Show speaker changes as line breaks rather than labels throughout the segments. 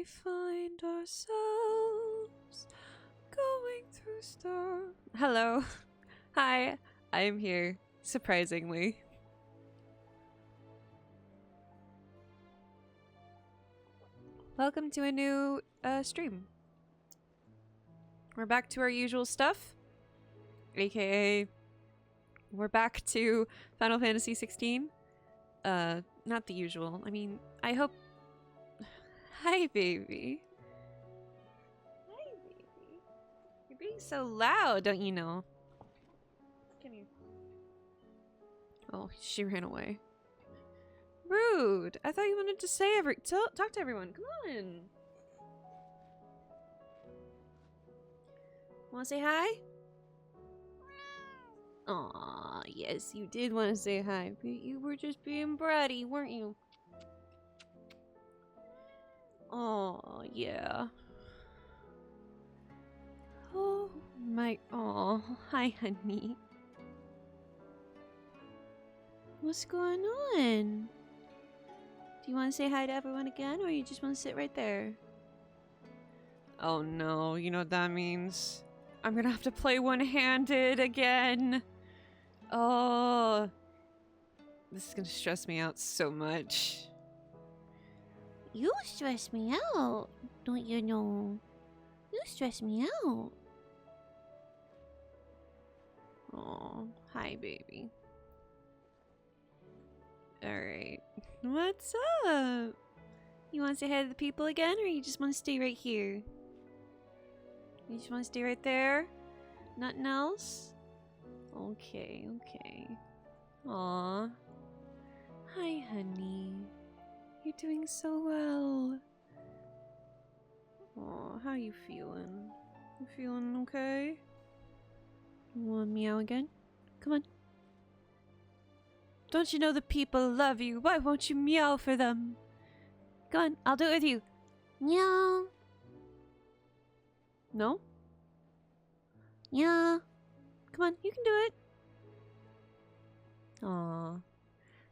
find ourselves going through storm. Hello. Hi, I am here, surprisingly. Welcome to a new stream. We're back to our usual stuff, aka we're back to Final Fantasy 16. Not the usual. I mean, I hope. Hi, baby. Hi, baby. You're being so loud, don't you know? Come here. Oh, she ran away. Rude. I thought you wanted to say talk to everyone. Come on. Want to say hi? Aw, yes, you did want to say hi, but you were just being bratty, weren't you? Oh, yeah. Oh, my. Oh, hi, honey. What's going on? Do you want to say hi to everyone again, or you just want to sit right there? Oh no, you know what that means? I'm gonna have to play one-handed again. Oh, this is gonna stress me out so much. You stress me out, don't you know? You stress me out. Oh, hi, baby. Alright. What's up? You want to say hi to the people again, or you just want to stay right here? You just want to stay right there? Nothing else? Okay, okay. Aw. Hi, honey. You're doing so well. Aw, how you feeling? You feeling okay? You want to meow again? Come on. Don't you know the people love you? Why won't you meow for them? Go on, I'll do it with you. Meow. No? Yeah. Come on, you can do it. Aw.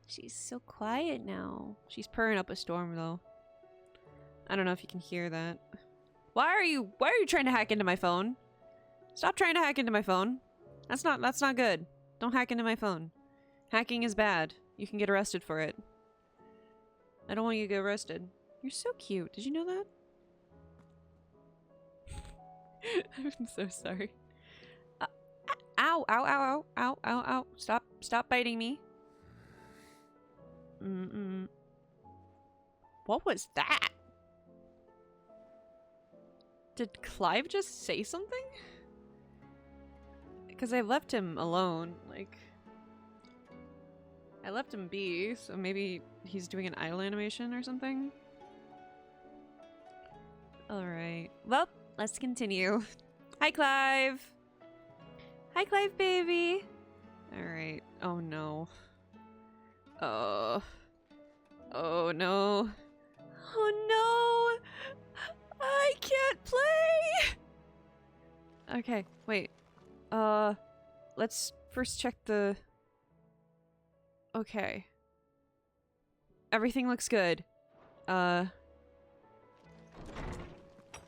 She's so quiet now. She's purring up a storm though. I don't know if you can hear that. Why are you trying to hack into my phone? Stop trying to hack into my phone. That's not good. Don't hack into my phone. Hacking is bad. You can get arrested for it. I don't want you to get arrested. You're so cute. Did you know that? I'm so sorry. Ow, ow, ow, ow, ow, ow, ow. Stop biting me. What was that? Did Clive just say something? Because I left him alone, like... I left him be, so maybe he's doing an idle animation or something? Alright. Well, let's continue. Hi, Clive! Hi, Clive, baby! Alright. Oh, no. Oh. Oh, no. Oh, no! I can't play! Okay, wait. Let's first check the... Okay. Everything looks good.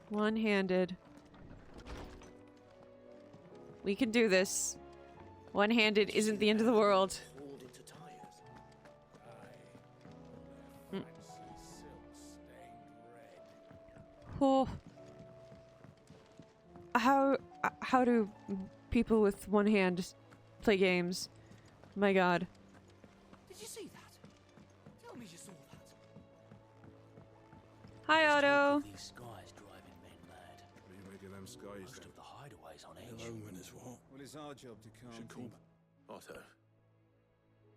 One-handed. We can do this. One-handed isn't the end of the world. Mm. Oh. How do people with one hand play games? My god.
Did you see that? Tell me you saw that.
Hi, Otto.
These skies driving men mad.
What do you make of them skies
Most
then?
of the hideaways on edge.
Hello, Minus what?
Well, it's our job to calm
Should call
things.
Otto.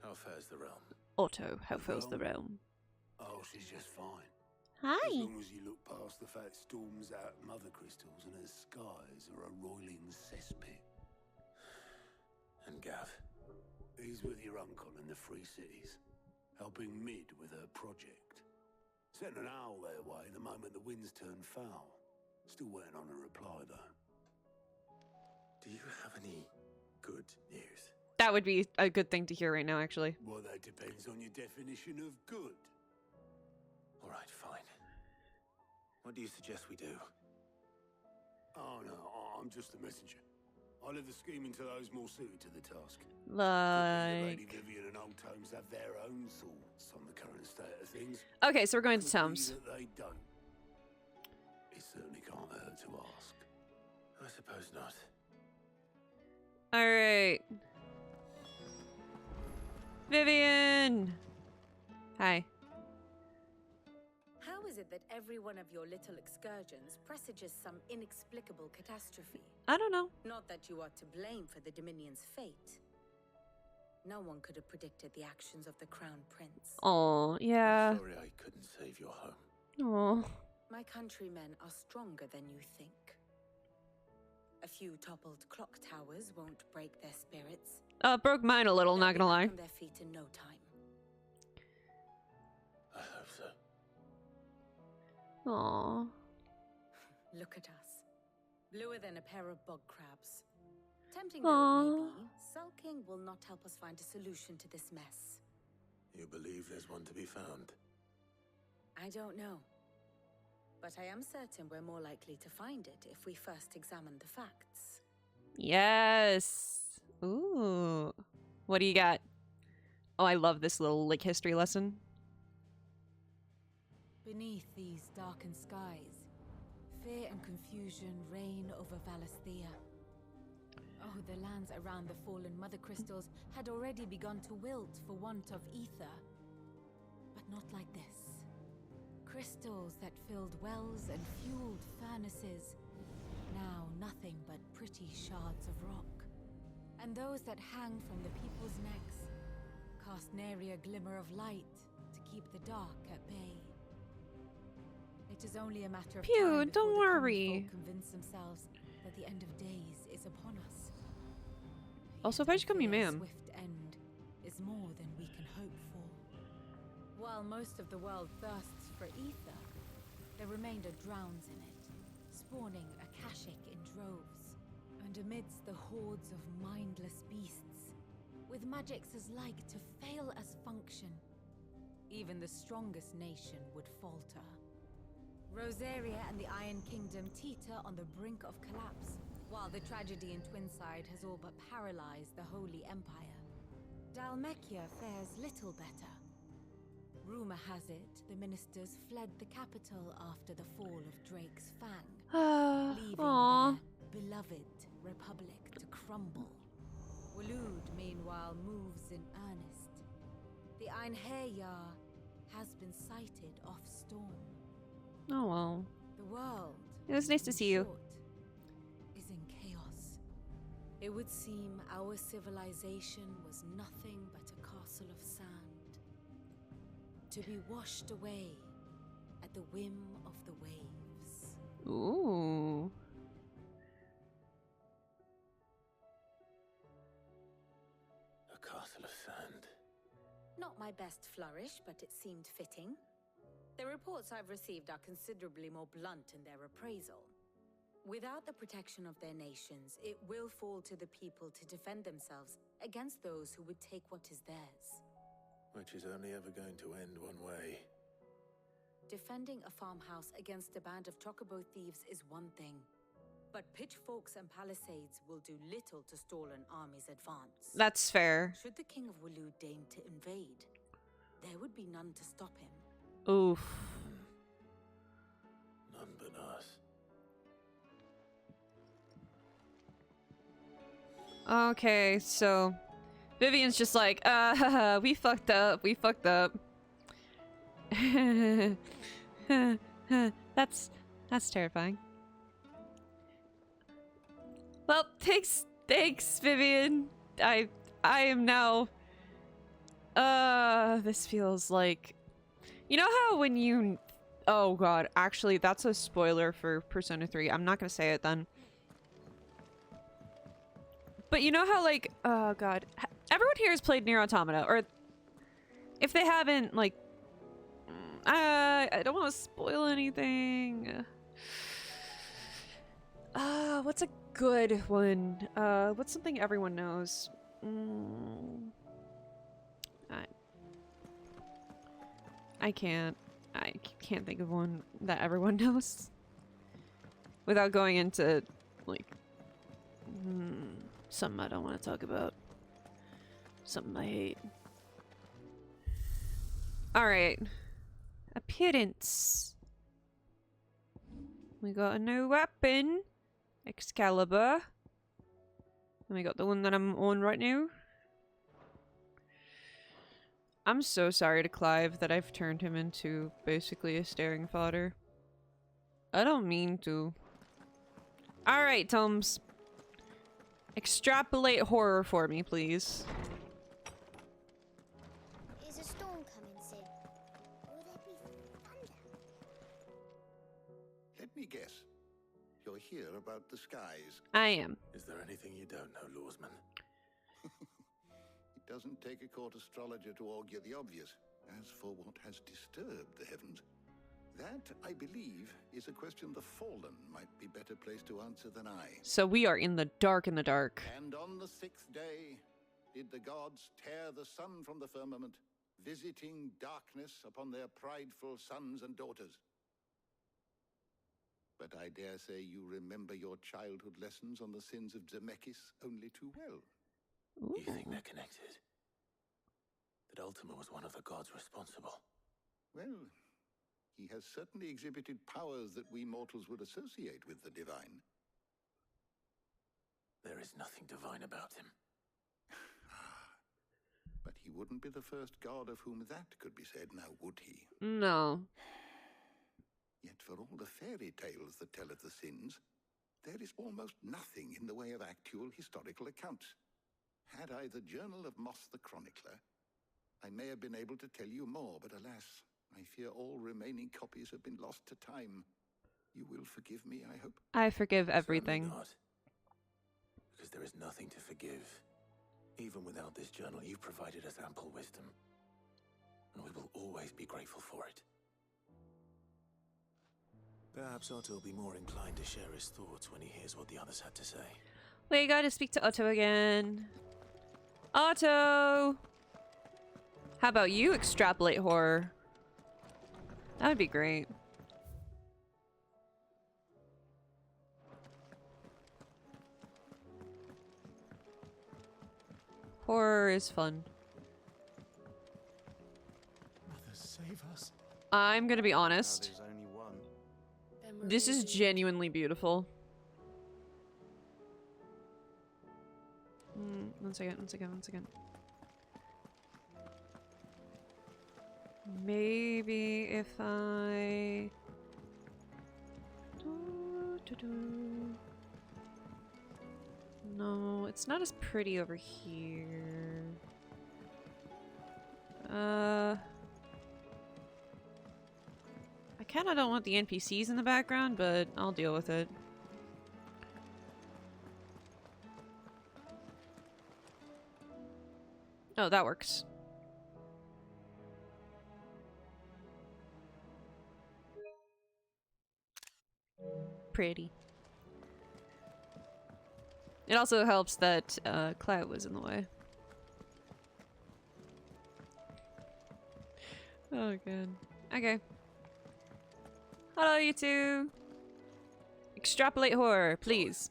How fares the realm?
Otto, how fills the realm?
Oh, she's just fine.
Hi.
As long as you look past the fact storms out mother crystals and her skies are a roiling cesspit.
And Gav?
He's with your uncle in the Free Cities, helping Mid with her project. Sent an owl their way the moment the winds turned foul. Still waiting on a reply, though.
Do you have any good news?
That would be a good thing to hear right now, actually.
Well, that depends on your definition of good.
Alright, fine. What do you suggest we do?
Oh no, I'm just a messenger. I leave the scheming to those more suited to the task. Could be the Lady
Like...
Vivian and Old Tomes have their own thoughts on the current state of things.
Okay, so we're going to
Could be
Tomes.
that they don't. It certainly can't hurt to ask.
I suppose not.
Alright. Vivian! Hi.
How is it that every one of your little excursions presages some inexplicable catastrophe?
I don't know.
Not that you are to blame for the Dominion's fate. No one could have predicted the actions of the Crown Prince.
Oh, yeah.
I'm sorry I couldn't save your home.
Oh.
My countrymen are stronger than you think. A few toppled clock towers won't break their spirits.
Broke mine a little,
They'll
not
be
gonna
back
lie.
on their feet in no time.
I hope so.
Aw.
Look at us. Bluer than a pair of bog crabs. Tempting though it may be, sulking will not help us find a solution to this mess.
You believe there's one to be found?
I don't know. But I am certain we're more likely to find it if we first examine the facts.
Yes. Ooh. What do you got? Oh, I love this little, like, history lesson.
Beneath these darkened skies, fear and confusion reign over Valisthea. Oh, the lands around the fallen mother crystals had already begun to wilt for want of ether. But not like this. Crystals that filled wells and fueled furnaces. Now nothing but pretty shards of rock. And those that hang from the people's necks cast nary a glimmer of light to keep the dark at bay. It is only a matter of
Pew,
time before
don't
the
worry.
common folk convince themselves that the end of days is upon us.
Also,
Yet
why'd you call me
I fear a
ma'am?
swift end is more than we can hope for. While most of the world thirsts for ether, the remainder drowns in it, spawning Akashic in droves. And amidst the hordes of mindless beasts, with magics as like to fail as function, even the strongest nation would falter. Rosaria and the Iron Kingdom teeter on the brink of collapse, while the tragedy in Twinside has all but paralyzed the Holy Empire. Dalmekia fares little better. Rumor has it the ministers fled the capital after the fall of Drake's Fang, leaving
Aww.
their beloved republic to crumble. Waloed, meanwhile, moves in earnest. The Einherjar has been sighted off storm.
Oh, well.
The world,
It was nice to
in
see you.
short, is in chaos. It would seem our civilization was nothing but a castle of sand, to be washed away at the whim of the waves.
Ooh.
A castle of sand.
Not my best flourish, but it seemed fitting. The reports I've received are considerably more blunt in their appraisal. Without the protection of their nations, it will fall to the people to defend themselves against those who would take what is theirs.
Which is only ever going to end one way.
Defending a farmhouse against a band of chocobo thieves is one thing, but pitchforks and palisades will do little to stall an army's advance.
That's fair.
Should the King of Waloed deign to invade, there would be none to stop him.
Oof.
None but us.
Okay, so Vivian's just like, haha, we fucked up. We fucked up. That's terrifying. Well, thanks, Vivian. I am now. This feels like, you know how when you, oh god, actually that's a spoiler for Persona 3. I'm not gonna say it then. But you know how, like, oh god, everyone here has played Nier Automata, or if they haven't, like, I don't want to spoil anything. What's a good one? What's something everyone knows? I can't can't think of one that everyone knows. Without going into, like, something I don't want to talk about. Something I hate. Alright. Appearance. We got a new weapon. Excalibur. And we got the one that I'm on right now. I'm so sorry to Clive that I've turned him into basically a staring fodder. I don't mean to. Alright, Tomes. Extrapolate horror for me, please.
Is a storm coming, Sid? Will there be thunder?
Let me guess. You're here about the skies.
I am.
Is there anything you don't know, Lawsman?
It doesn't take a court astrologer to augur the obvious. As for what has disturbed the heavens, that, I believe, is a question the Fallen might be better placed to answer than I.
So we are in the dark in the dark.
And on the 6th day did the gods tear the sun from the firmament, visiting darkness upon their prideful sons and daughters. But I dare say you remember your childhood lessons on the sins of Zemeckis only too well.
Ooh.
You think they're connected? That Ultima was one of the gods responsible?
Well, he has certainly exhibited powers that we mortals would associate with the divine.
There is nothing divine about him.
But he wouldn't be the first god of whom that could be said, now would he?
No.
Yet for all the fairy tales that tell of the sins, there is almost nothing in the way of actual historical accounts. Had I the Journal of Moss the Chronicler, I may have been able to tell you more, but alas, I fear all remaining copies have been lost to time. You will forgive me, I hope?
I forgive
Certainly
everything.
not. Because there is nothing to forgive. Even without this journal, you've provided us ample wisdom. And we will always be grateful for it. Perhaps Otto will be more inclined to share his thoughts when he hears what the others had to say.
We gotta speak to Otto again. Otto! How about you extrapolate horror? That would be great. Horror is fun.
Mother, save us.
I'm gonna be honest.
There's only one.
This is genuinely beautiful. One second. Maybe if I... No, it's not as pretty over here. I kinda don't want the NPCs in the background, but I'll deal with it. Oh, that works. Pretty. It also helps that Cloud was in the way. Oh god. Okay. Hello, you two. Extrapolate horror, please.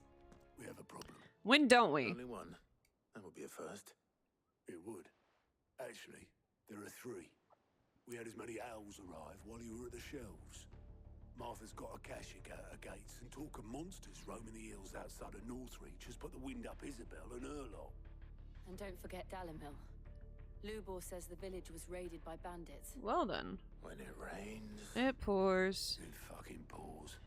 We have a problem.
When don't we?
Only one. That would be a first.
It would. Actually, there are 3. We had as many owls arrive while you were at the shelves. Martha's got Akashic at her gates, and talk of monsters roaming the hills outside of Northreach has put the wind up Isabel and her lot.
And don't forget Dalimil. Lubor says the village was raided by bandits.
Well then.
When it rains.
It pours.
It fucking pours.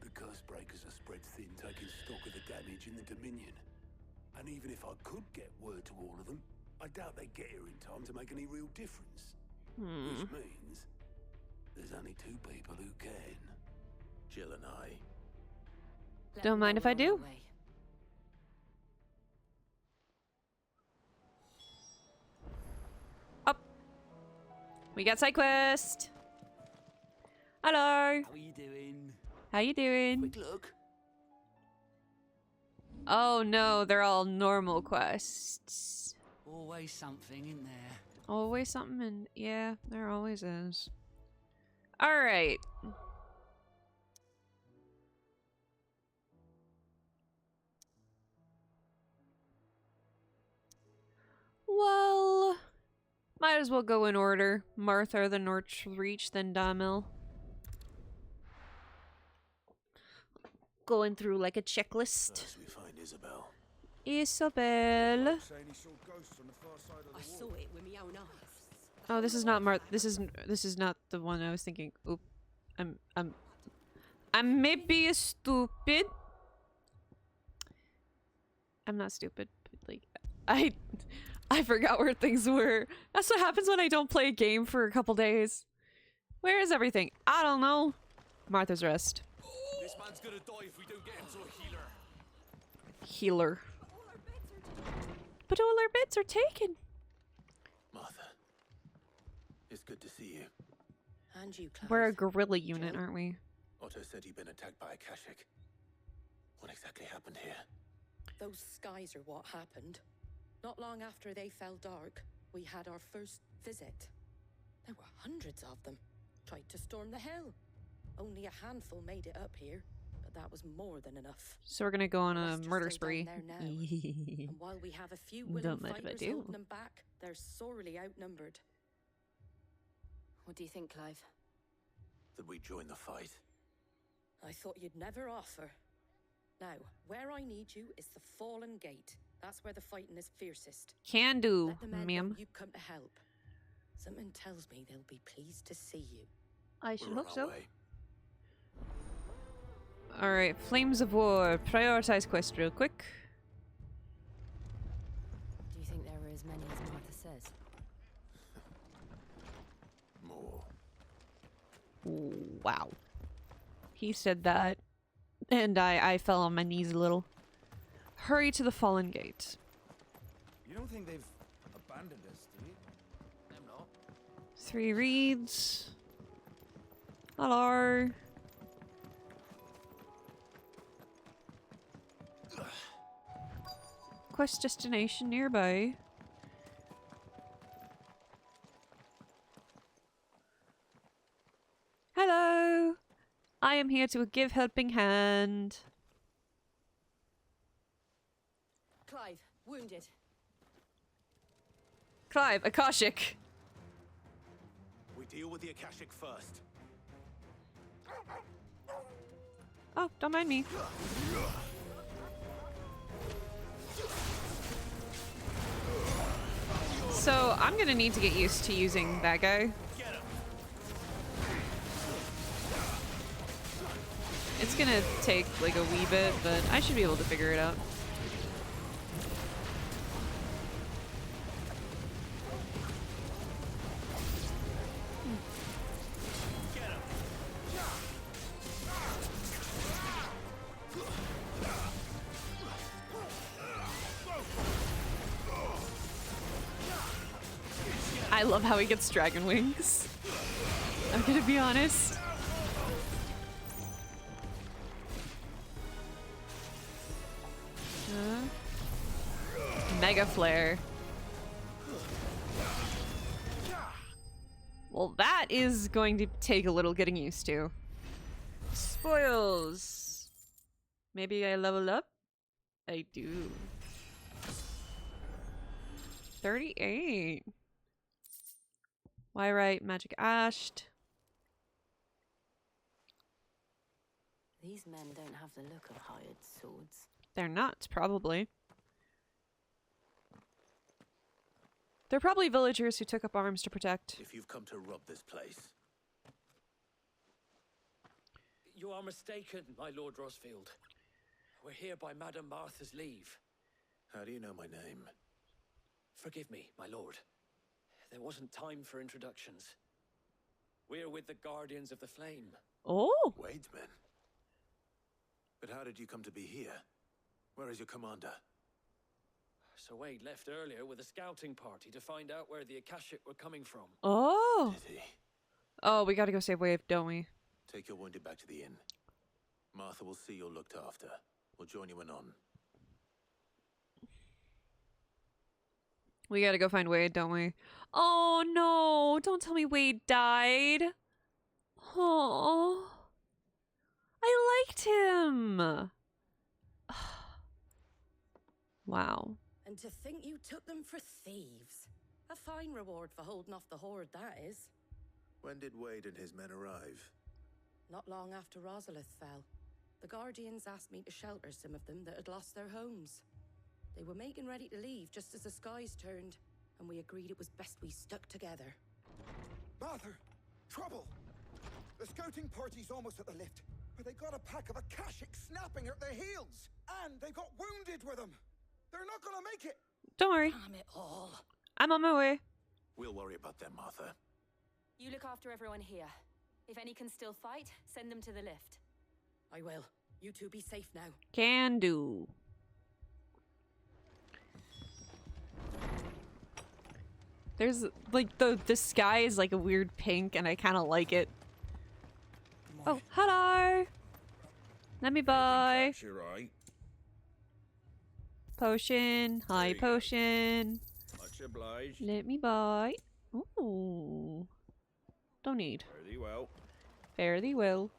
The curse breakers are spread thin, taking stock of the damage in the Dominion. And even if I could get word to all of them, I doubt they'd get here in time to make any real difference. Which means there's only 2 people who can.
Jill and I.
Let
Don't
them
mind
know
if I
we're on
do.
our way.
Up. We got side quest. Hello.
How are you doing?
How you doing?
Quick look.
Oh no, they're all normal quests.
Always something in there.
Always something, and yeah, there always is. Alright. Well, might as well go in order. Martha, then Northreach, then Damil. Going through like a checklist.
First we find Isabel.
Isabel.
Saying he saw ghosts on the far side of the
I
wall.
saw it with my own eyes.
Oh, this is not this is not the one I was thinking. Oop. I'm maybe stupid. I'm not stupid, but like I forgot where things were. That's what happens when I don't play a game for a couple days. Where is everything? I don't know. Martha's Rest.
This man's gonna die if we don't get him to a healer.
Healer. But all our beds are taken.
Martha, it's good to see you.
And you, Clive.
We're a guerrilla unit,
Joe?
aren't we?
Otto said you'd been attacked by a Kashik. What exactly happened here?
Those skies are what happened. Not long after they fell dark, we had our first visit. There were hundreds of them. Tried to storm the hill. Only a handful made it up here, but that was more than enough.
So we're gonna go on
The
a
rest are
murder
still
spree.
down there now. And while we have a few willing
Don't mind if I
fighters
do.
holding them back, they're sorely outnumbered.
What do you think, Clive?
That we join the fight?
I thought you'd never offer. Now, where I need you is the Fallen Gate. That's where the fighting is fiercest.
Can do,
Let the men know
ma'am.
you've come to help. Something tells me they'll be pleased to see you.
I should
We're on
hope
our
so.
way.
Alright, Flames of War. Prioritize quest real quick.
Do you think there were as many as Martha says?
More.
Wow. He said that, and I fell on my knees a little. Hurry to the Fallen Gate.
You don't think they've abandoned us, do you? Them not.
3 reads. Hello. Quest destination nearby. Hello. I am here to give helping hand.
Clive, wounded.
Clive, Akashic.
We deal with the Akashic first.
Oh, don't mind me. So, I'm gonna need to get used to using that guy. It's gonna take like a wee bit, but I should be able to figure it out. I love how he gets dragon wings. I'm gonna be honest. Mega Flare. Well, that is going to take a little getting used to. Spoils. Maybe I level up? I do. 38. Wyrite, Magic Ashed.
These men don't have the look of hired swords.
They're not, probably. They're probably villagers who took up arms to protect.
If you've come to rob this place,
You are mistaken, my Lord Rosfield. We're here by Madame Martha's leave.
how do you know my name?
Forgive me, my lord. There wasn't time for introductions. We're with the Guardians of the Flame.
Oh!
Wade's men. But how did you come to be here? Where is your commander?
Sir Wade left earlier with a scouting party to find out where the Akashic were coming from.
Oh!
Did he?
Oh, we gotta go save Wave, don't we?
Take your wounded back to the inn. Martha will see you're looked after. We'll join you anon.
We gotta go find Wade, don't we? Oh no! Don't tell me Wade died! Oh, I liked him. Wow.
And to think you took them for thieves. A fine reward for holding off the horde, that is.
When did Wade and his men arrive?
Not long after Rosalith fell, the Guardians asked me to shelter some of them that had lost their homes. They were making ready to leave just as the skies turned, and we agreed it was best we stuck together.
Martha! Trouble! The scouting party's almost at the lift, but they got a pack of Akashic snapping at their heels! And they got wounded with them! They're not gonna make it!
Don't worry.
Damn it all.
I'm on my way.
We'll worry about them, Martha.
You look after everyone here. If any can still fight, send them to the lift.
I will. You two be safe now.
Can do. There's like the sky is like a weird pink and I kind of like it. Oh, hello. Let me buy
Right.
potion. Hi, potion.
Much obliged.
Let me buy. Ooh. Don't need.
Very well.
Fare thee well.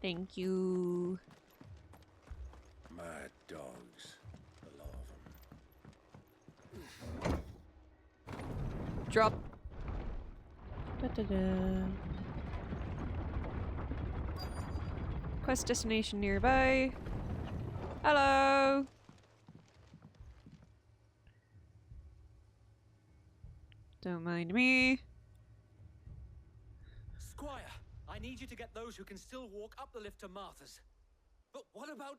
Thank you.
Mad dogs. A lot of them.
Drop. Da-da-da. Quest destination nearby. Hello. Don't mind me.
Squire, I need you to get those who can still walk up the lift to Martha's. But what about...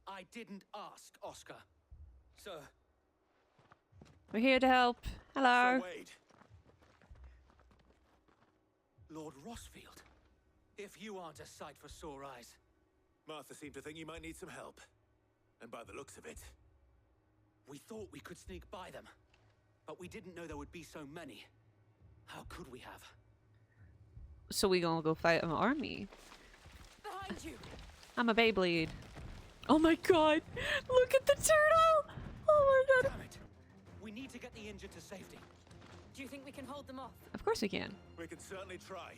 I didn't ask, Oscar. Sir.
We're here to help. Hello.
Sir Wade. Lord Rossfield. If you aren't a sight for sore eyes.
Martha seemed to think you might need some help. And by the looks of it...
We thought we could sneak by them. But we didn't know there would be so many. How could we have?
So we gonna go fight an army.
Behind you!
I'm a Beyblade. Oh my god! Look at the turtle! Oh my god!
Damn it. We need to get the injured to safety.
Do you think we can hold them off?
Of course we can.
We can certainly try.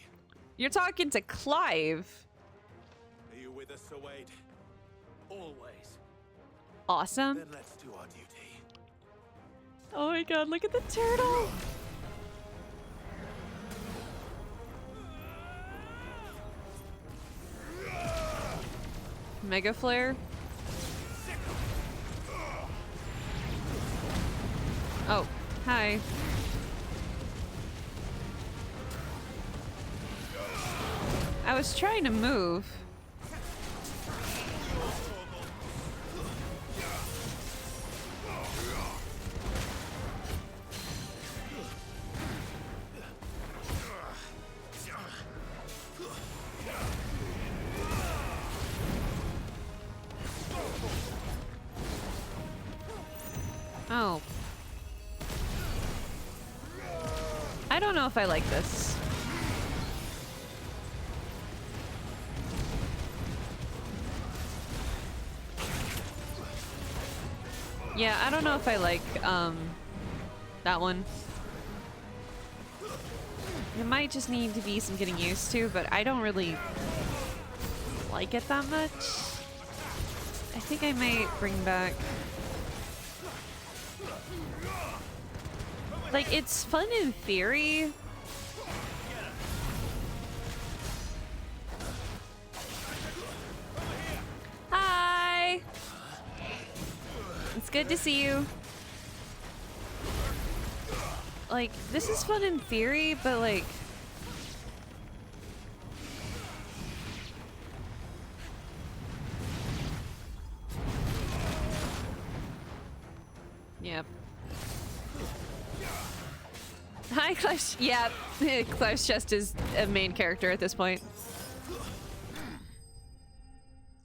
You're talking to Clive.
Are you with us, Sir Wade?
Always.
Awesome.
Then let's do our duty.
Oh my god, look at the turtle! Mega Flare. Oh, hi. I was trying to move. Oh. I don't know if I like this. Yeah, I don't know if I like, that one. It might just need to be some getting used to, but I don't really like it that much. I think I might bring back... Like, it's fun in theory. Hi! It's good to see you. Like, this is fun in theory, but like... Yep. Hi, Clive's... Yeah, Clive's just is a main character at this point.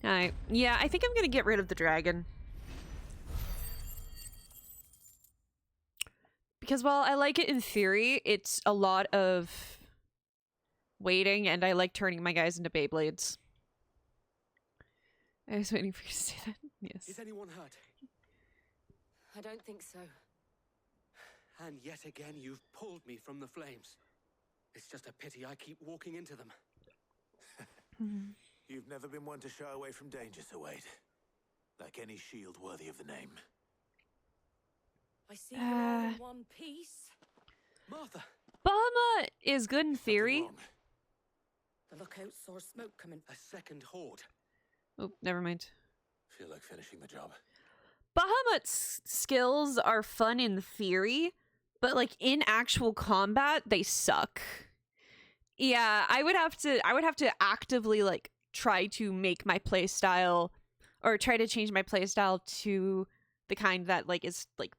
Alright. Yeah, I think I'm gonna get rid of the dragon. Because while I like it in theory, it's a lot of waiting, and I like turning my guys into Beyblades. I was waiting for you to say that. Yes.
Is anyone hurt?
I don't think so.
And yet again, you've pulled me from the flames. It's just a pity I keep walking into them.
You've never been one to shy away from danger, Sir Wade. Like any shield worthy of the name.
I see you're all in one piece.
Martha!
Bahamut is good in theory.
The lookout saw smoke coming.
A second horde.
Oh, never mind.
Feel like finishing the job.
Bahamut's skills are fun in theory, but like in actual combat, they suck. Yeah, I would have to actively like try to make my playstyle or try to change my playstyle to the kind that like is like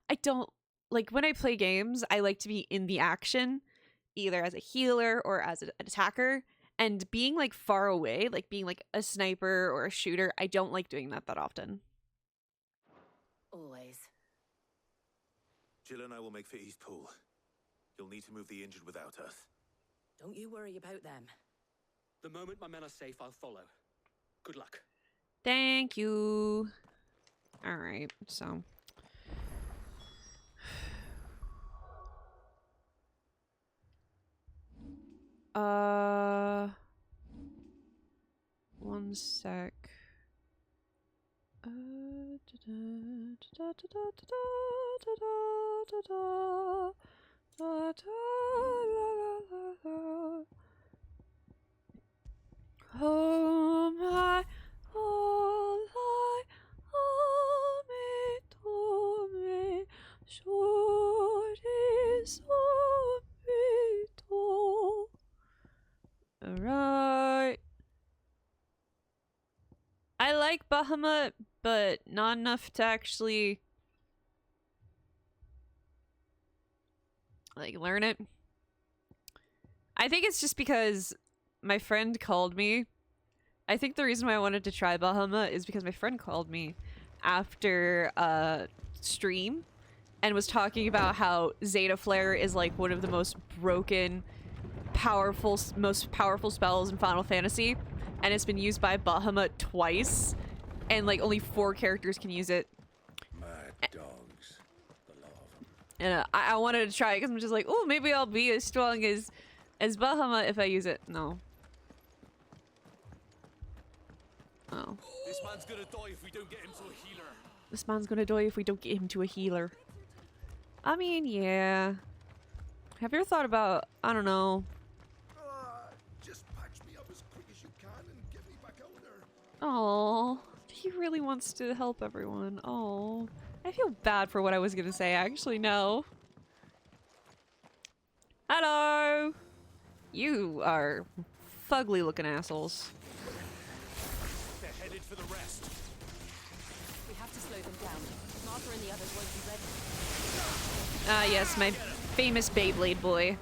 I don't like when I play games, I like to be in the action either as a healer or as an attacker, and being like far away, like being like a sniper or a shooter, I don't like doing that often.
Always.
Jill and I will make for East Pool. You'll need to move the injured without us.
Don't you worry about them.
The moment my men are safe, I'll follow. Good luck.
Thank you. All right, so. One sec. Oh my, all I, oh me, short is Alright. I like Bahamut, but not enough to actually like learn it. I think it's just because my friend called me. I think the reason why I wanted to try Bahamut is because my friend called me after stream and was talking about how Zeta Flare is like one of the most broken, most powerful spells in Final Fantasy, and it's been used by Bahamut twice, and like only 4 characters can use it.
Mad dogs, the lot of them.
And I wanted to try it because I'm just like, oh, maybe I'll be as strong as Bahamut if I use it. No. Oh.
This man's gonna die if we don't get him to a healer.
This man's gonna die if we don't get him to a healer. I mean, yeah. Have you ever thought about, I don't know.
Just patch me up as quick as you can and get me back out there.
Oh, he really wants to help everyone. Oh, I feel bad for what I was gonna say. Actually, no. Hello. You are fugly looking assholes.
They're headed for the rest.
We have to slow them down. Martha and the others won't be ready.
Ah, yes, my famous Beyblade boy.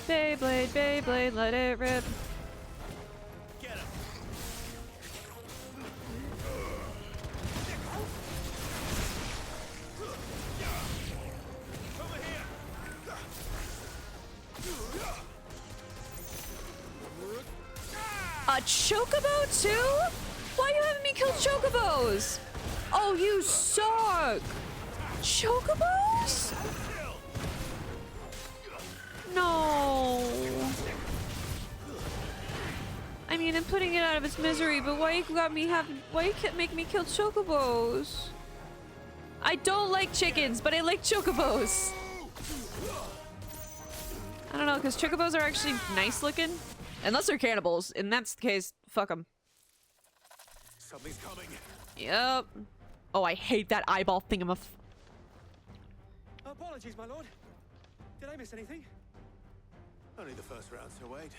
Beyblade, Beyblade, let it rip.
Get him. Over here.
A chocobo too? Why are you having me kill chocobos? Oh, you suck! Chocobos? No. I mean, I'm putting it out of its misery, but why you can't make me kill chocobos? I don't like chickens, but I like chocobos. I don't know, because chocobos are actually nice looking. Unless they're cannibals. In that case, fuck them.
Something's coming.
Yep. Oh, I hate that eyeball thingamaf.
Apologies, my lord. Did I miss anything?
Only the first round, Sir Wade.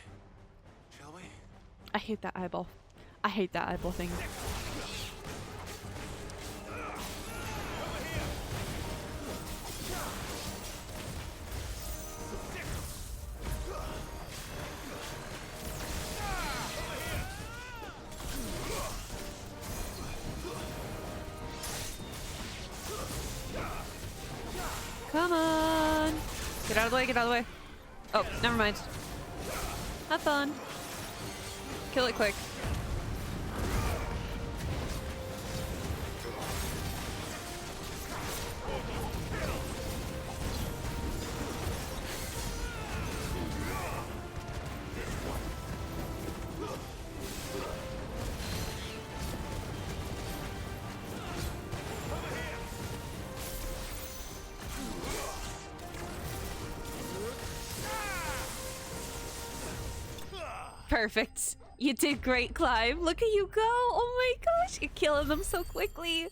Shall we?
I hate that eyeball. I hate that eyeball thing. Come on! Get out of the way, get out of the way. Oh, never mind. Have fun. Kill it quick. Perfect. You did great, Clive. Look at you go. Oh my gosh, you're killing them so quickly.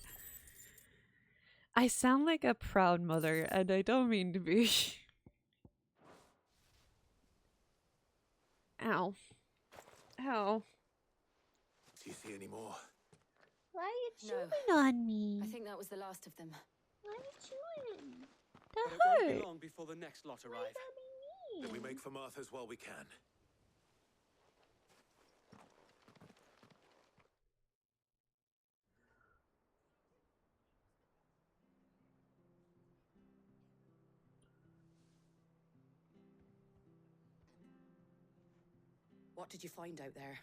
I sound like a proud mother, and I don't mean to be. Ow. Ow.
Do you see any more?
Why are you
No.
chewing on me?
I think that was the last of them.
Why are you chewing?
But
That
it won't be
hurt.
long before the next lot
Why
arrive.
does that be
Then we
mean?
make for Martha's while we can.
What did you find out there?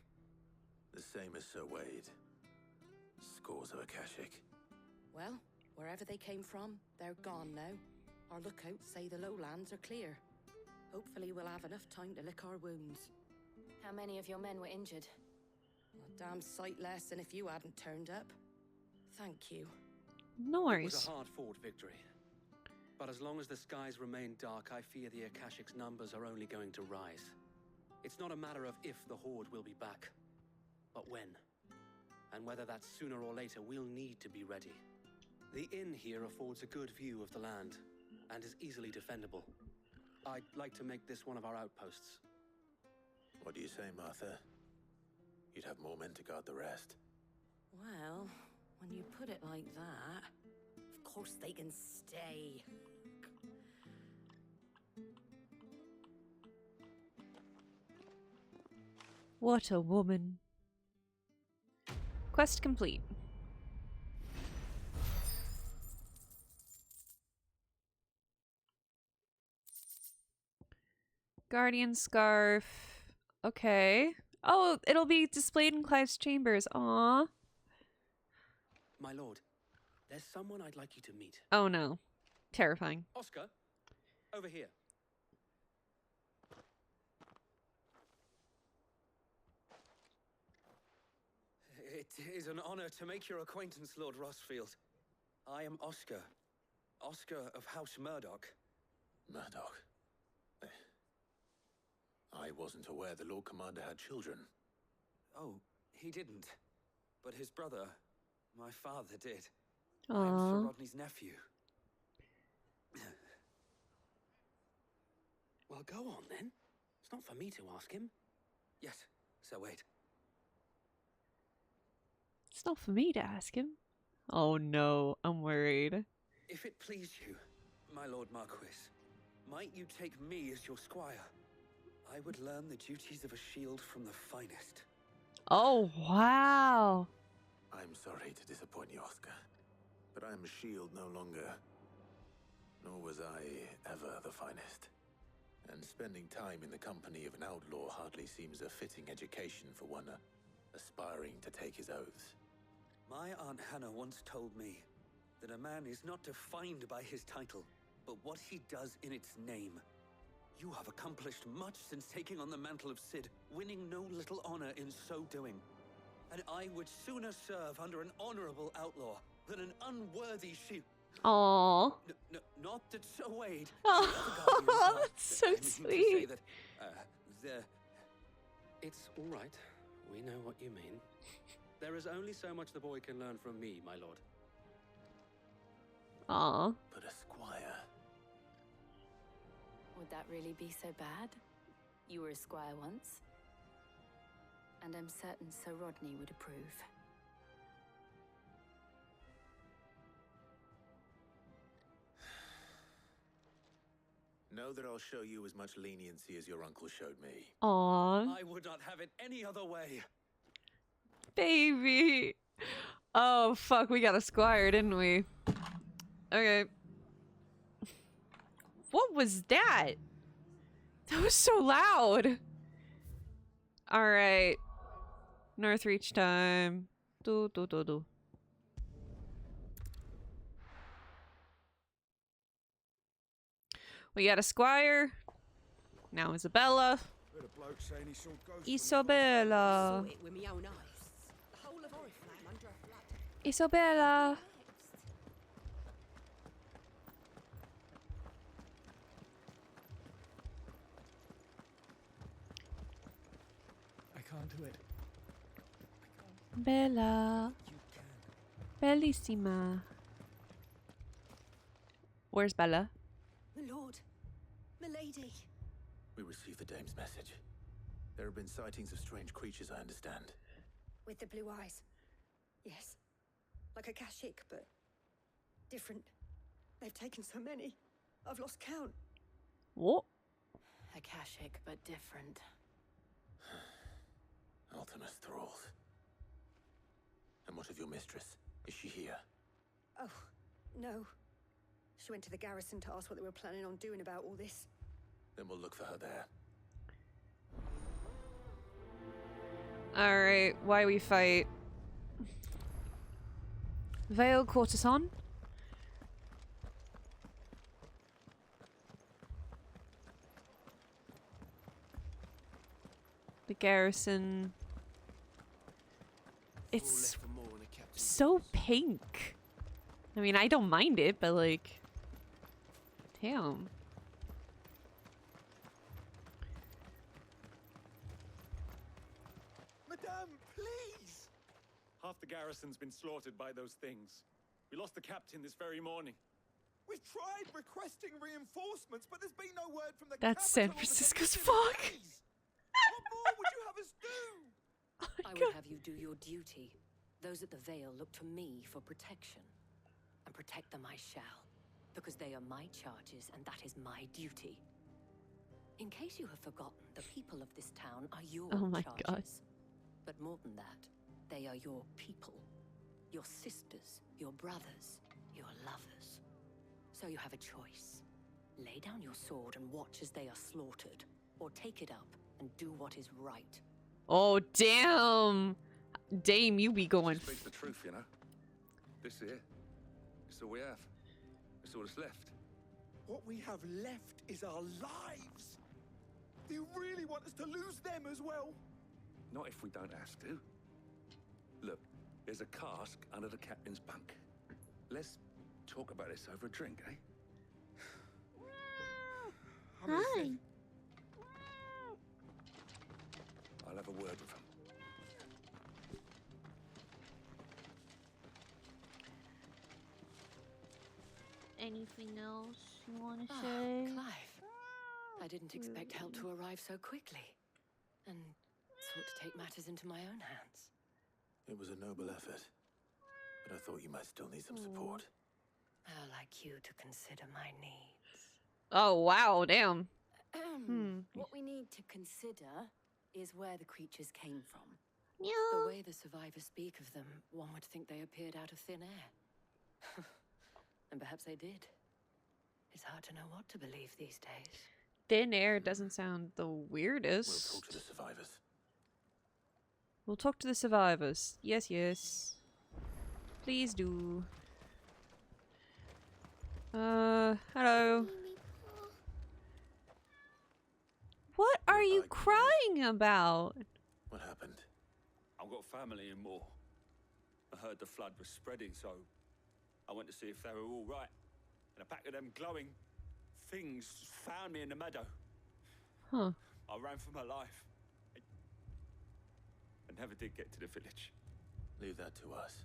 The same as Sir Wade. Scores of Akashic.
Well, wherever they came from, they're gone now. Our lookouts say the lowlands are clear. Hopefully we'll have enough time to lick our wounds.
How many of your men were injured?
A damn sight less than if you hadn't turned up. Thank you.
No
It
worries.
was a hard-fought victory. But as long as the skies remain dark, I fear the Akashic's numbers are only going to rise. It's not a matter of if the Horde will be back, but when. And whether that's sooner or later, we'll need to be ready. The inn here affords a good view of the land, and is easily defendable. I'd like to make this one of our outposts.
What do you say, Martha? You'd have more men to guard the rest.
Well, when you put it like that, of course they can stay.
What a woman. Quest complete. Guardian scarf. Okay. Oh, it'll be displayed in Clive's chambers. Aww.
My lord, there's someone I'd like you to meet.
Oh no. Terrifying.
Oscar, over here. It is an honor to make your acquaintance, Lord Rossfield. I am Oscar. Oscar of House Murdoch.
Murdoch. I wasn't aware the Lord Commander had children.
Oh, he didn't. But his brother, my father, did. I am Sir
Aww.
Rodney's nephew. Well, go on then. It's not for me to ask him. Yes, Sir Wade.
It's not for me to ask him. Oh no, I'm worried.
If it please you, my Lord Marquis, might you take me as your squire? I would learn the duties of a shield from the finest.
Oh wow.
I'm sorry to disappoint you, Oscar. But I'm a shield no longer. Nor was I ever the finest. And spending time in the company of an outlaw hardly seems a fitting education for one aspiring to take his oaths.
My Aunt Hannah once told me that a man is not defined by his title, but what he does in its name. You have accomplished much since taking on the mantle of Cid, winning no little honor in so doing. And I would sooner serve under an honorable outlaw than an unworthy shield.
Aww.
Not that Sir Wade.
Oh, that's so
I mean to say
sweet.
that, it's all right. We know what you mean. There is only so much the boy can learn from me, my lord.
Aw.
But a squire.
Would that really be so bad? You were a squire once. And I'm certain Sir Rodney would approve.
Know that I'll show you as much leniency as your uncle showed me.
Aw.
I would not have it any other way.
Baby. Oh, fuck. We got a squire, didn't we? Okay. What was that? That was so loud. Alright. Northreach time. Do. We got a squire. Now Isabella.
Heard a bloke saying he saw ghosts.
Isabella.
Saw it with my own eyes. The whole of Oriflamme under a flood.
Isabella.
to it.
Bella. Bellissima. Where's Bella?
My lord. Milady.
We received the dame's message. There have been sightings of strange creatures, I understand.
With the blue eyes. Yes. Like a Kashik, but different. They've taken so many. I've lost count.
What?
Akashic, but different.
Ultimus thralls. And what of your mistress? Is she here?
Oh, no. She went to the garrison to ask what they were planning on doing about all this.
Then we'll look for her there.
Alright, why we fight? Vale Courtesan. The garrison. It's so pink. I mean, I don't mind it, but like, damn.
Madame, please!
Half the garrison's been slaughtered by those things. We lost the captain this very morning.
We've tried requesting reinforcements, but there's been no word from the
That's San
capital or the
Francisco's
Dominion
fuck.
days. What more would you have us do?
I would have you do your duty. Those at the Vale look to me for protection. And protect them I shall. Because they are my charges, and that is my duty. In case you have forgotten, the people of this town are your
Oh my
charges.
God.
But more than that, they are your people. Your sisters, your brothers, your lovers. So you have a choice. Lay down your sword and watch as they are slaughtered. Or take it up and do what is right.
Oh, damn. Dame, you be going.
Speaks the truth, you know. This here, it's all we have. It's all that's left.
What we have left is our lives. Do you really want us to lose them as well?
Not if we don't have to. Look, there's a cask under the captain's bunk. Let's talk about this over a drink, eh?
Hi.
I'll have a word with him.
Anything else you want to
Ah,
say?
Clive. I didn't expect help to arrive so quickly. And sought to take matters into my own hands.
It was a noble effort, but I thought you might still need some support.
I'd like you to consider my needs.
Oh, wow, damn.
What we need to consider is where the creatures came from.
Yeah.
The way the survivors speak of them, one would think they appeared out of thin air. And perhaps they did. It's hard to know what to believe these days.
Thin air doesn't sound the weirdest.
We'll talk to the survivors.
We'll talk to the survivors. Yes, yes. Please do. Hello. What are you crying about?
What happened?
I've got family in Moor. I heard the flood was spreading, so I went to see if they were all right. And a pack of them glowing things found me in the meadow.
Huh.
I ran for my life. I never did get to the village.
Leave that to us.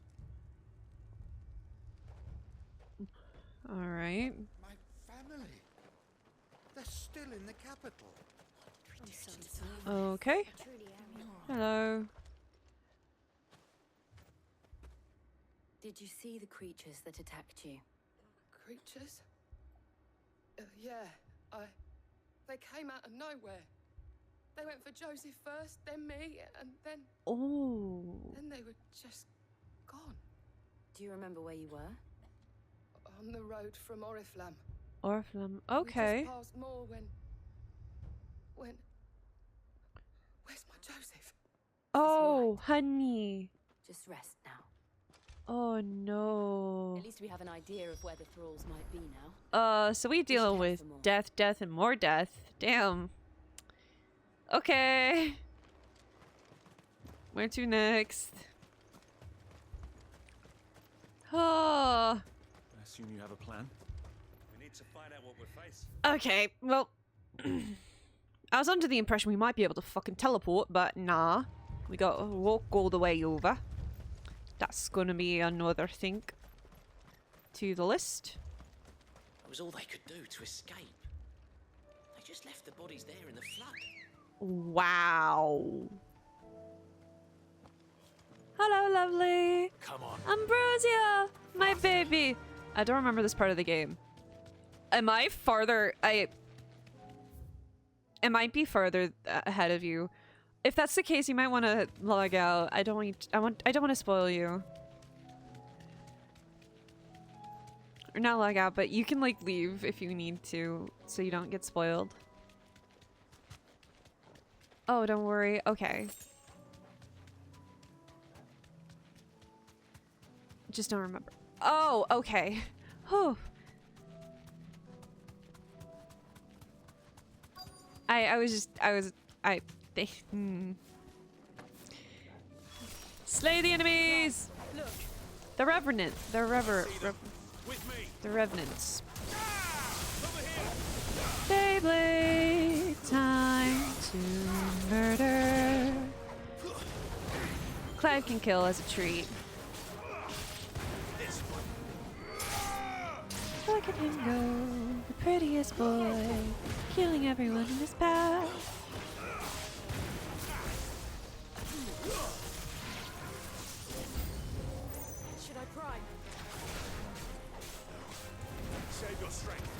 All right.
My family. They're still in the capital.
Okay. Hello.
Did you see the creatures that attacked you?
Creatures? Yeah, they came out of nowhere. They went for Joseph first, then me, and then...
Oh.
Then they were just gone.
Do you remember where you were?
On the road from Oriflamme.
Oriflamme. Okay.
We just passed more when... Where's my Joseph?
Oh, honey.
Just rest now.
Oh no.
At least we have an idea of where the thralls might be now.
So we dealing with death, death, and more death. Damn. Okay. Where to next? Oh.
I assume you have a plan? We need to find out what we're facing.
Okay, well... I was under the impression we might be able to fucking teleport, but nah. We gotta walk all the way over. That's gonna be another thing to the list.
That was all they could do to escape. They just left the bodies there in the flood.
Wow. Hello, lovely.
Come on.
Ambrosia, my baby. I don't remember this part of the game. Am I farther? It might be further ahead of you. If that's the case, you might want to log out. I don't want. I don't want to spoil you. Or not log out, but you can like leave if you need to, so you don't get spoiled. Oh, don't worry. Okay. Just don't remember. Oh, okay. Whew. Slay the enemies!
Look.
The Revenant. The Revenants. Beyblade, time to murder. Clive can kill as a treat. Look at him go, the prettiest boy, killing everyone in his path.
Should I prime?
Save your strength.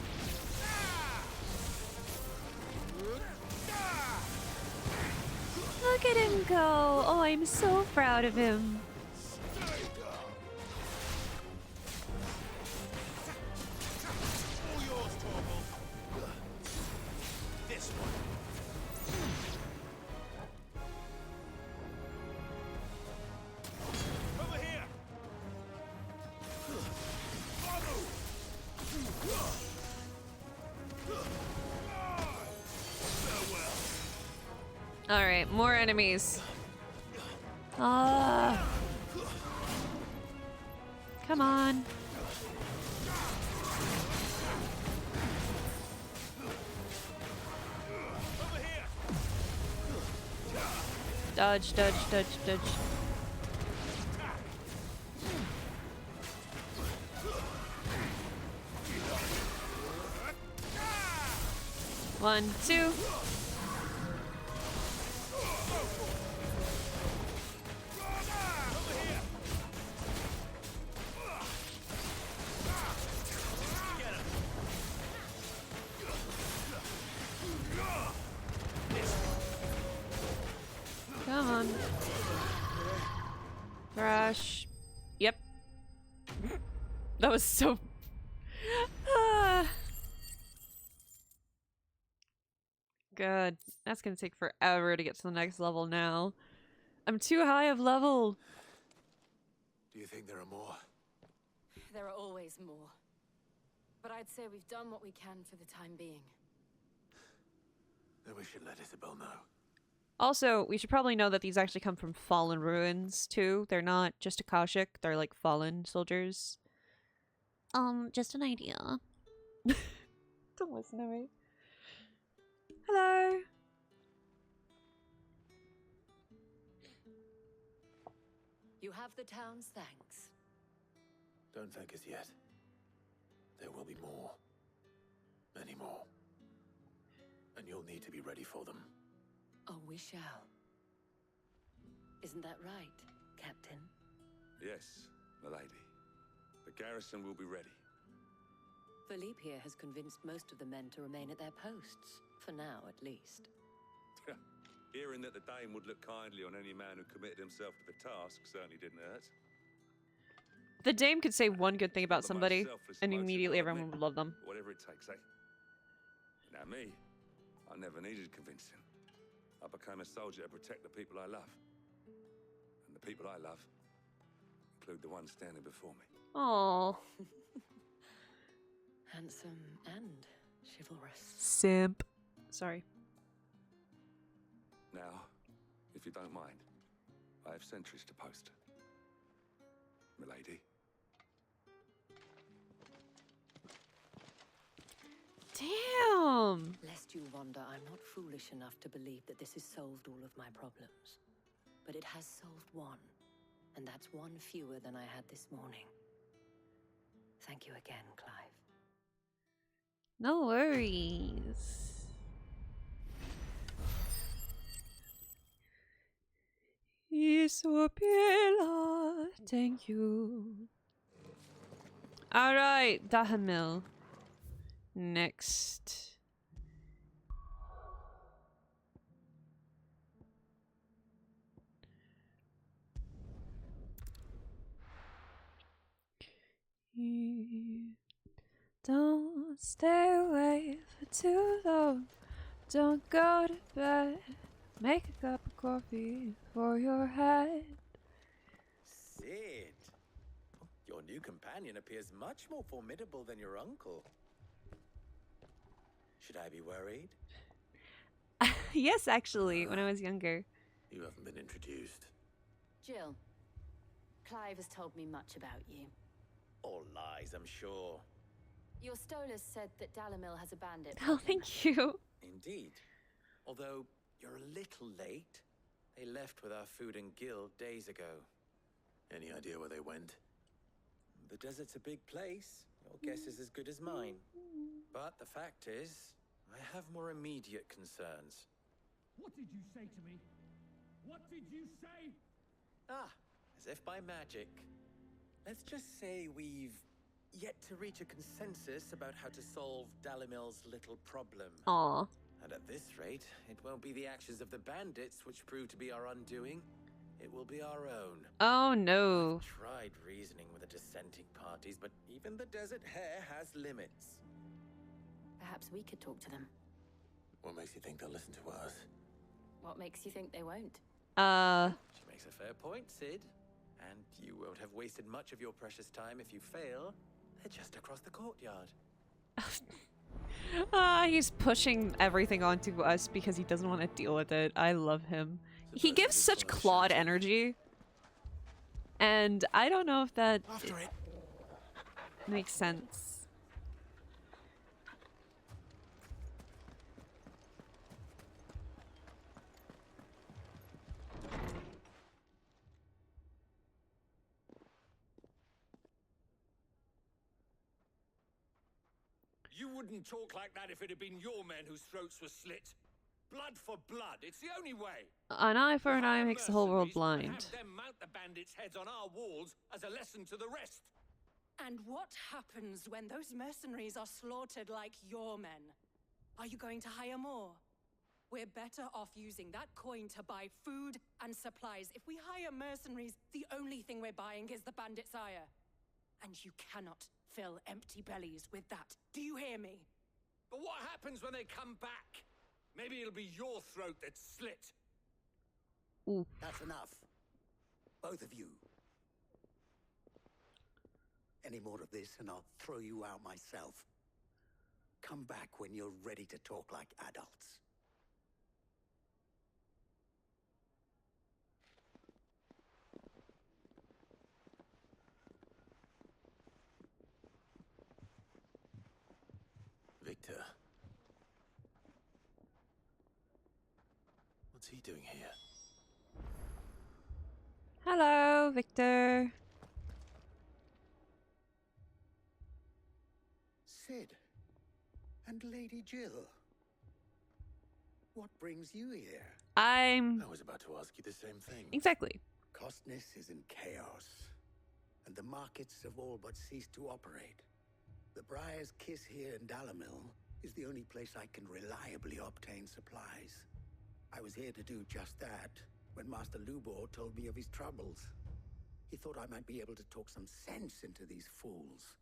Look at him go. Oh, I'm so proud of him. Alright, more enemies. Ah. Come on. Dodge, dodge, dodge, dodge. One, two. Come on. Thrash. Yep. That was so... Good. That's gonna take forever to get to the next level now. I'm too high of level.
Do you think there are more?
There are always more. But I'd say we've done what we can for the time being.
Then we should let Isabel know.
Also, we should probably know that these actually come from fallen ruins, too. They're not just Akashic, they're like fallen soldiers. Just an idea. Don't listen to me. Hello.
You have the town's thanks.
Don't thank us yet. There will be more. Many more. And you'll need to be ready for them.
Oh, we shall. Isn't that right, Captain?
Yes, milady. The garrison will be ready.
Philippe here has convinced most of the men to remain at their posts. For now, at least.
Hearing that the Dame would look kindly on any man who committed himself to the task certainly didn't hurt.
The Dame could say one good thing about somebody, and immediately everyone would love them.
Whatever it takes, eh? Now me, I never needed convincing. I became a soldier to protect the people I love. And the people I love include the ones standing before me.
Aww.
Handsome and chivalrous.
Simp. Sorry.
Now, if you don't mind, I have sentries to post. Milady.
Damn!
Lest you wonder, I'm not foolish enough to believe that this has solved all of my problems. but it has solved one. And that's one fewer than I had this morning. Thank you again, Clive.
No worries. Isopila, thank you. Alright, Dahamil. Next. Don't stay away for too long. Don't go to bed. Make a cup of coffee for your head.
Sid, your new companion appears much more formidable than your uncle. Should I be worried?
Yes, actually, when I was younger.
You haven't been introduced.
Jill, Clive has told me much about you.
All lies, I'm sure.
Your Stolas said that Dalamil has a bandit.
Oh, thank you.
Indeed. Although you're a little late. They left with our food and guild days ago.
Any idea where they went?
The desert's a big place. Your guess is as good as mine. But the fact is, I have more immediate concerns.
What did you say to me? What did you say?
Ah, as if by magic. Let's just say we've yet to reach a consensus about how to solve Dalimil's little problem.
Aww.
And at this rate, it won't be the actions of the bandits which prove to be our undoing. It will be our own.
Oh no.
I've tried reasoning with the dissenting parties, but even the Desert Hare has limits.
Perhaps we could talk to them.
What makes you think they'll listen to us?
What makes you think they won't?
She makes a fair point, Sid. And you won't have wasted much of your precious time if you fail. They're just across the courtyard.
He's pushing everything onto us because he doesn't want to deal with it. I love him. He gives such Claude energy. And I don't know if that makes sense.
You wouldn't talk like that if it had been your men whose throats were slit. Blood for blood, it's the only way.
An eye for an eye makes the whole world
Mercenaries
blind.
Have them mount the bandits' heads on our walls as a lesson to the rest.
And what happens when those mercenaries are slaughtered like your men? Are you going to hire more? We're better off using that coin to buy food and supplies. If we hire mercenaries, the only thing we're buying is the bandit's ire. And you cannot fill empty bellies with that. Do you hear me?
But what happens when they come back? Maybe it'll be your throat that's slit.
Ooh.
That's enough. Both of you. Any more of this and I'll throw you out myself. Come back when you're ready to talk like adults.
Victor. What's he doing here?
Hello, Victor.
Sid. And Lady Jill. What brings you here?
I was about to ask you the same thing.
Exactly.
Costness is in chaos, and the markets have all but ceased to operate. The Briar's Kiss here in Dalamil is the only place I can reliably obtain supplies. I was here to do just that when Master Lubor told me of his troubles. He thought I might be able to talk some sense into these fools.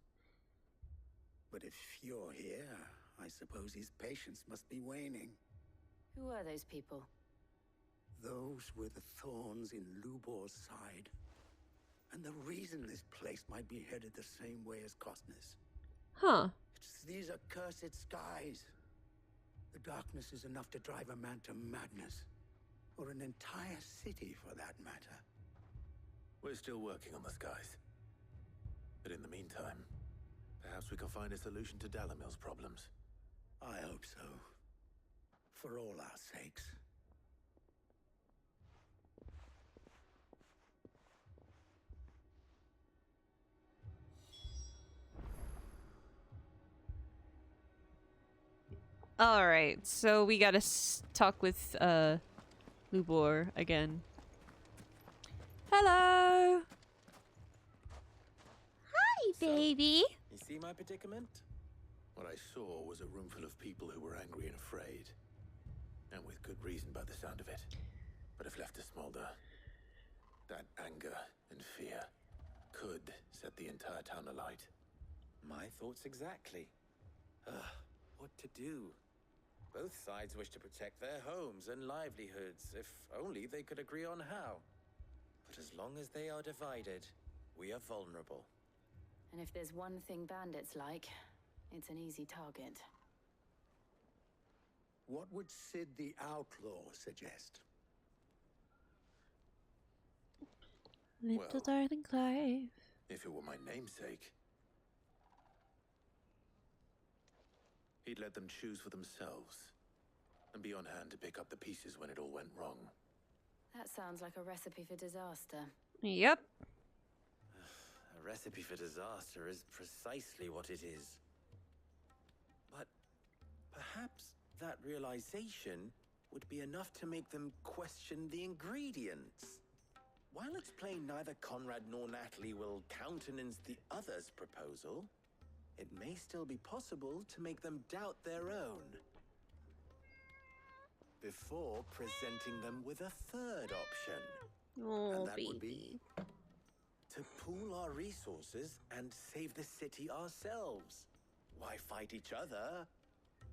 But if you're here, I suppose his patience must be waning.
Who are those people?
Those were the thorns in Lubor's side. And the reason this place might be headed the same way as Costness.
Huh.
It's these accursed skies. The darkness is enough to drive a man to madness. Or an entire city, for that matter.
We're still working on the skies. But in the meantime, perhaps we can find a solution to Dalamil's problems.
I hope so. For all our sakes.
Alright, so we gotta talk with Lubor again. Hello! Hi, baby!
You see my predicament?
What I saw was a room full of people who were angry and afraid. And with good reason by the sound of it. But if left to smolder, that anger and fear could set the entire town alight.
My thoughts exactly. What to do? Both sides wish to protect their homes and livelihoods, if only they could agree on how. But as long as they are divided, we are vulnerable.
And if there's one thing bandits like, it's an easy target.
What would Sid the Outlaw suggest?
Little darling Clive.
If it were my namesake, he'd let them choose for themselves and be on hand to pick up the pieces when it all went wrong.
That sounds like a recipe for disaster.
Yep.
A recipe for disaster is precisely what it is. But perhaps that realization would be enough to make them question the ingredients. While it's plain neither Conrad nor Natalie will countenance the other's proposal, it may still be possible to make them doubt their own before presenting them with a third option.
Oh,
and that
baby.
would be to pool our resources and save the city ourselves. Why fight each other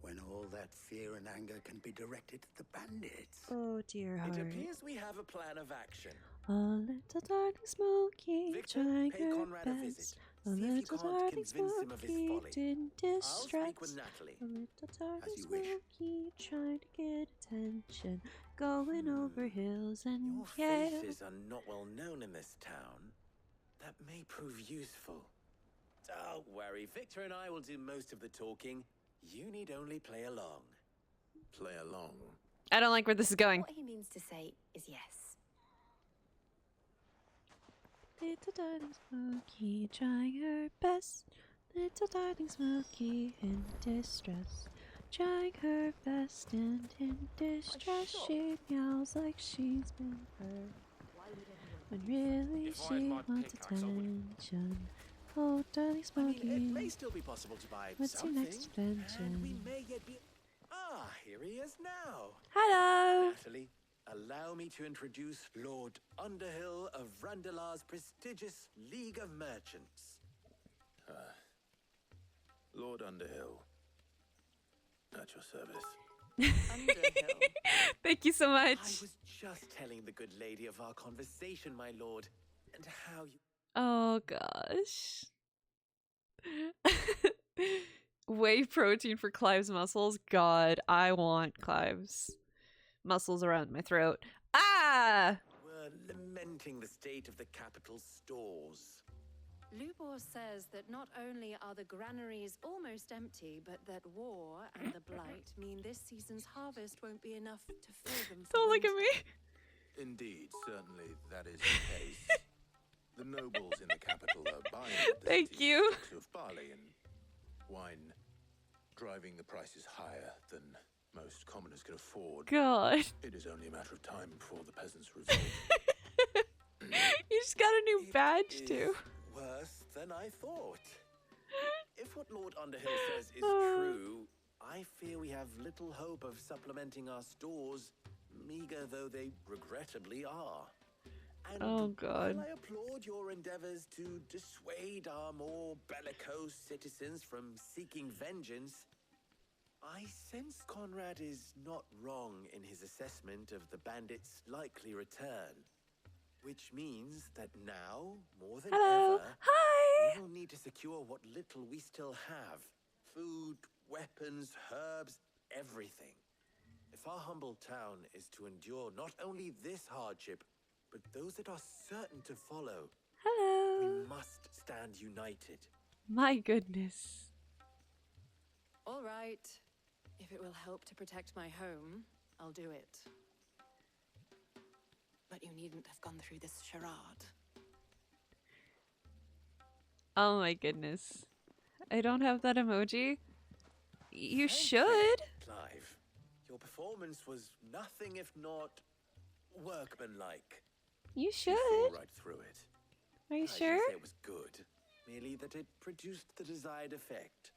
when all that fear and anger can be directed at the bandits?
Oh, dear heart.
It appears we have a plan of action.
A little darling Smoky,
Victor,
trying
pay
her
Conrad a visit.
best.
See
A
if you
little
can't
darling
convince him of his
Smoky
folly.
in
I'll
distress.
speak with Natalie.
A little darling
As you wish.
Smoky trying to get attention, going over hills and
Your faces are not well known in this town. That may prove useful. Don't worry, Victor and I will do most of the talking. You need only play along.
Play along?
I don't like where this is going.
What he means to say is yes.
Little darling Smoky trying her best. Little darling Smoky in distress. Trying her best and in distress. She meows like she's been hurt. When really she wants attention. Oh, darling Smoky.
It may still be possible to buy
What's your
something,
next
and we
invention?
may yet be... Ah, here he is now.
Hello!
Natalie, allow me to introduce Lord Underhill of Randalar's prestigious League of Merchants.
Lord Underhill. At your service.
Underhill.
Thank you so much.
I was just telling the good lady of our conversation, my lord, and how you...
Oh gosh. Whey protein for Clive's muscles. God, I want Clive's muscles around my throat. Ah!
were lamenting the state of the capital's stores.
Lubor says that not only are the granaries almost empty, but that war and the blight mean this season's harvest won't be enough to fill them for
Don't look at
winter.
me.
Indeed, certainly that is the case. The nobles in the capital are buying
Thank you.
stocks of barley and wine, driving the prices higher than most commoners can afford.
God.
It is only a matter of time before the peasants revolt.
You just got a new badge too.
Worse than I thought. If what Lord Underhill says is true, I fear we have little hope of supplementing our stores, meager though they regrettably are. And
Oh, God.
while I applaud your endeavors to dissuade our more bellicose citizens from seeking vengeance, I sense Conrad is not wrong in his assessment of the bandits' likely return. Which means that now, more than
Hello.
ever,
Hi.
we will need to secure what little we still have. Food, weapons, herbs, everything. If our humble town is to endure not only this hardship, but those that are certain to follow,
Hello.
we must stand united.
My goodness.
All right. If it will help to protect my home, I'll do it. But you needn't have gone through this charade.
Oh my goodness. I don't have that emoji. You should.
Clive, your performance was nothing if not workmanlike.
You should.
You saw right through it.
Are you
I
sure?
didn't say it was good, merely that it produced the desired effect.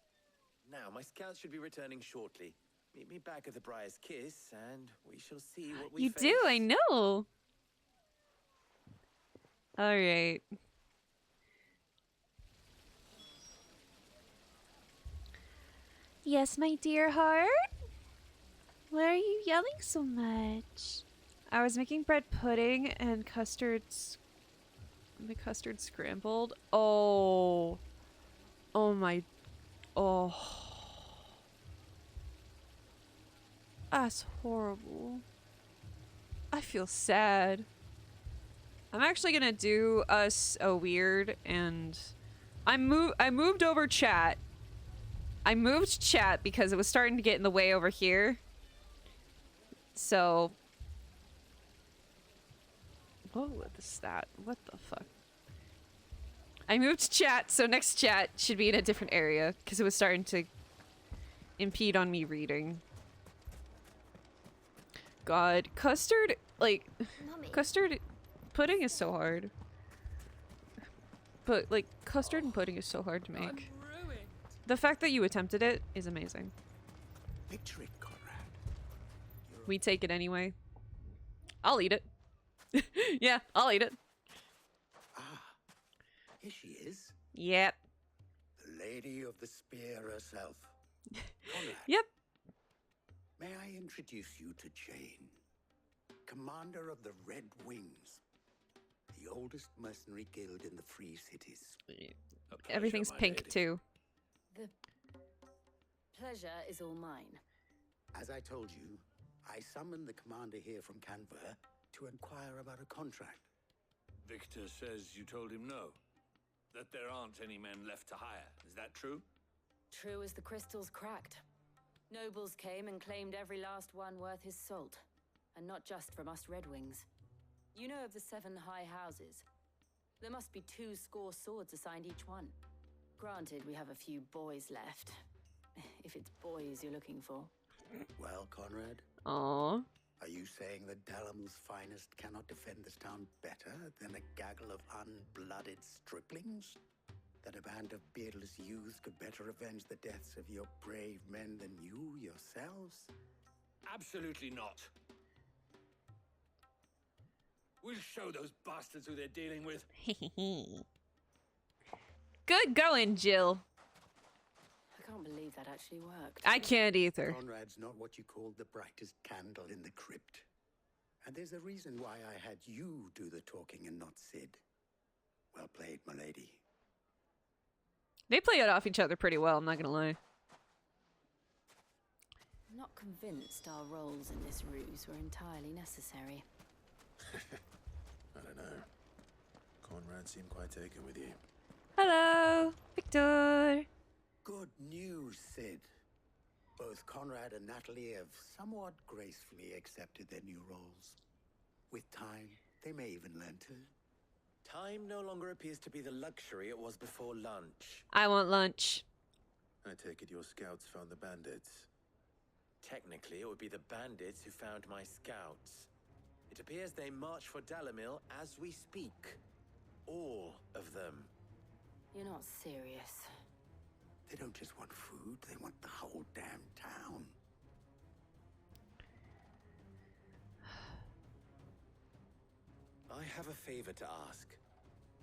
Now, my scouts should be returning shortly. Meet me back at the Briar's Kiss, and we shall see what we
You
face.
do, I know. All right. Yes, my dear heart? Why are you yelling so much? I was making bread pudding and the custard scrambled. Oh. Oh my. Oh. That's horrible. I feel sad. I'm actually gonna do us a weird, and I moved over chat. I moved chat because it was starting to get in the way over here. So, what is that? What the fuck? I moved chat, so next chat should be in a different area because it was starting to impede on me reading. God, custard, like,
Mummy.
custard pudding is so hard. But, like, custard and pudding is so hard to make. The fact that you attempted it is amazing.
Picture it, Conrad.
We take it anyway. I'll eat it. Yeah, I'll eat it.
Here she is.
Yep.
The Lady of the Spear herself. Conrad.
Yep.
May I introduce you to Jane, commander of the Red Wings, the oldest mercenary guild in the Free Cities.
Everything's pink too.
The pleasure is all mine.
As I told you, I summoned the commander here from Canver to inquire about a contract.
Victor says you told him no. That there aren't any men left to hire. Is that true?
True as the crystals cracked. Nobles came and claimed every last one worth his salt. And not just from us Red Wings. You know of the 7 high houses. There must be 2 swords assigned each one. Granted, we have a few boys left. If it's boys you're looking for.
Well, Conrad?
Aww.
Are you saying that Dalamil's finest cannot defend this town better than a gaggle of unblooded striplings? That a band of beardless youths could better avenge the deaths of your brave men than you yourselves?
Absolutely not. We'll show those bastards who they're dealing with.
Good going, Jill.
I can't believe that actually worked.
I can't either.
Conrad's not what you call the brightest candle in the crypt. And there's a reason why I had you do the talking and not Sid. Well played, my lady.
They play it off each other pretty well, I'm not gonna lie.
I'm not convinced our roles in this ruse were entirely necessary.
I don't know. Conrad seemed quite taken with you.
Hello, Victor.
Good news, Sid. Both Conrad and Natalie have somewhat gracefully accepted their new roles. With time, they may even learn to.
Time no longer appears to be the luxury it was before lunch.
I want lunch.
I take it your scouts found the bandits.
Technically, it would be the bandits who found my scouts. It appears they march for Dalamil as we speak. All of them.
You're not serious.
They don't just want food, they want the whole damn town.
I have a favor to ask.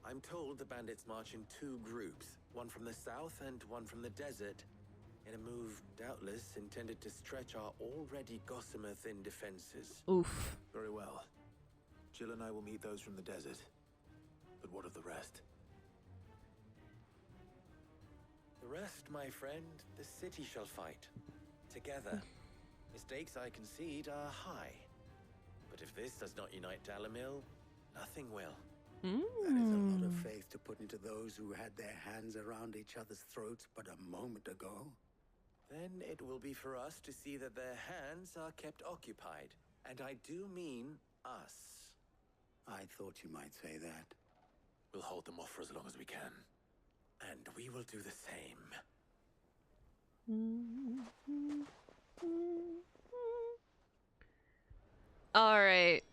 I'm told the bandits march in 2 groups, one from the south and one from the desert, in a move doubtless intended to stretch our already gossamer-thin defenses.
Oof.
Very well. Jill and I will meet those from the desert. But what of the rest?
The rest, my friend, the city shall fight. Together. Mistakes, I concede, are high. But if this does not unite Dalamil, nothing will.
That is a lot of faith to put into those who had their hands around each other's throats but a moment ago.
Then it will be for us to see that their hands are kept occupied. And I do mean us.
I thought you might say that.
We'll hold them off for as long as we can.
And we will do the same.
Alright.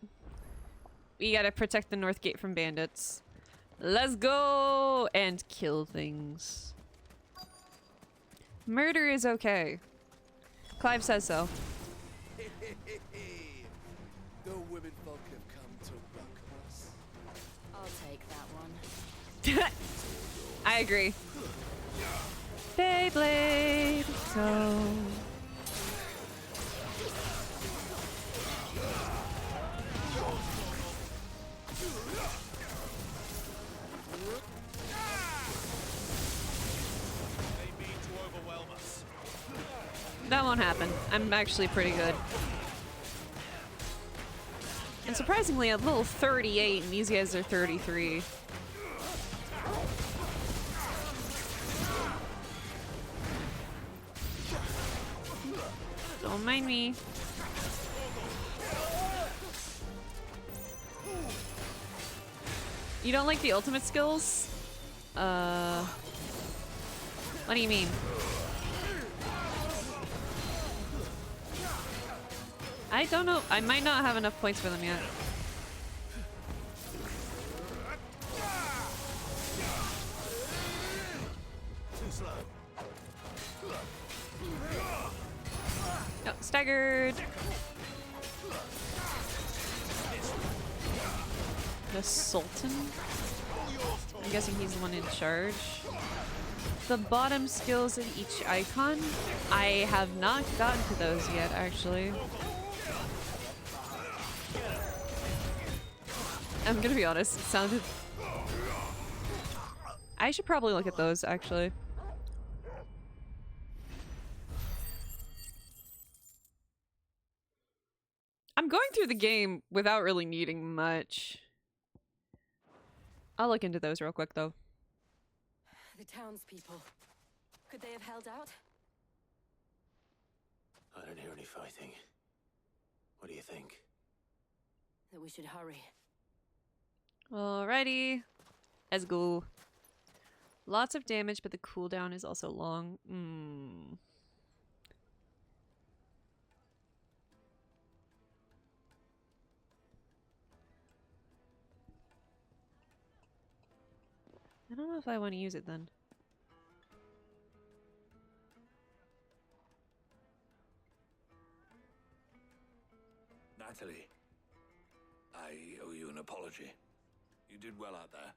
We gotta protect the North Gate from bandits. Let's go! And kill things. Murder is okay. Clive says so.
The women folk have come to welcome us.
I'll take that one.
I agree. Beyblade, go. That won't happen. I'm actually pretty good. And surprisingly, a little 38, and these guys are 33. Don't mind me. You don't like the ultimate skills? What do you mean? I don't know. I might not have enough points for them yet.
Too slow.
Oh, staggered. The Sultan? I'm guessing he's the one in charge. The bottom skills of each icon? I have not gotten to those yet, actually. I'm gonna be honest, it sounded... I should probably look at those, actually. I'm going through the game without really needing much. I'll look into those real quick, though.
The townspeople. Could they have held out?
I don't hear any fighting. What do you think?
That we should hurry.
Alrighty. Let's go. Lots of damage, but the cooldown is also long. I don't know if I want to use it then.
Natalie, I owe you an apology. You did well out there.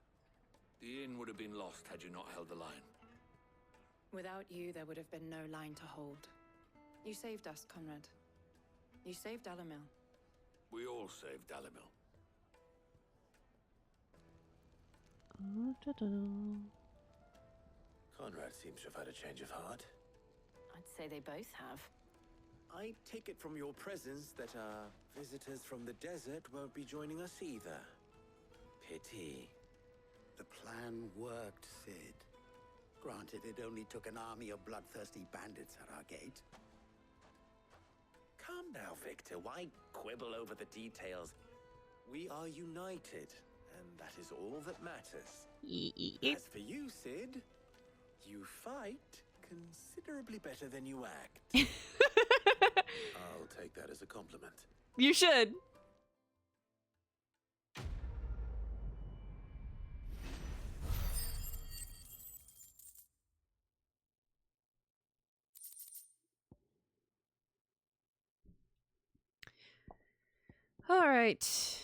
The inn would have been lost had you not held the line.
Without you, there would have been no line to hold. You saved us, Conrad. You saved Dalimil.
We all saved Dalimil.
Conrad seems to have had a change of heart.
I'd say they both have.
I take it from your presence that visitors from the desert won't be joining us either. Pity.
The plan worked, Sid. Granted, it only took an army of bloodthirsty bandits at our gate.
Calm now, Victor. Why quibble over the details? We are united, and that is all that matters. As for you, Sid, you fight considerably better than you act.
I'll take that as a compliment.
You should. Alright.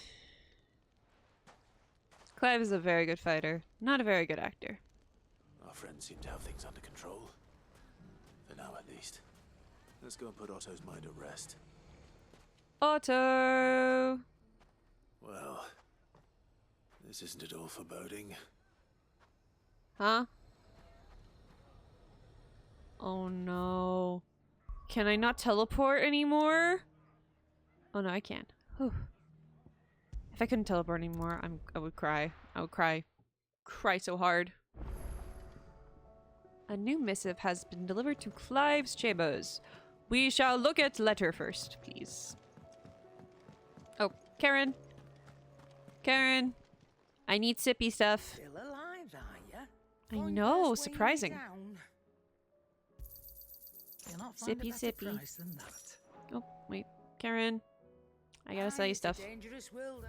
Clive is a very good fighter, not a very good actor.
Our friends seem to have things under control. For now, at least. Let's go and put Otto's mind at rest.
Otto!
Well, this isn't at all foreboding.
Huh? Oh no. Can I not teleport anymore? Oh no, I can. Whew. If I couldn't teleport anymore, I would cry. I would cry. Cry so hard. A new missive has been delivered to Clive's chambers. We shall look at letter first, please. Oh, Karen. Karen. I need sippy stuff.
Still alive, are ya?
I know, surprising.
You'll Cannot find
Sippy,
a better
sippy.
price than that.
Oh, wait. Karen. I gotta sell you
It's a
stuff.
dangerous world.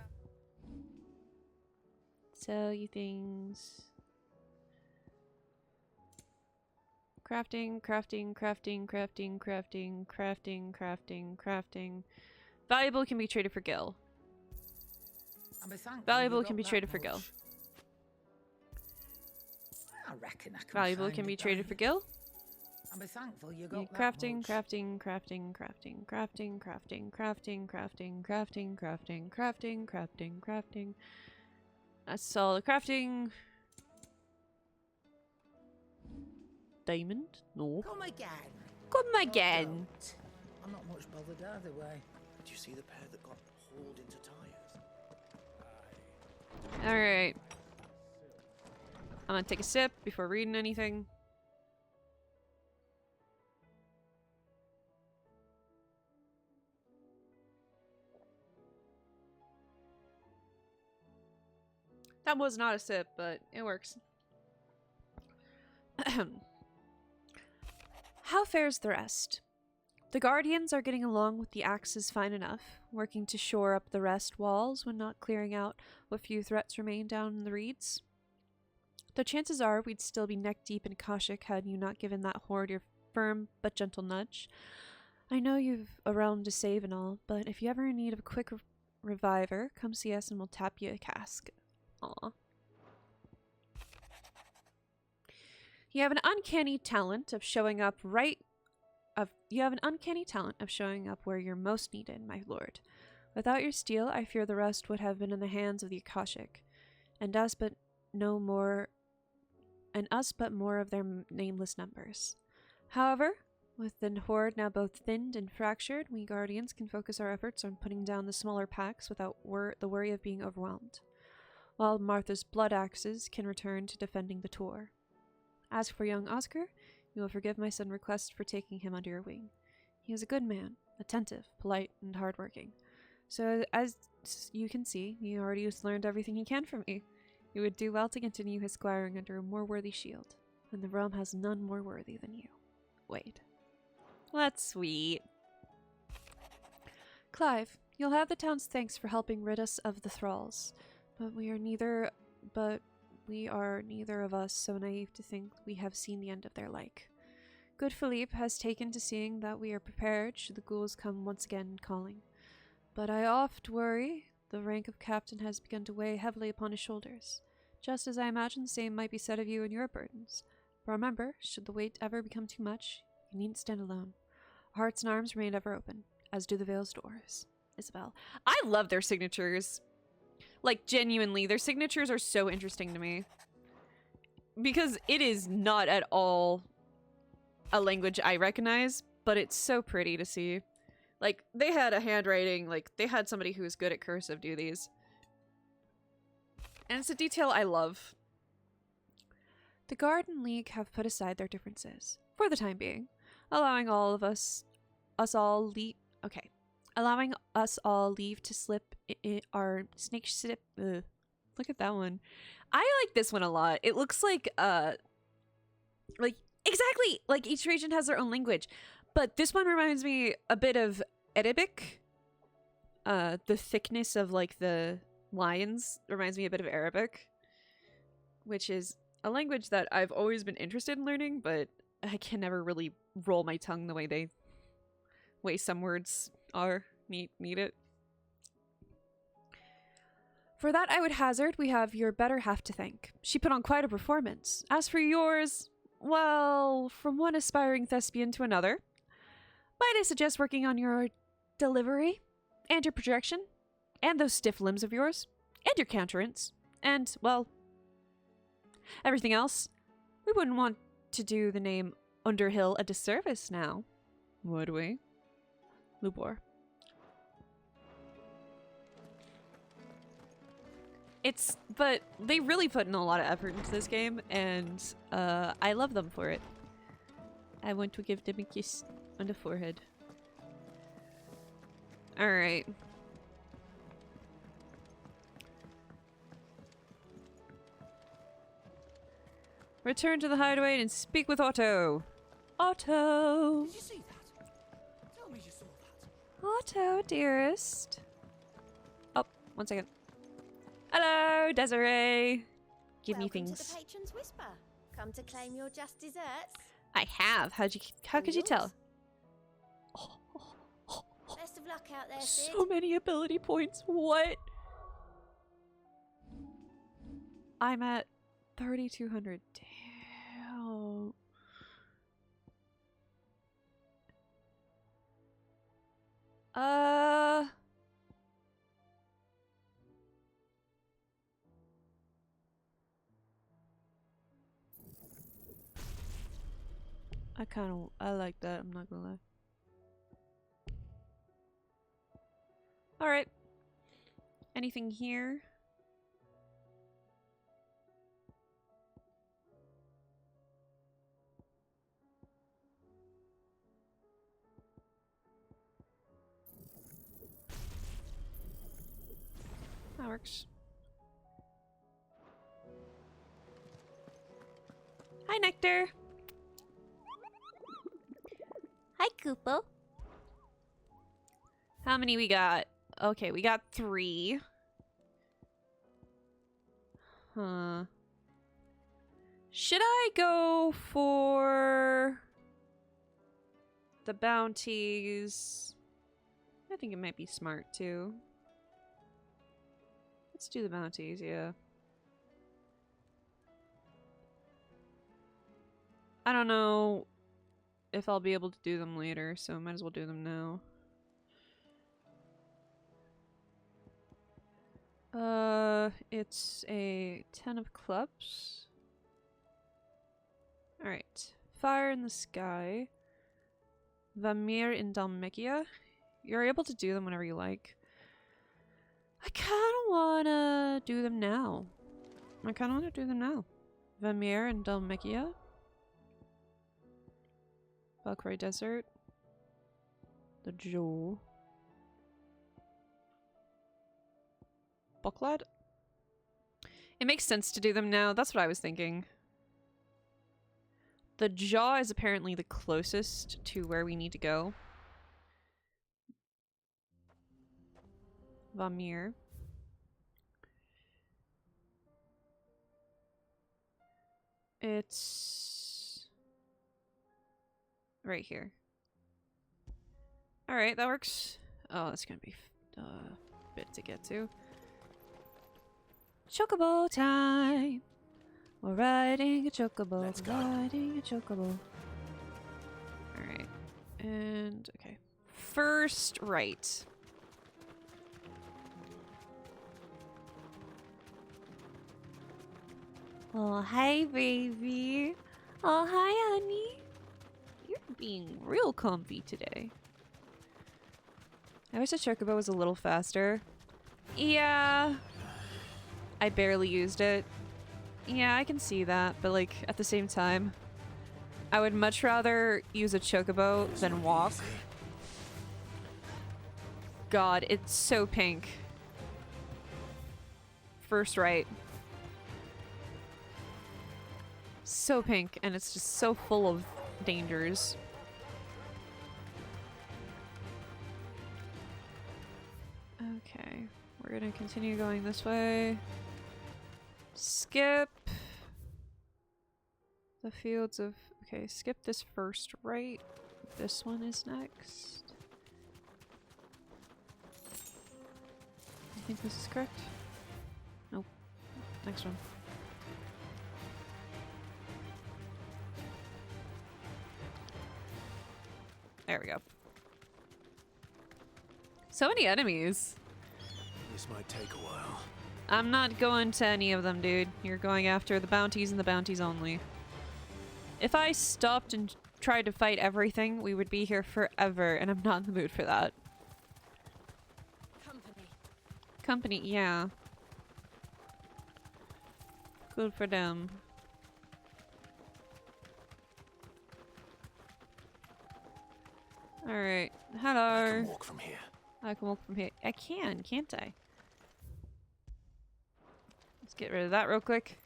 Sell you things. Crafting, crafting, crafting, crafting, crafting, crafting, crafting, crafting. Valuable can be traded for gil.
I'll be thankful
Valuable
you
can
got
be
that
traded for gil.
much. I reckon I can
Valuable
find
can
a
be traded
buy.
for gil.
I'll be thankful you
Yeah,
got that
crafting,
much.
crafting, crafting, crafting, crafting, crafting, crafting, crafting, crafting, crafting, crafting, crafting, crafting. That's all the crafting. Diamond? No.
Come again.
Come again.
I'm not much bothered either way.
Did you see the pair that got hauled into tires?
Alright. I'm gonna take a sip before reading anything. That was not a sip, but it works. How fares the rest? The Guardians are getting along with the axes fine enough, working to shore up the rest walls when not clearing out what few threats remain down in the reeds. Though chances are we'd still be neck deep in Kashik had you not given that horde your firm but gentle nudge. I know you've a realm to save and all, but if you ever need a quick reviver, come see us and we'll tap you a cask. Aw. You have an uncanny talent of showing up where you're most needed, my lord. Without your steel, I fear the rest would have been in the hands of the Akashic, and us but more of their nameless numbers. However, with the horde now both thinned and fractured, we Guardians can focus our efforts on putting down the smaller packs without the worry of being overwhelmed, while Martha's blood axes can return to defending the Tor. As for young Oscar, you will forgive my sudden request for taking him under your wing. He is a good man, attentive, polite, and hardworking. So, as you can see, he already has learned everything he can from me. He would do well to continue his squiring under a more worthy shield, and the realm has none more worthy than you. Wade. Well, that's sweet. Clive, you'll have the town's thanks for helping rid us of the thralls, but we are neither of us so naive to think we have seen the end of their like. Good Philippe has taken to seeing that we are prepared should the ghouls come once again calling. But I oft worry the rank of captain has begun to weigh heavily upon his shoulders, just as I imagine the same might be said of you and your burdens. But remember, should the weight ever become too much, you needn't stand alone. Our hearts and arms remain ever open, as do the Vale's doors. Isabel. I love their signatures. Like, genuinely, their signatures are so interesting to me. Because it is not at all a language I recognize, but it's so pretty to see. Like, they had a handwriting, like, they had somebody who was good at cursive do these. And it's a detail I love. The Garden League have put aside their differences, for the time being, allowing us all leave to slip our snake slip. Look at that one. I like this one a lot. It looks like exactly like each region has their own language, but this one reminds me a bit of Arabic. The thickness of like the lines reminds me a bit of Arabic, which is a language that I've always been interested in learning, but I can never really roll my tongue the way some words are need it. For that I would hazard we have your better half to thank. She put on quite a performance. As for yours, well, from one aspiring thespian to another, might I suggest working on your delivery, and your projection, and those stiff limbs of yours, and your countenance, and, well, everything else. We wouldn't want to do the name Underhill a disservice now, would we? Lubor. But they really put in a lot of effort into this game, and I love them for it. I want to give them a kiss on the forehead. Alright. Return to the hideaway and speak with Otto. Otto.
Did you see that? Tell me you saw that.
Otto, dearest. Oh, 1 second. Hello, Desiree. Give me
Welcome
things.
to the Patron's Whisper. Come to claim your just desserts.
I have. How could you tell?
Best of luck out there, Sid.
So many ability points. What? I'm at 3,200. Damn. I like that, I'm not gonna lie. Alright. Anything here? That works. Hi, Nectar. Hi, Koopo. How many we got? Okay, we got 3. Huh. Should I go for the bounties? I think it might be smart too. Let's do the bounties, yeah. I don't know if I'll be able to do them later, so I might as well do them now. It's a 10 of clubs. Alright. Fire in the Sky. Vamir in Dhalmekia. You're able to do them whenever you like. I kind of want to do them now. Vamir in Dhalmekia. Valkyrie Desert. The Jewel. Bucklad? It makes sense to do them now. That's what I was thinking. The Jaw is apparently the closest to where we need to go. Vamir. It's right here. Alright, that works. Oh, that's gonna be a bit to get to. Chocobo time! We're riding a chocobo. Riding a chocobo. Alright. And, okay. First right. Oh, hi, baby. Oh, hi, honey. You're being real comfy today. I wish the chocobo was a little faster. Yeah. I barely used it. Yeah, I can see that, but like at the same time, I would much rather use a chocobo than walk. God, it's so pink. First right. So pink, and it's just so full of dangers. Okay, we're gonna continue going this way. Skip the fields of... Okay, skip this first right. This one is next. I think this is correct. Nope. Next one. There we go. So many enemies.
This might take a while.
I'm not going to any of them, dude. You're going after the bounties and the bounties only. If I stopped and tried to fight everything, we would be here forever, and I'm not in the mood for that. Company, yeah. Good for them. Alright. Hello.
I can walk from here.
I can walk from here. I can, can't I? Let's get rid of that real quick.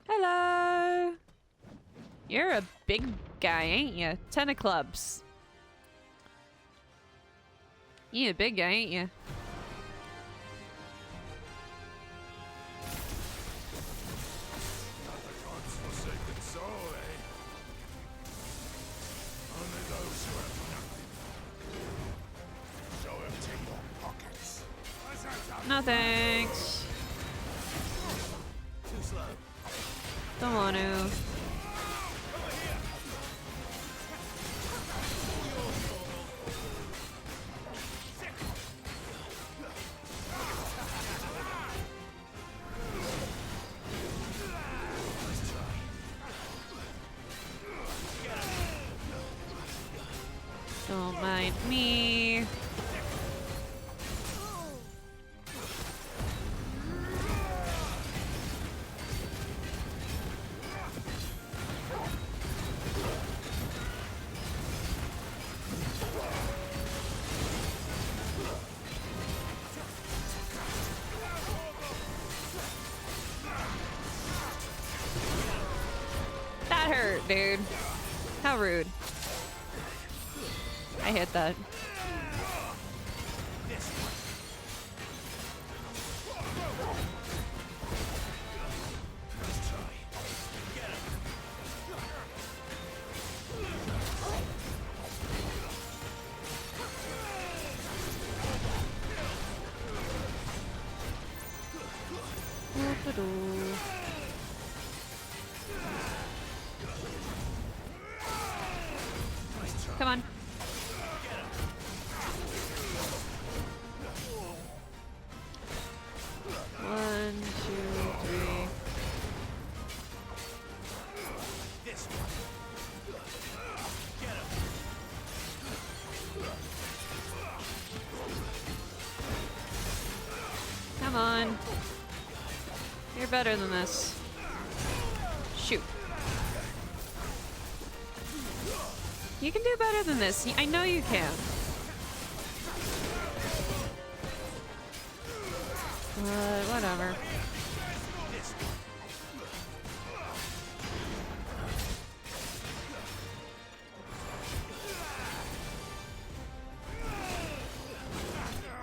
Hello! You're a big guy, ain't you? 10 of clubs. You a big guy, ain't you? No thanks.
Too slow.
Don't want to. Don't mind me. That hurt, dude. How rude. I hit that. Come on. One, two, three. Come on. You're better than this. Shoot. You can do better than this. I know you can. Whatever.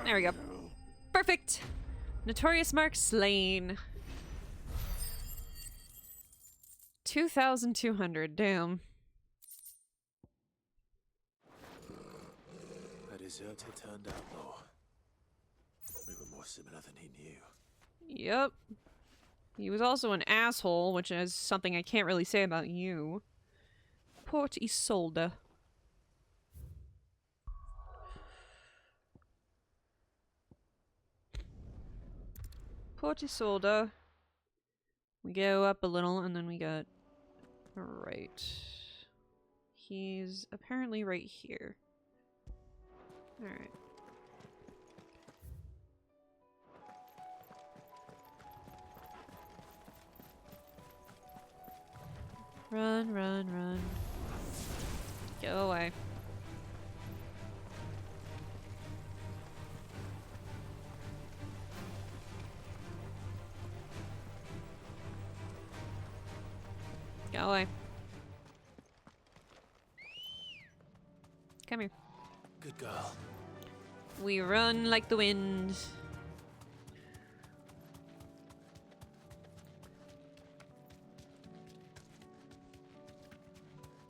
There we go. Perfect. Notorious Mark slain. 2,200. Damn.
A deserter turned outlaw. We were more similar than he knew.
Yep. He was also an asshole, which is something I can't really say about you. Port Isolde. Port Isolde. We go up a little and then we got right. He's apparently right here. Alright. Run, run, run. Go away. Go away. Come here.
Good girl.
We run like the wind.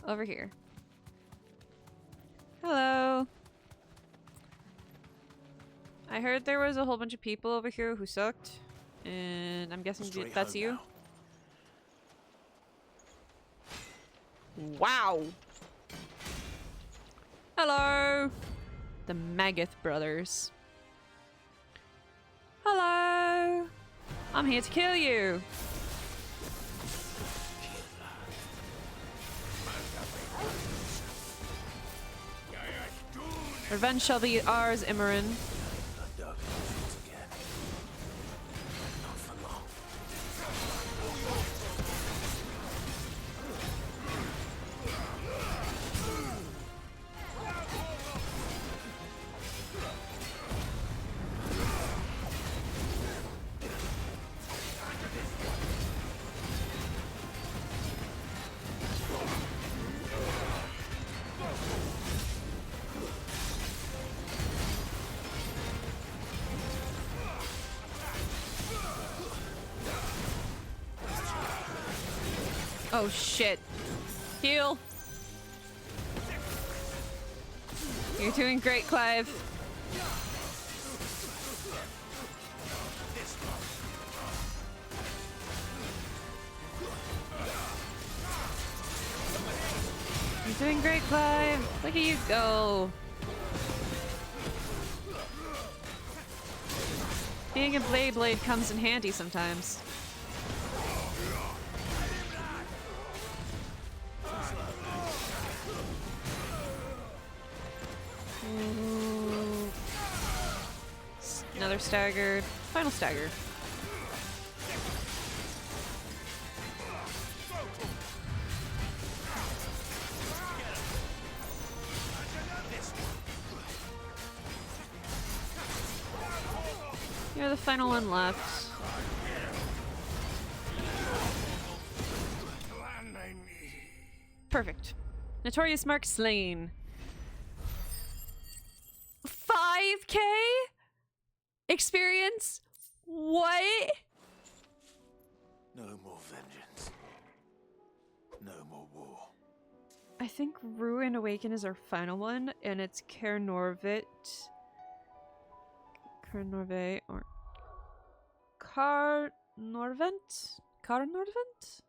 Over here. Hello. I heard there was a whole bunch of people over here who sucked, and I'm guessing
Straight
that's
home
you.
now.
Wow. Hello. The Magath brothers. Hello. I'm here to kill you. Revenge shall be ours, Imran. Oh shit. Heal. You're doing great, Clive. You're doing great, Clive. Look at you go. Being a blade comes in handy sometimes. Ooh. Another staggered. Final stagger. You're the final one left. Perfect. Notorious Mark slain. 5K experience? What?
No more vengeance. No more war.
I think Ruin Awaken is our final one, and it's Caer Norvit. Caer Norve or Caer Norvent? Caer Norvent?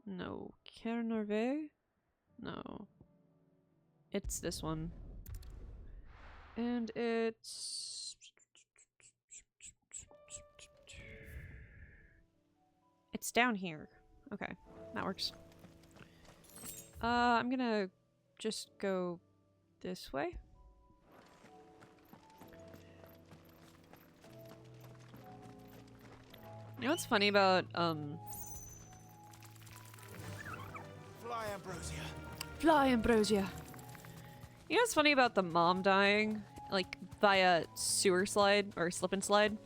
No. Caer Norve? No. It's this one. And it's... It's down here. Okay, that works. I'm gonna just go this way. You know what's funny about,
Fly, Ambrosia.
Fly, Ambrosia. You know what's funny about the mom dying, like, via sewer slide, or slip and slide?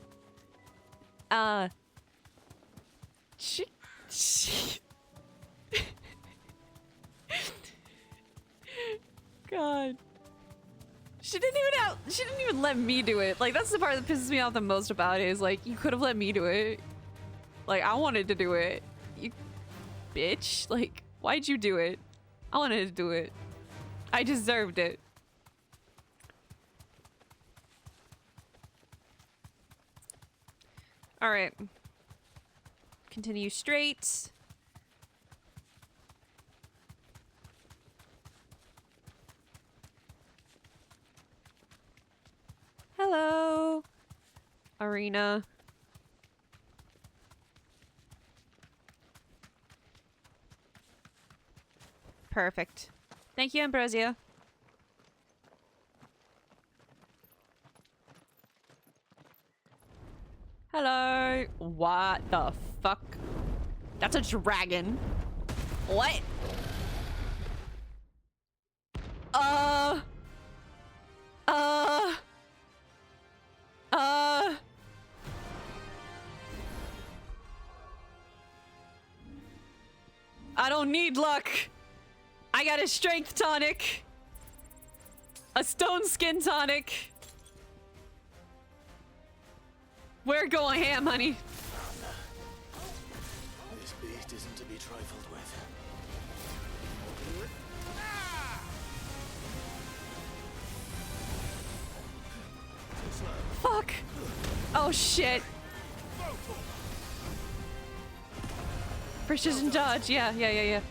She God. She didn't even let me do it. Like, that's the part that pisses me off the most about it, is like, you could have let me do it. Like, I wanted to do it. You bitch. Like, why'd you do it? I wanted to do it. I deserved it. Alright. Continue straight. Hello. Arena. Perfect. Thank you, Ambrosia. Hello. What the fuck? That's a dragon. What? I don't need luck. I got a strength tonic. A stone skin tonic. We're going ham, honey.
This beast isn't to be trifled with.
Fuck. Oh shit. Precision dodge. Yeah.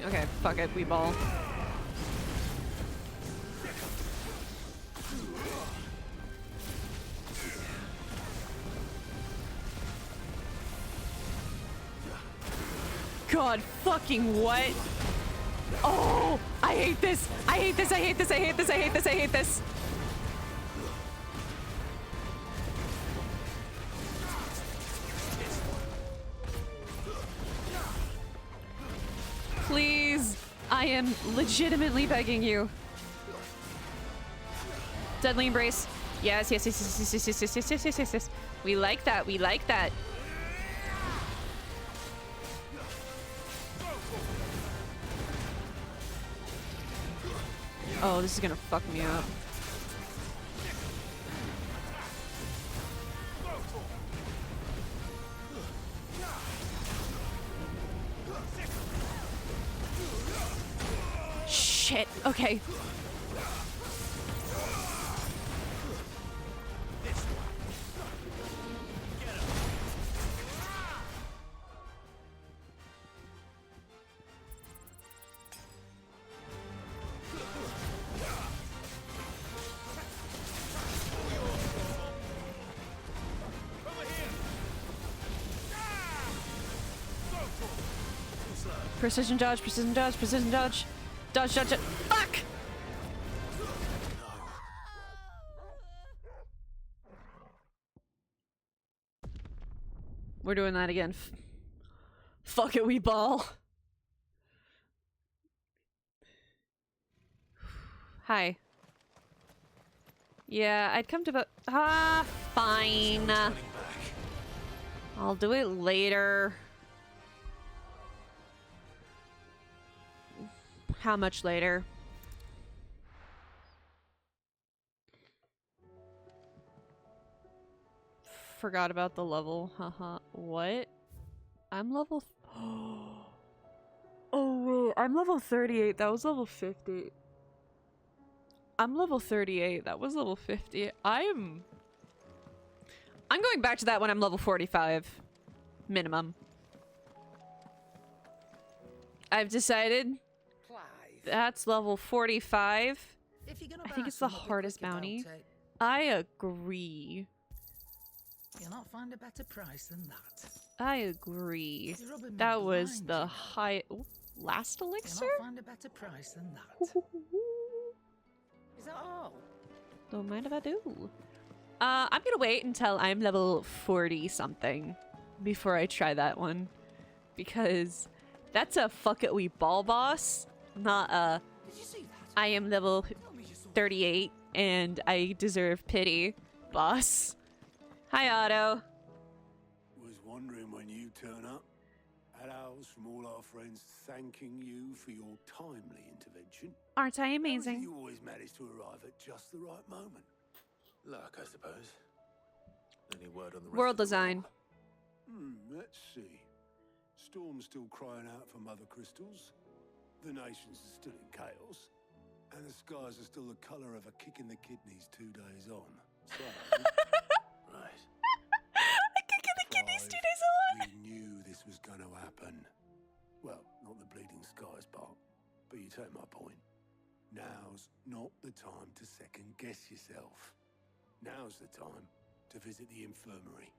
Okay, fuck it, we ball. God fucking what? Oh, I hate this. I hate this. I hate this. I hate this. I hate this. I hate this. Please, I am legitimately begging you. Deadly Embrace. Yes. We like that. We like that. Oh, this is gonna fuck me up. shit. Okay. Precision dodge, precision dodge, precision dodge. Dodge, dodge, dodge. Fuck! We're doing that again. Fuck it, we ball. Hi. Yeah, I'd come to vote. Ah, fine. I'll do it later. How much later? Forgot about the level. Haha. What? I'm level. Oh wait, I'm level 38. That was level 50. I'm level 38. That was level 50. I'm going back to that when I'm level 45. Minimum. I've decided that's level 45. I think it's the hardest bounty. I agree.
You'll not find a better price than that.
I agree. That was the high last elixir?
You'll not find a better price than that. Is that all?
Don't mind if I do. I'm gonna wait until I'm level 40 something before I try that one. Because that's a fuck it we ball boss, not a I am level 38 and I deserve pity boss. Hi Otto.
Was wondering when you turn up. Had owls from all our friends thanking you for your timely intervention.
Aren't I amazing?
You always manage to arrive at just the right moment.
Luck, I suppose. Any word on the rest
World
of the
design.
Let's see. Storm's still crying out for Mother Crystals. The nations are still in chaos. And the skies are still the colour of a kick in the kidneys 2 days on. So...
Right.
A kick in the kidneys 2 days on!
We knew this was going to happen. Well, not the bleeding skies part, but you take my point. Now's not the time to second guess yourself. Now's the time to visit the infirmary.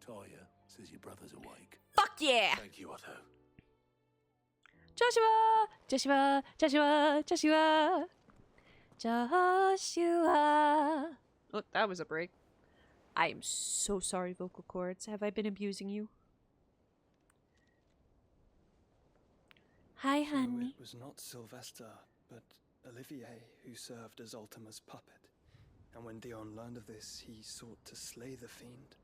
Taya says your brother's awake.
Fuck yeah!
Thank you, Otto.
Joshua! Joshua! Joshua! Joshua! Joshua! Oh, that was a break. I am so sorry, vocal cords. Have I been abusing you? Hi, honey.
It was not Sylvester, but Olivier who served as Ultima's puppet. And when Dion learned of this, he sought to slay the fiend.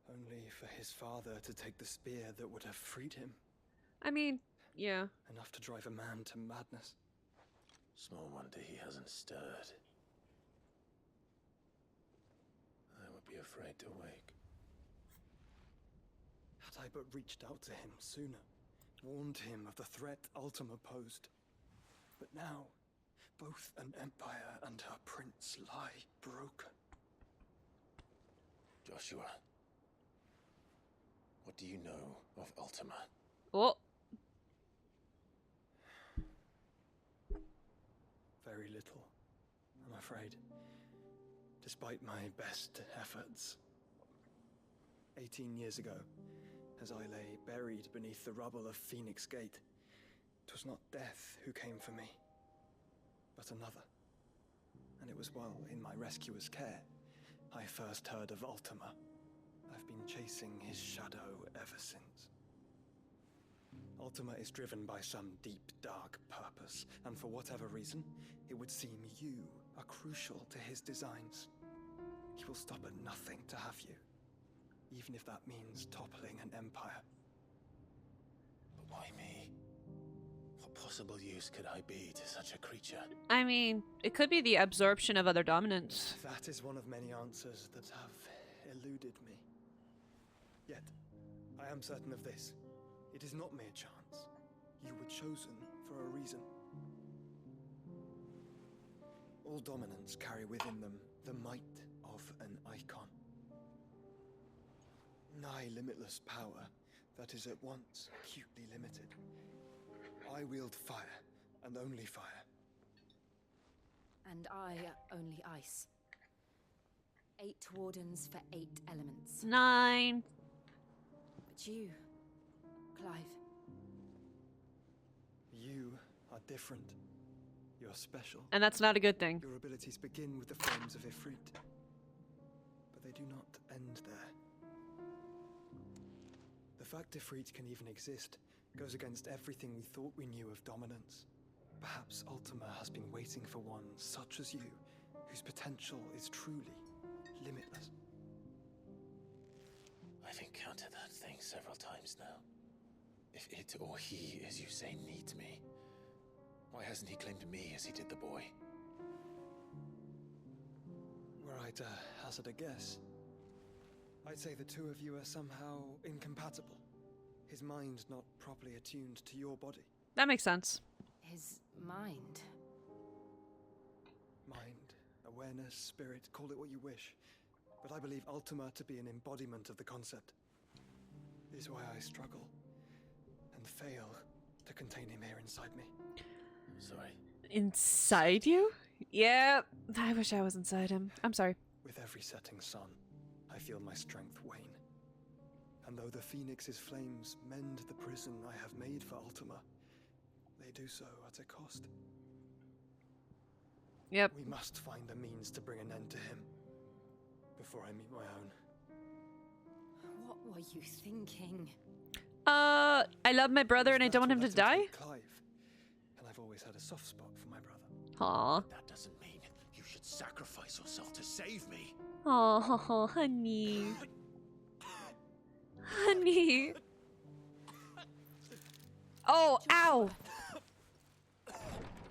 Only for his father to take the spear that would have freed him.
I mean, yeah.
Enough to drive a man to madness.
Small wonder he hasn't stirred. I would be afraid to wake.
Had I but reached out to him sooner, warned him of the threat Ultima posed. But now, both an empire and her prince lie broken.
Joshua, what do you know of Ultima?
Oh.
Very little, I'm afraid. Despite my best efforts. 18 years ago, as I lay buried beneath the rubble of Phoenix Gate, 'twas not death who came for me, but another. And it was while in my rescuer's care, I first heard of Ultima. I've been chasing his shadow ever since. Ultima is driven by some deep, dark purpose, and for whatever reason, it would seem you are crucial to his designs. He will stop at nothing to have you, even if that means toppling an empire.
But why me? What possible use could I be to such a creature?
I mean, it could be the absorption of other dominants.
That is one of many answers that have eluded me. Yet, I am certain of this. It is not mere chance. You were chosen for a reason. All dominants carry within them the might of an icon. Nigh limitless power that is at once acutely limited. I wield fire, and only fire.
And I only ice. 8 wardens for 8 elements.
9.
But you, Clive.
You are different. You're special.
And that's not a good thing.
Your abilities begin with the flames of Ifrit, but they do not end there. The fact Ifrit can even exist goes against everything we thought we knew of dominance. Perhaps Ultima has been waiting for one such as you, whose potential is truly limitless.
I've encountered that thing several times now. If it or he, as you say, needs me, why hasn't he claimed me as he did the boy?
Were I to hazard a guess, I'd say the two of you are somehow incompatible. His mind not properly attuned to your body.
That makes sense.
His mind.
Mind, awareness, spirit, call it what you wish. But I believe Ultima to be an embodiment of the concept. This is why I struggle and fail to contain him here inside me.
Sorry.
Inside you? Yeah, I wish I was inside him. I'm sorry.
With every setting sun, I feel my strength wane. And though the Phoenix's flames mend the prison I have made for Ultima, they do so at a cost.
Yep.
We must find a means to bring an end to him before I meet my own.
What were you thinking?
I love my brother and I don't want him to die?
Clive, and I've always had a soft spot for my brother.
Aw.
That doesn't mean you should sacrifice yourself to save me.
Oh, honey. Honey. Oh, ow.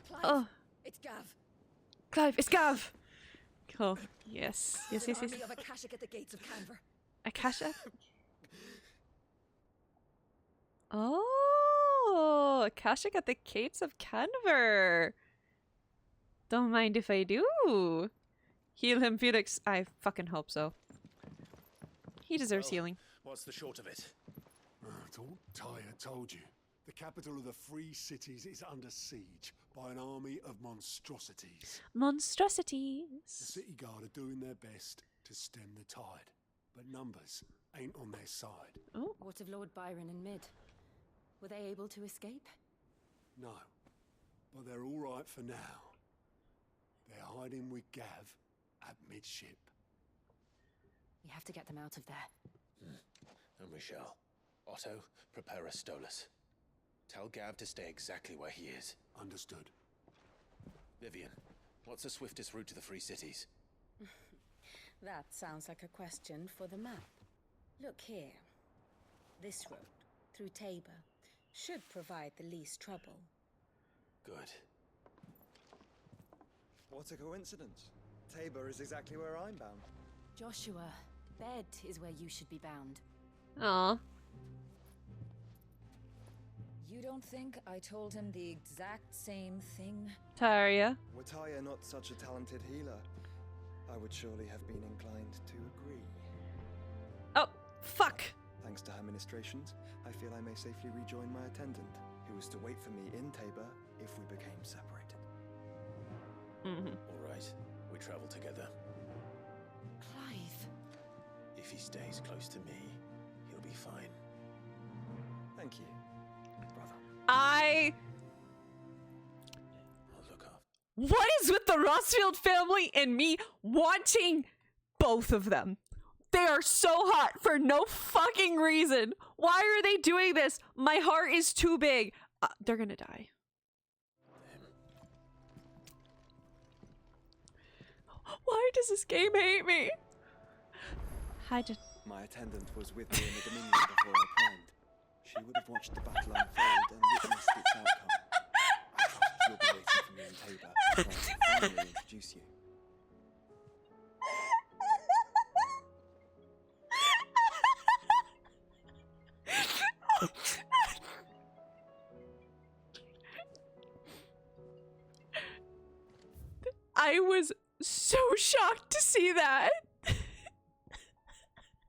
Clive,
Oh.
it's Gav.
Clive, it's Gav. Oh, yes. Yes,
There's
yes,
an
yes.
army of Akashic at the gates of Canver.
Akasha? Oh, Akashic at the Gates of Canver. Don't mind if I do. Heal him, Felix. I fucking hope so. He deserves healing.
What's the short of it?
It's all Tyre told you. The capital of the Free Cities is under siege by an army of monstrosities.
Monstrosities.
The city guard are doing their best to stem the tide, but numbers ain't on their side.
Oh.
What of Lord Byron and Mid? Were they able to escape?
No, but they're all right for now. They're hiding with Gav at midship.
We have to get them out of there.
And we shall. Otto, prepare a Stolas. Tell Gav to stay exactly where he is.
Understood.
Vivian, what's the swiftest route to the Free Cities?
That sounds like a question for the map. Look here. This road, through Tabor, should provide the least trouble.
Good.
What a coincidence. Tabor is exactly where I'm bound.
Joshua, Bed is where you should be bound.
Aw.
You don't think I told him the exact same thing?
Taria.
Were Tyre not such a talented healer, I would surely have been inclined to agree.
Oh, fuck!
Thanks to her ministrations, I feel I may safely rejoin my attendant, who was to wait for me in Tabor if we became separated.
All right, we travel together.
Clive.
If he stays close to me, he'll be fine.
Thank you, brother.
I'll
look up.
What is with the Rossfield family and me wanting both of them? They are so hot for no fucking reason. Why are they doing this? My heart is too big. They're gonna die. Why does this game hate me?
My attendant was with me in the Dominion before I planned. She would have watched the battle unfold and witnessed its outcome. I trust you'll be waiting for me in Tabor before I finally introduce you.
I was so shocked to see that.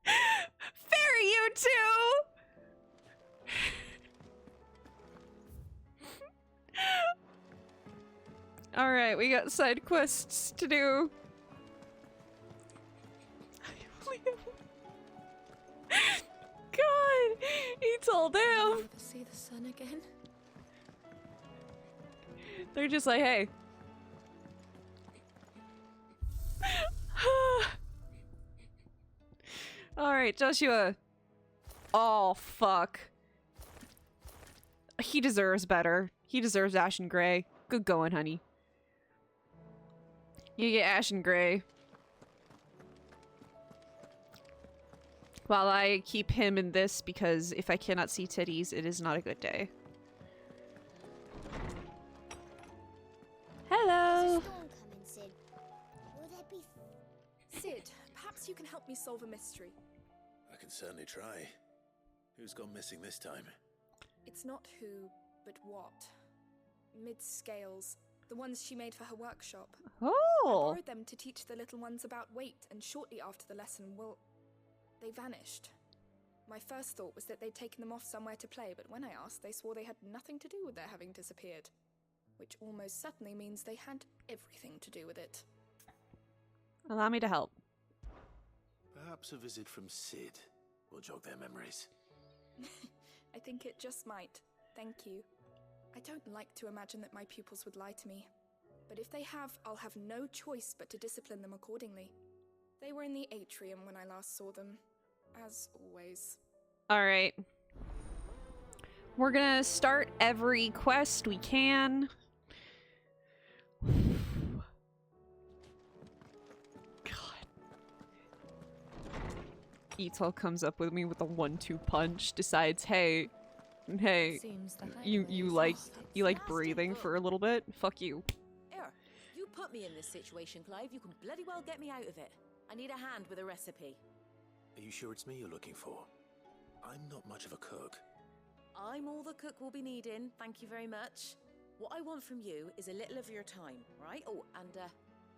Fairy, you too! Alright, we got side quests to do. God! He told him!
See the sun again?
They're just like, hey. Alright, Joshua. Oh, fuck. He deserves better. He deserves Ashen Grey. Good going, honey. You get Ashen Grey. While I keep him in this, because if I cannot see titties, it is not a good day. Hello!
Sid. Will there be...
Sid, perhaps you can help me solve a mystery.
I can certainly try. Who's gone missing this time?
It's not who, but what. Mid-scales. The ones she made for her workshop.
Oh!
I borrowed them to teach the little ones about weight, and shortly after the lesson, well, they vanished. My first thought was that they'd taken them off somewhere to play, but when I asked, they swore they had nothing to do with their having disappeared. Which almost certainly means they had everything to do with it.
Allow me to help.
Perhaps a visit from Sid will jog their memories.
I think it just might. Thank you. I don't like to imagine that my pupils would lie to me. But if they have, I'll have no choice but to discipline them accordingly. They were in the atrium when I last saw them. As always.
Alright. We're gonna start every quest we can. God. Etel comes up with me with a 1-2 punch, decides, hey, you like breathing for a little bit? Fuck you.
Here, you put me in this situation, Clive. You can bloody well get me out of it. I need a hand with a recipe.
Are you sure it's me you're looking for? I'm not much of a cook.
I'm all the cook will be needing, thank you very much. What I want from you is a little of your time, right? Oh, and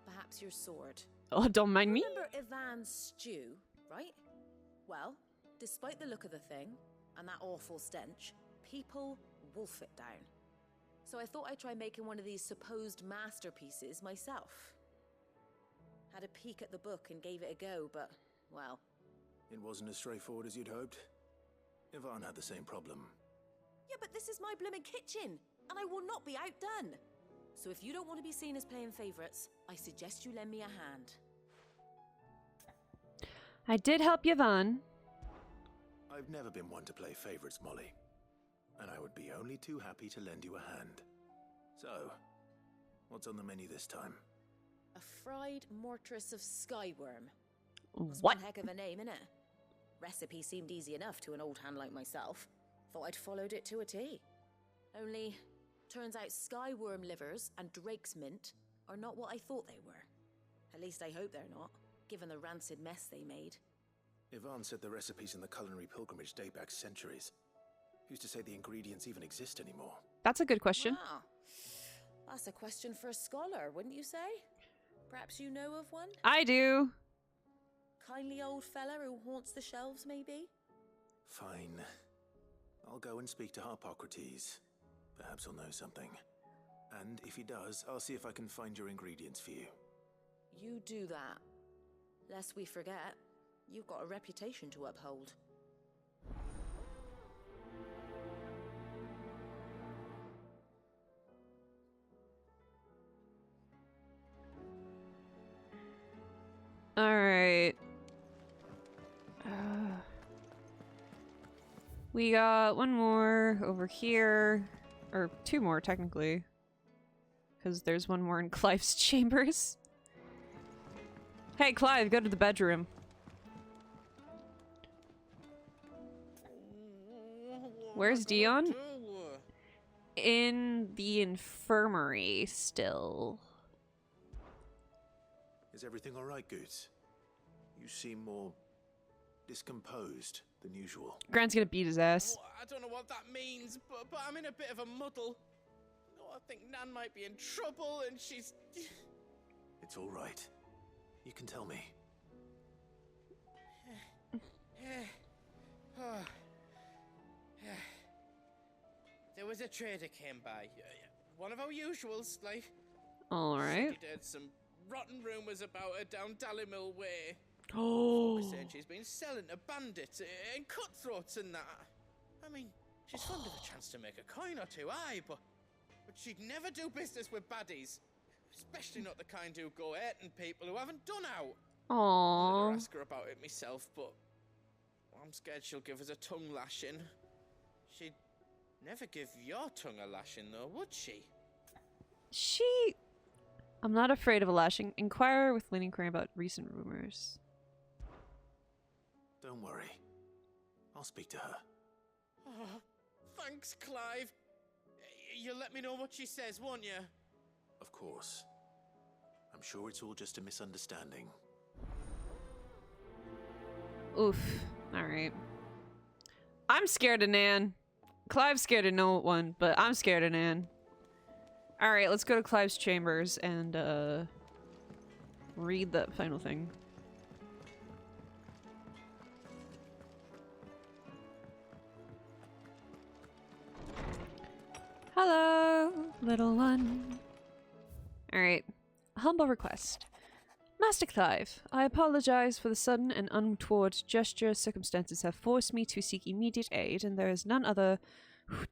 perhaps your sword.
Oh, don't mind me.
Remember Ivan's stew, right? Well, despite the look of the thing, and that awful stench, people wolf it down. So I thought I'd try making one of these supposed masterpieces myself. Had a peek at the book and gave it a go, but, well...
It wasn't as straightforward as you'd hoped. Ivan had the same problem.
Yeah, but this is my blooming kitchen, and I will not be outdone. So if you don't want to be seen as playing favourites, I suggest you lend me a hand.
I did help Yvonne.
I've never been one to play favourites, Molly. And I would be only too happy to lend you a hand. So, what's on the menu this time?
A fried mortress of skyworm. That's
What?
one heck of a name, innit? Recipe seemed easy enough to an old hand like myself. Thought I'd followed it to a T. Only, turns out skyworm livers and drake's mint are not what I thought they were. At least I hope they're not, given the rancid mess they made.
Ivan said the recipes in the culinary pilgrimage date back centuries. Who's to say the ingredients even exist anymore?
That's a good question.
Wow. That's a question for a scholar, wouldn't you say? Perhaps you know of one?
I do.
Kindly old fella who haunts the shelves, maybe?
Fine. I'll go and speak to Harpocrates. Perhaps he'll know something. And if he does, I'll see if I can find your ingredients for you.
You do that. Lest we forget, you've got a reputation to uphold.
Alright. We got one more over here. Or two more, technically. Because there's one more in Clive's chambers. Hey, Clive, go to the bedroom. Where's Dion? In the infirmary still.
Is everything all right, Goots? You seem more discomposed than usual.
Grant's gonna beat his ass.
Oh, I don't know what that means, but I'm in a bit of a muddle. Oh, I think Nan might be in trouble, and she's...
It's all right. You can tell me.
There was a trader came by. One of our usuals, like.
All right.
Said he'd heard some rotten rumours about her down Dallymill Way.
Oh.
Folks saying she's been selling to bandits and cutthroats and that. I mean, she's fond of a chance to make a coin or two, aye, but she'd never do business with baddies. Especially not the kind who go hurting people who haven't done out. I
Aww.
wanted to ask her about it myself, but I'm scared she'll give us a tongue lashing. She'd never give your tongue a lashing, though, would she?
I'm not afraid of a lashing. Inquire with Leaning Crane about recent rumors.
Don't worry. I'll speak to her.
Oh, thanks, Clive. You'll let me know what she says, won't you?
Of course. I'm sure it's all just a misunderstanding.
Oof. Alright. I'm scared of Nan. Clive's scared of no one, but I'm scared of Nan. Alright, let's go to Clive's chambers and, read the final thing. Hello, little one. Alright. Humble request. Master Clive, I apologize for the sudden and untoward gesture. Circumstances have forced me to seek immediate aid, and there is none other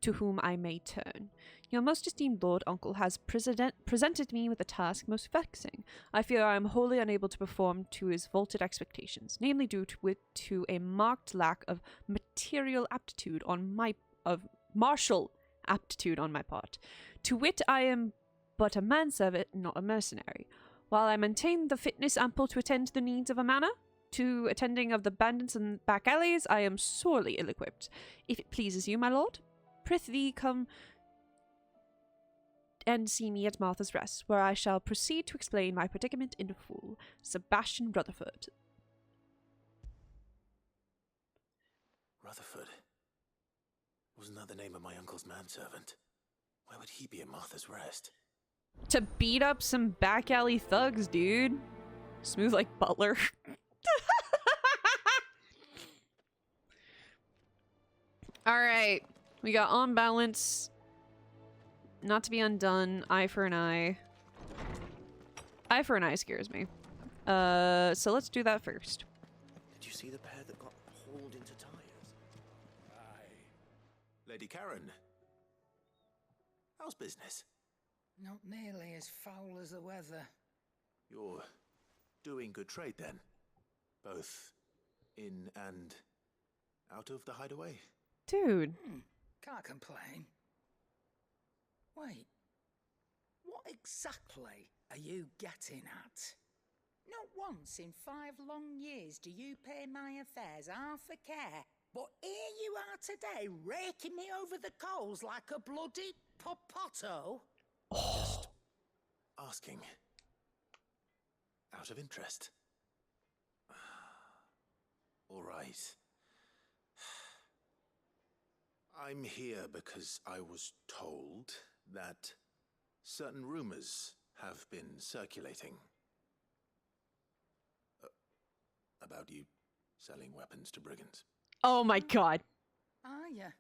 to whom I may turn. Your most esteemed Lord Uncle has presented me with a task most vexing. I fear I am wholly unable to perform to his vaulted expectations, namely due to a marked lack of martial aptitude on my part. To wit, I am but a manservant, not a mercenary. While I maintain the fitness ample to attend to the needs of a manor, to attending of the bandits and back alleys, I am sorely ill-equipped. If it pleases you, my lord, prithee come and see me at Martha's Rest, where I shall proceed to explain my predicament in full. Sebastian Rutherford.
Rutherford? Wasn't that the name of my uncle's manservant? Why would he be at Martha's Rest?
To beat up some back alley thugs, dude. Smooth like Butler. Alright. We got on balance. Not to be undone. Eye for an eye. Eye for an eye scares me. So let's do that first.
Did you see the pair that got hauled into tires?
Aye. Lady Karen. How's business?
Not nearly as foul as the weather.
You're doing good trade then? Both in and out of the hideaway?
Dude.
Can't complain. Wait. What exactly are you getting at? Not once in 5 long years do you pay my affairs half a care. But here you are today, raking me over the coals like a bloody popoto.
Just asking. Out of interest. All right. I'm here because I was told that certain rumors have been circulating. About you selling weapons to brigands.
Oh my god.
Are ya?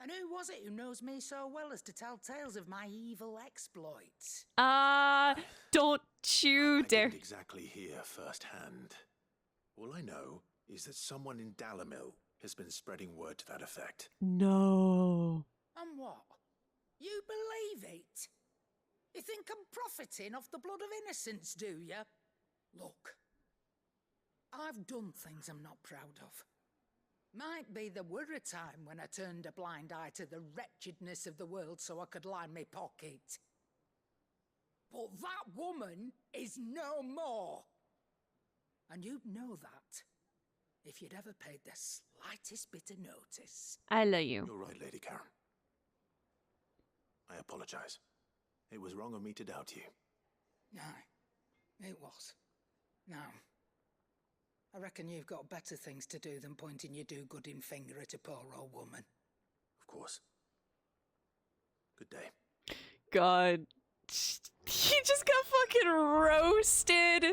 And who was it who knows me so well as to tell tales of my evil exploits?
Don't you dare.
I didn't exactly hear firsthand. All I know is that someone in Dallymill has been spreading word to that effect.
No.
And what? You believe it? You think I'm profiting off the blood of innocents, do you? Look, I've done things I'm not proud of. Might be there were a time when I turned a blind eye to the wretchedness of the world so I could line my pocket. But that woman is no more. And you'd know that if you'd ever paid the slightest bit of notice.
I love you.
You're right, Lady Karen. I apologize. It was wrong of me to doubt you.
Aye, it was. Now, I reckon you've got better things to do than pointing your do-gooding finger at a poor old woman.
Of course. Good day.
God. He just got fucking roasted.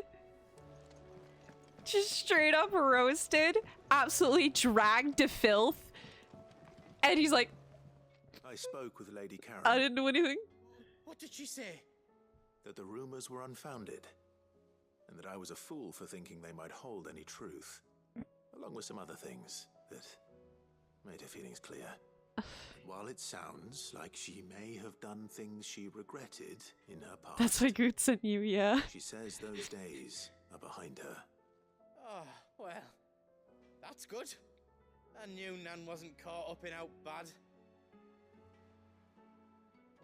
Just straight up roasted. Absolutely dragged to filth. And he's like,
I spoke with Lady Karen.
I didn't do anything.
What did she say?
That the rumors were unfounded. And that I was a fool for thinking they might hold any truth. Along with some other things that made her feelings clear. While it sounds like she may have done things she regretted in her past.
That's what Goot sent you, yeah.
She says those days are behind her.
Oh, well, that's good. I knew Nan wasn't caught up in out bad.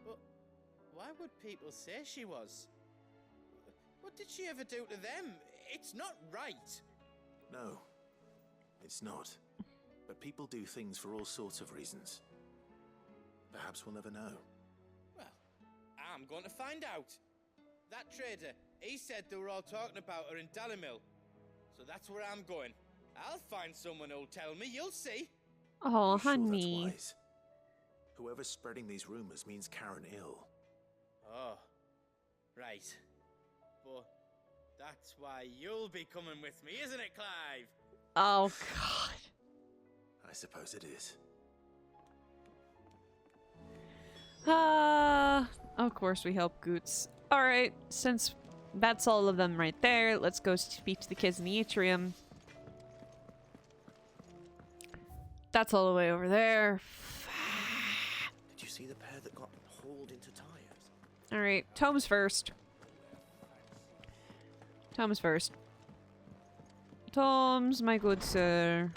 But why would people say she was? What did she ever do to them? It's not right.
No, it's not. But people do things for all sorts of reasons. Perhaps we'll never know.
Well, I'm going to find out. That trader, he said they were all talking about her in Dalimil. So that's where I'm going. I'll find someone who'll tell me, you'll see.
Oh,
Sure
honey.
that's wise? Whoever's spreading these rumors means Karen ill.
Oh, right. But that's why you'll be coming with me, isn't it, Clive?
Oh, God.
I suppose it is.
Of course we help Goots. Alright, since that's all of them right there, let's go speak to the kids in the atrium. That's all the way over there.
Did you see the pair that got hauled into tires?
Alright, Tomes first. Tomes first. Tomes, my good sir.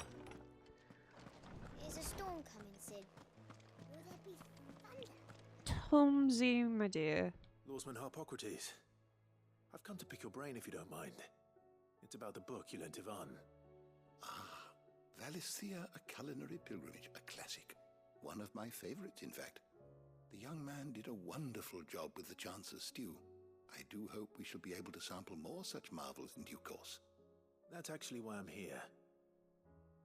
There's a storm coming, Sid. Will there be thunder?
Tomesy, my dear.
Lawsman Harpocrates. I've come to pick your brain if you don't mind. It's about the book you lent Ivan.
Valisthea, A Culinary Pilgrimage, a classic. One of my favorites, in fact. The young man did a wonderful job with the Chance's stew. I do hope we shall be able to sample more such marvels in due course.
That's actually why I'm here.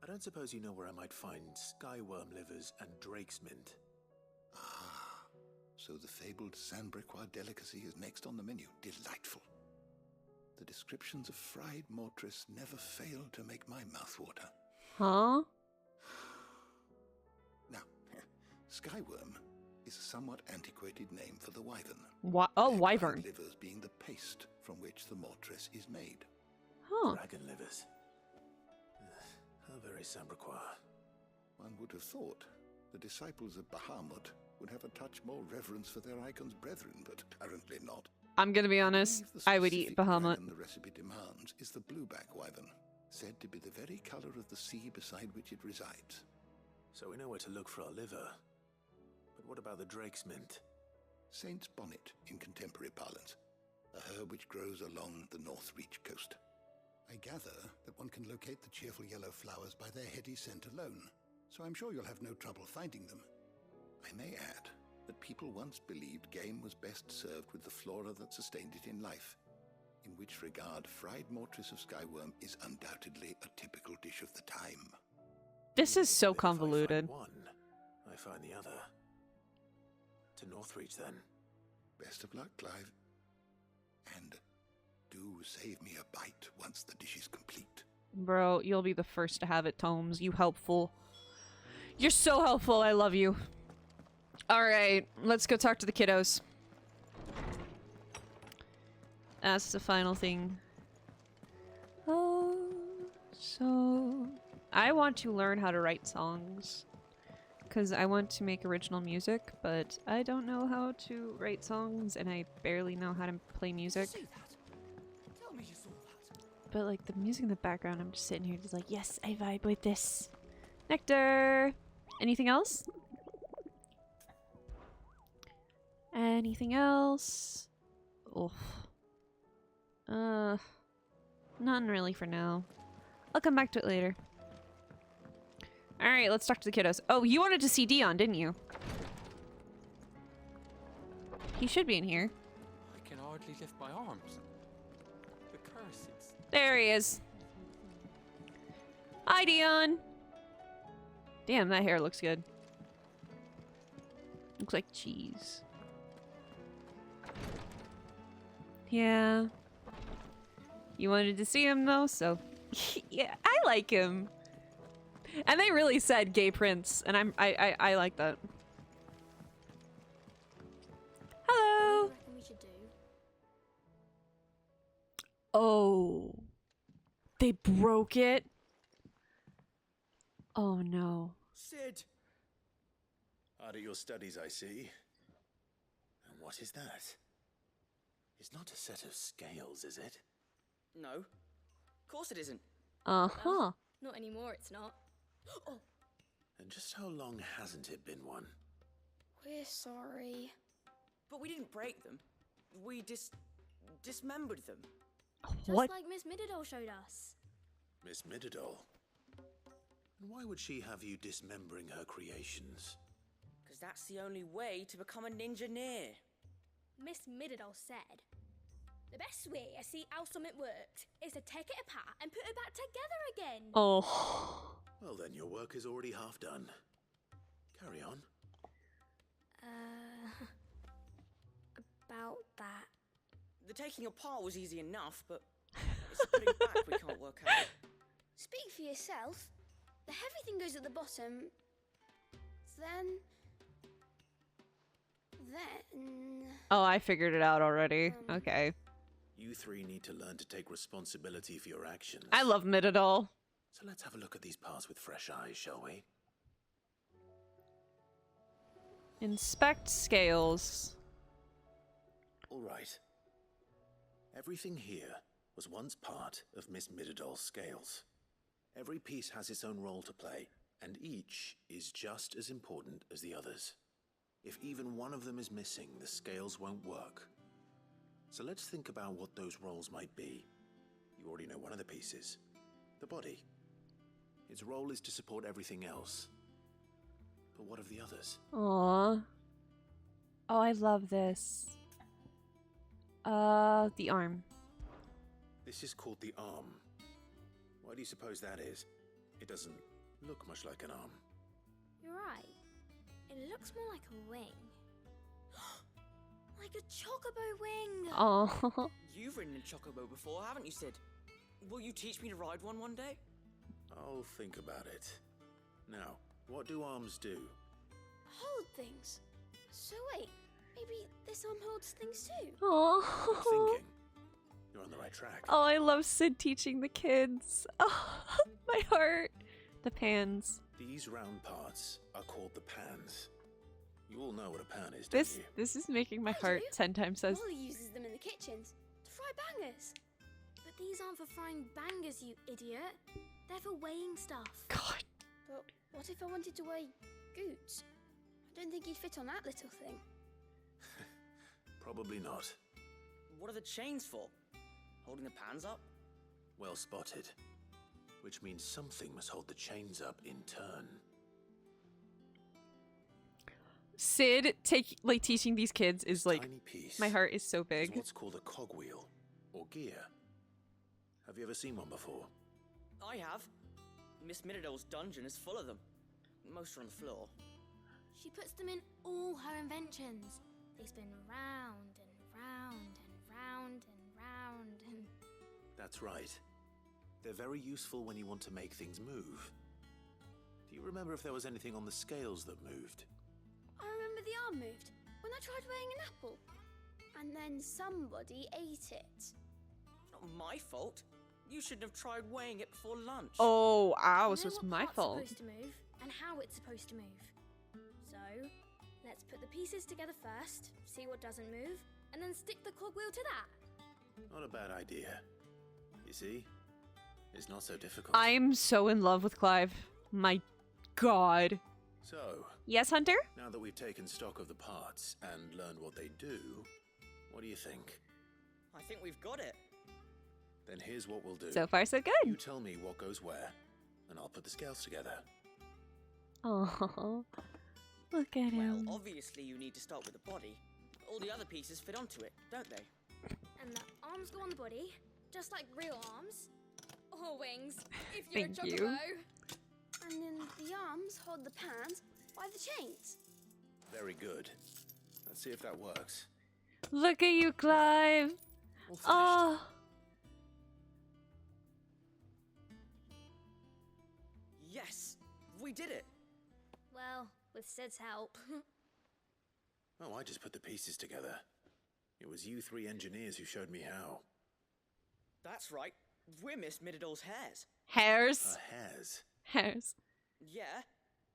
I don't suppose you know where I might find skyworm livers and drake's mint.
So the fabled Sanbrequois delicacy is next on the menu. Delightful. The descriptions of fried mortress never fail to make my mouth water.
Huh?
Now, skyworm is a somewhat antiquated name for the wyvern.
Wyvern.
Livers being the paste from which the mortress is made.
Huh.
Dragon livers. How very Sambraquois.
One would have thought the disciples of Bahamut would have a touch more reverence for their icon's brethren, but apparently not.
I'm gonna be honest, I would eat Bahamut.
The recipe demands is the blueback wyvern, said to be the very color of the sea beside which it resides.
So we know where to look for our liver. But what about the drake's mint?
Saint's bonnet in contemporary parlance, a herb which grows along the North Reach coast. I gather that one can locate the cheerful yellow flowers by their heady scent alone, so I'm sure you'll have no trouble finding them. I may add that people once believed game was best served with the flora that sustained it in life, in which regard fried mortress of skyworm is undoubtedly a typical dish of the time.
This is so convoluted.
I find the other. To Northreach, then.
Best of luck, Clive. And do save me a bite once the dish is complete.
Bro, you'll be the first to have it, Tomes. You helpful. You're so helpful. I love you. Alright, let's go talk to the kiddos. That's the final thing. Oh, so... I want to learn how to write songs. Because I want to make original music, but I don't know how to write songs, and I barely know how to play music.
Tell me you saw that.
But like the music in the background, I'm just sitting here just like, yes, I vibe with this. Nectar! Anything else? Anything else? Oof. None really for now. I'll come back to it later. Alright, let's talk to the kiddos. Oh, you wanted to see Dion, didn't you? He should be in here.
I can hardly lift my arms. The curse is...
There he is. Hi, Dion. Damn, that hair looks good. Looks like cheese. Yeah. You wanted to see him though, so yeah, I like him. And they really said gay prince, and I like that. Hello.
What do you reckon we should do?
Oh. They broke it. Oh no.
Sid! Hard at your studies, I see. And what is that? It's not a set of scales, is it?
No. Of course it isn't.
Uh-huh.
Not anymore, it's not. Oh,
And just how long hasn't it been one?
we're sorry.
But we didn't break them. We dismembered them.
Just like Miss Mididol showed us.
Miss Mididol? And why would she have you dismembering her creations?
Because that's the only way to become a ninja-neer.
Miss Mididol said, the best way I see how something works is to take it apart and put it back together again.
Oh.
Well then, your work is already half done. Carry on.
About that.
The taking apart was easy enough, but it's the putting back we can't work out.
Speak for yourself. The heavy thing goes at the bottom. Then...
Oh, I figured it out already. Okay.
You three need to learn to take responsibility for your actions.
I love Mididol.
So let's have a look at these parts with fresh eyes, shall we?
Inspect scales.
All right. Everything here was once part of Miss Mididol's scales. Every piece has its own role to play, and each is just as important as the others. If even one of them is missing, the scales won't work. So let's think about what those roles might be. You already know one of the pieces. The body. Its role is to support everything else. But what of the others?
Aww. Oh, I love this. The arm.
This is called the arm. Why do you suppose that is? It doesn't look much like an arm.
You're right. It looks more like a wing. Like a chocobo wing!
Oh.
You've ridden a chocobo before, haven't you, Sid? Will you teach me to ride one day?
I'll think about it. Now, what do arms do?
Hold things. So wait, maybe this arm holds things too?
Oh.
Good thinking. You're on the right track.
Oh, I love Sid teaching the kids. Oh, my heart. The pans.
These round parts are called the pans. You all know what a pan is, don't you?
This is making my heart 10 times as...
Molly uses them in the kitchens to fry bangers. But these aren't for frying bangers, you idiot. They're for weighing stuff.
God.
But what if I wanted to weigh goods? I don't think you'd fit on that little thing.
Probably not.
What are the chains for? Holding the pans up?
Well spotted. Which means something must hold the chains up in turn.
Sid teaching these kids is like, my heart is so big.
It's what's called a cogwheel, or gear. Have you ever seen one before?
I have. Miss Mididol's dungeon is full of them. Most are on the floor.
She puts them in all her inventions. They spin round and round and round and round and...
That's right. They're very useful when you want to make things move. Do you remember if there was anything on the scales that moved?
I remember the arm moved when I tried weighing an apple. And then somebody ate it.
Not my fault. You shouldn't have tried weighing it before lunch.
Oh, ow,
You
so
know
it's
what
my
part's
fault.
supposed to move and how it's supposed to move. So, let's put the pieces together first, see what doesn't move, and then stick the cogwheel to that.
Not a bad idea. You see? It's not so difficult.
I'm so in love with Clive. My God.
So,
Yes, Hunter?
now that we've taken stock of the parts and learned what they do, what do you think?
I think we've got it.
Then here's what we'll do.
So far, so good.
You tell me what goes where, and I'll put the scales together.
Oh, look at him.
Well, obviously you need to start with the body. All the other pieces fit onto it, don't they?
And the arms go on the body, just like real arms. Or wings, if you're
Thank
a
you.
chocobo. And then the arms hold the pans by the chains.
Very good. Let's see if that works.
Look at you, Clive.
All finished.
Oh.
Yes, we did it.
Well, with Sid's help.
Oh, I just put the pieces together. It was you three engineers who showed me how.
That's right. We're Miss Mididol's hares.
Hairs.
Hairs?
Hairs.
Yeah,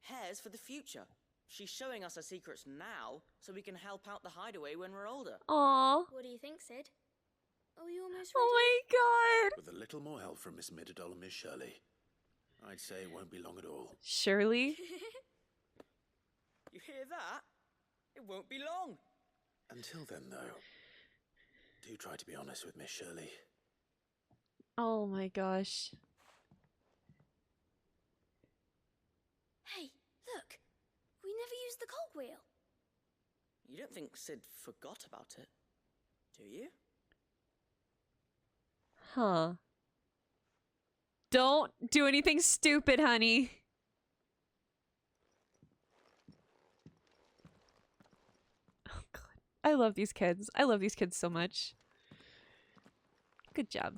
hares for the future. She's showing us her secrets now, so we can help out the hideaway when we're older.
Aww.
What do you think, Sid? Are you almost ready?
Oh my god.
With a little more help from Miss Mididol and Miss Shirley, I'd say it won't be long at all.
Shirley?
You hear that? It won't be long.
Until then, though, do try to be honest with Miss Shirley.
Oh my gosh.
Hey, look. We never used the cogwheel.
You don't think Sid forgot about it, do you?
Huh. Don't do anything stupid, honey. Oh god. I love these kids. I love these kids so much. Good job.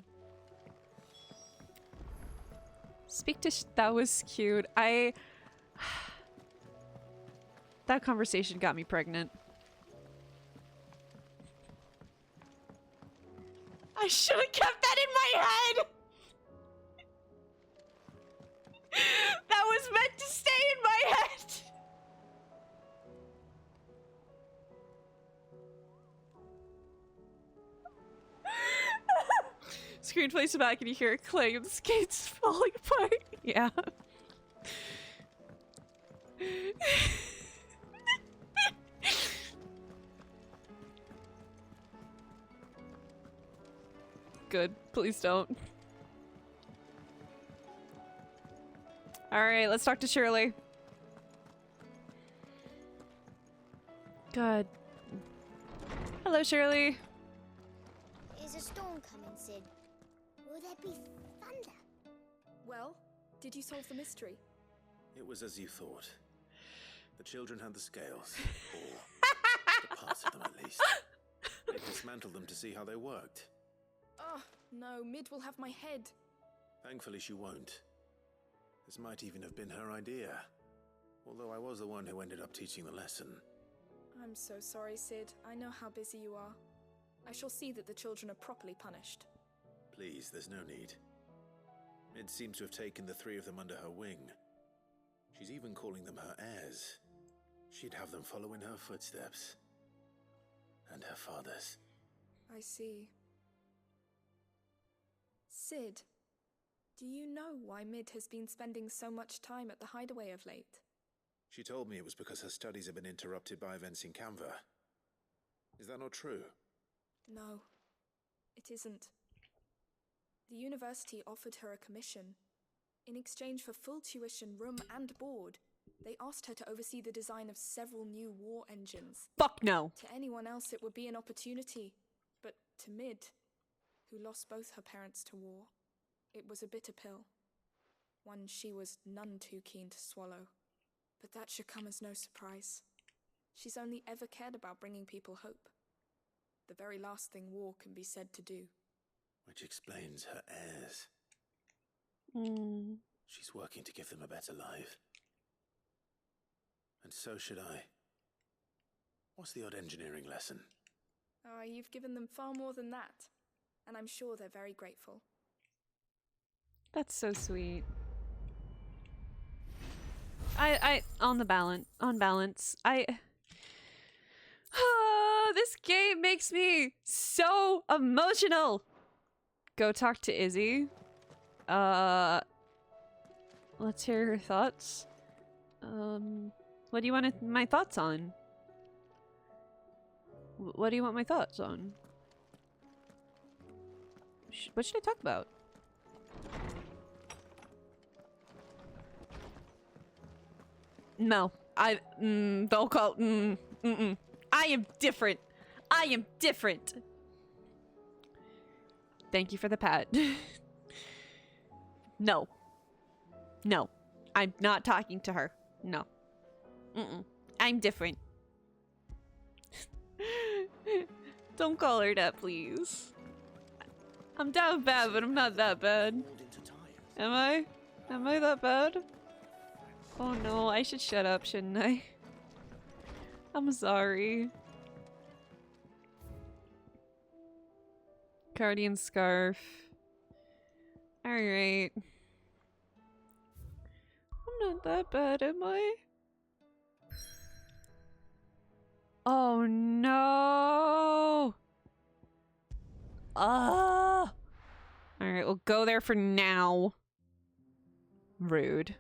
Speak to that was cute. That conversation got me pregnant. I should have kept that in my head. That was meant to stay in my head. Screen plays back and you hear it clang, the skates falling apart. Yeah. Good. Please don't. Alright, let's talk to Shirley. God. Hello, Shirley.
Is a storm coming, Sid? Will there be thunder?
Well, did you solve the mystery?
It was as you thought. The children had the scales, or the parts of them at least. They dismantled them to see how they worked.
Oh, no, Mid will have my head.
Thankfully she won't. This might even have been her idea. Although I was the one who ended up teaching the lesson.
I'm so sorry, Sid. I know how busy you are. I shall see that the children are properly punished.
Please, there's no need. Mid seems to have taken the three of them under her wing. She's even calling them her heirs. She'd have them follow in her footsteps. And her father's.
I see. Sid, do you know why Mid has been spending so much time at the hideaway of late?
She told me it was because her studies have been interrupted by events in Canva. Is that not true?
No, it isn't. The university offered her a commission. In exchange for full tuition, room and board, they asked her to oversee the design of several new war engines.
Fuck no.
To anyone else it would be an opportunity, but to Mid, who lost both her parents to war, it was a bitter pill. One she was none too keen to swallow. But that should come as no surprise. She's only ever cared about bringing people hope. The very last thing war can be said to do.
Which explains her heirs.
Mm.
She's working to give them a better life. And so should I. What's the odd engineering lesson?
Oh, you've given them far more than that. And I'm sure they're very grateful.
That's so sweet. On balance, this game makes me so emotional. Go talk to Izzy. Let's hear her thoughts. What do you want my thoughts on? What do you want my thoughts on? What should I talk about? No, don't call. I am different. I am different. Thank you for the pat. No. No. I'm not talking to her. No. I'm different. Don't call her that, please. I'm down bad, but I'm not that bad. Am I? Am I that bad? Oh no, I should shut up, shouldn't I? I'm sorry. Guardian scarf. Alright. I'm not that bad, am I? Oh no! Ah! Alright, we'll go there for now. Rude.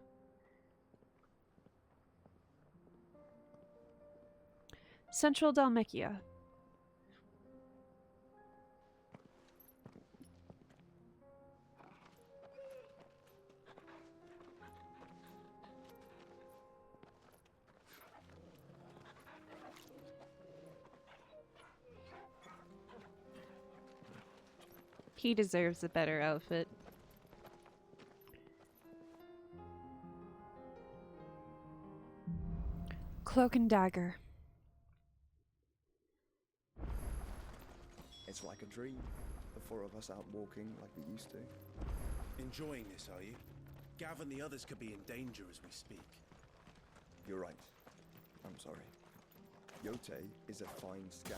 Central Dhalmekia. He deserves a better outfit. Cloak and dagger.
It's like a dream. The four of us out walking like we used to.
Enjoying this, are you? Gav and the others could be in danger as we speak.
You're right. I'm sorry. Yote is a fine scout.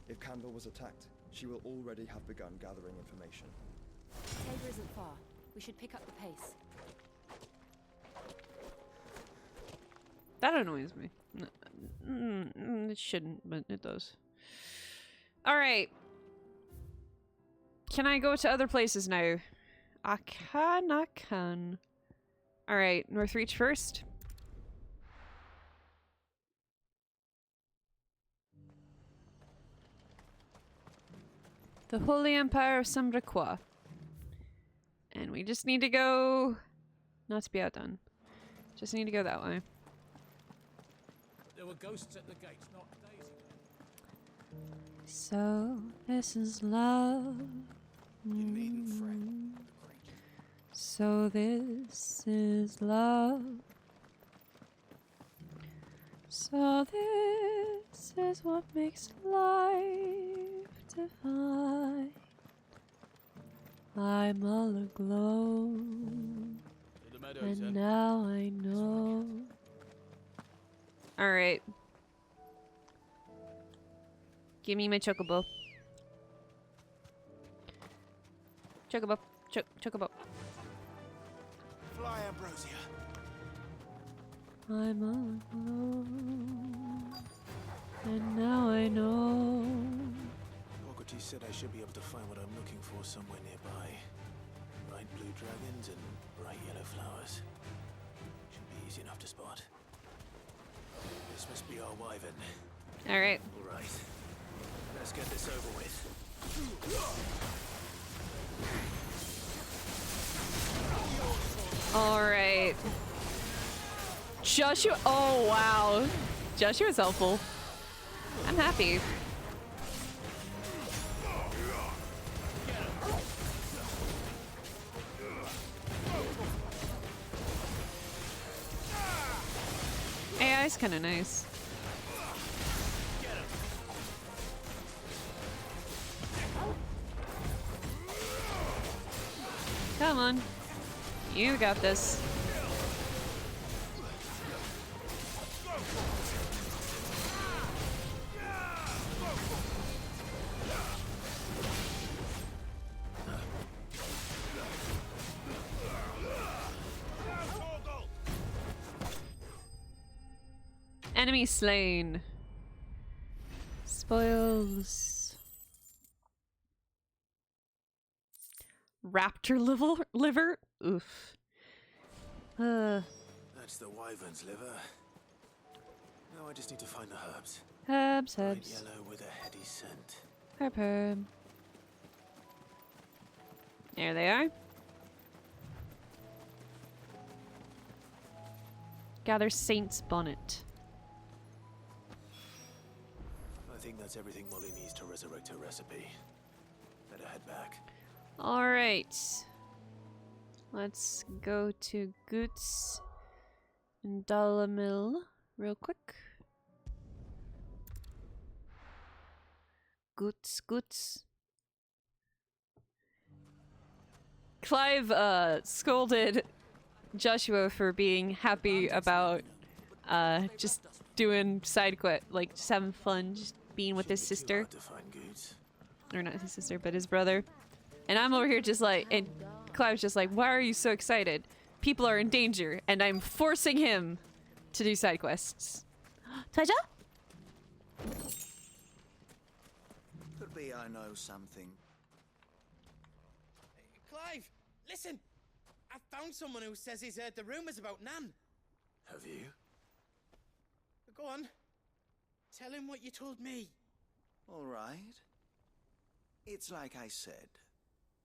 If Candle was attacked, she will already have begun gathering information.
Tabor isn't far. We should pick up the pace.
That annoys me. It shouldn't, but it does. Alright. Can I go to other places now? I can. Alright, Northreach first. The Holy Empire of Sambraquois. And we just need to go... Not to be outdone. Just need to go that way.
There were ghosts at the gates, not days ago.
So, this is love. So this is love. So this is what makes life divine. I'm all aglow, and now I know. Alright. Give me my chocobo. Chocobo. Chocobo.
Fly, Ambrosia.
I'm all alone, and now I know.
Ogati said I should be able to find what I'm looking for somewhere nearby. Bright blue dragons and bright yellow flowers. Should be easy enough to spot. This must be our wyvern.
Alright.
Alright. Let's get this over with.
Alright. Joshua. Oh, wow. Joshua's helpful. I'm happy. AI's kind of nice. Come on. You got this. Enemy slain. Spoils. Raptor liver? Oof.
That's the wyvern's liver. Now I just need to find the herbs.
Herbs.
Bright yellow with a heady scent.
Herb. There they are. Gather Saint's Bonnet.
I think that's everything Molly needs to resurrect her recipe. Better head back.
Alright. Let's go to Goots and Dalamil real quick. Goots. Clive scolded Joshua for being happy about just doing side quest, like just having fun, just being with his sister. Or not his sister, but his brother. And I'm over here just like, and Clive's just like, why are you so excited? People are in danger, and I'm forcing him to do side quests. Taija?
Could be I know something.
Clive, listen! I found someone who says he's heard the rumors about Nan.
Have you?
Go on. Tell him what you told me.
All right. It's like I said.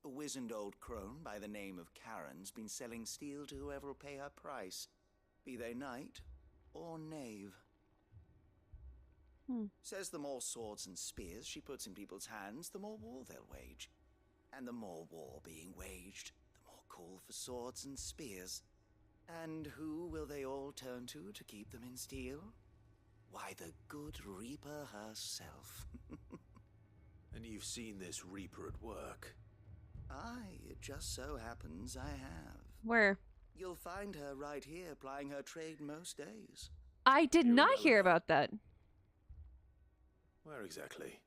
A wizened old crone by the name of Karen's been selling steel to whoever will pay her price, be they knight or knave. Says the more swords and spears she puts in people's hands, the more war they'll wage. And the more war being waged, the more call for swords and spears. And who will they all turn to keep them in steel? Why, the good Reaper herself.
And you've seen this Reaper at work?
Aye, it just so happens I have.
Where?
You'll find her right here plying her trade most days.
I did not hear about that.
Where exactly?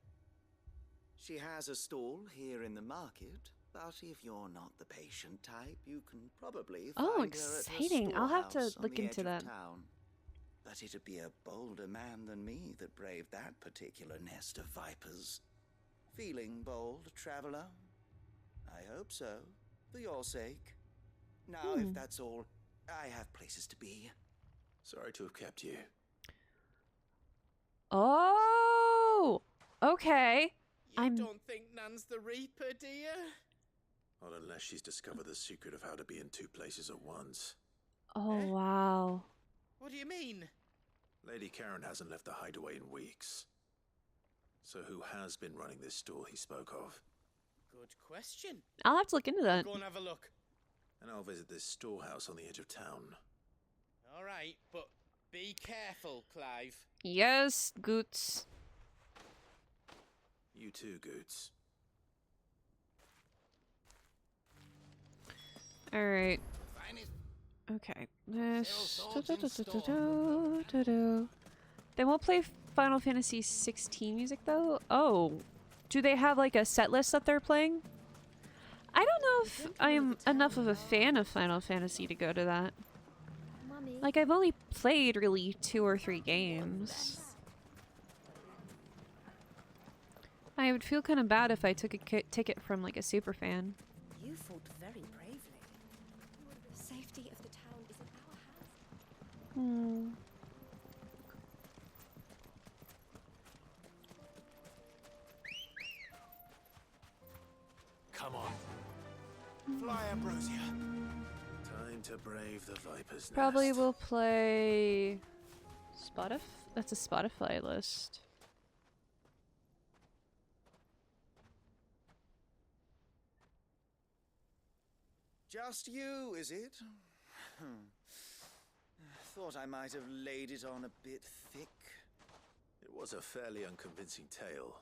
She has a stall here in the market, but if you're not the patient type, you can probably find her
exciting.
at her
I'll have to
storehouse on
look
the
into
edge
that.
of town. But it'd be a bolder man than me that braved that particular nest of vipers. Feeling bold, traveler? I hope so, for your sake. Now, if that's all, I have places to be.
Sorry to have kept you.
Oh, okay.
You don't think Nan's the Reaper, do you?
Not unless she's discovered the secret of how to be in two places at once.
Oh, wow.
What do you mean?
Lady Karen hasn't left the hideaway in weeks. So who has been running this stall he spoke of?
Good question.
I'll have to look into that.
Go and have a look.
And I'll visit this storehouse on the edge of town.
All right, but be careful, Clive.
Yes, Goots.
You too, Goots.
Alright. Okay. This. They won't play Final Fantasy 16 music though? Oh. Do they have like a set list that they're playing? I don't know if I am enough of a fan of Final Fantasy to go to that. Like, I've only played really 2 or 3 games. I would feel kind of bad if I took a ticket from like a super fan.
You fought very bravely.
The safety of the town is in our hands.
Come on.
Fly, Ambrosia.
Time to brave the Viper's
Probably
nest.
will play Spotify. That's a Spotify list.
Just you, is it? Thought I might have laid it on a bit thick.
It was a fairly unconvincing tale.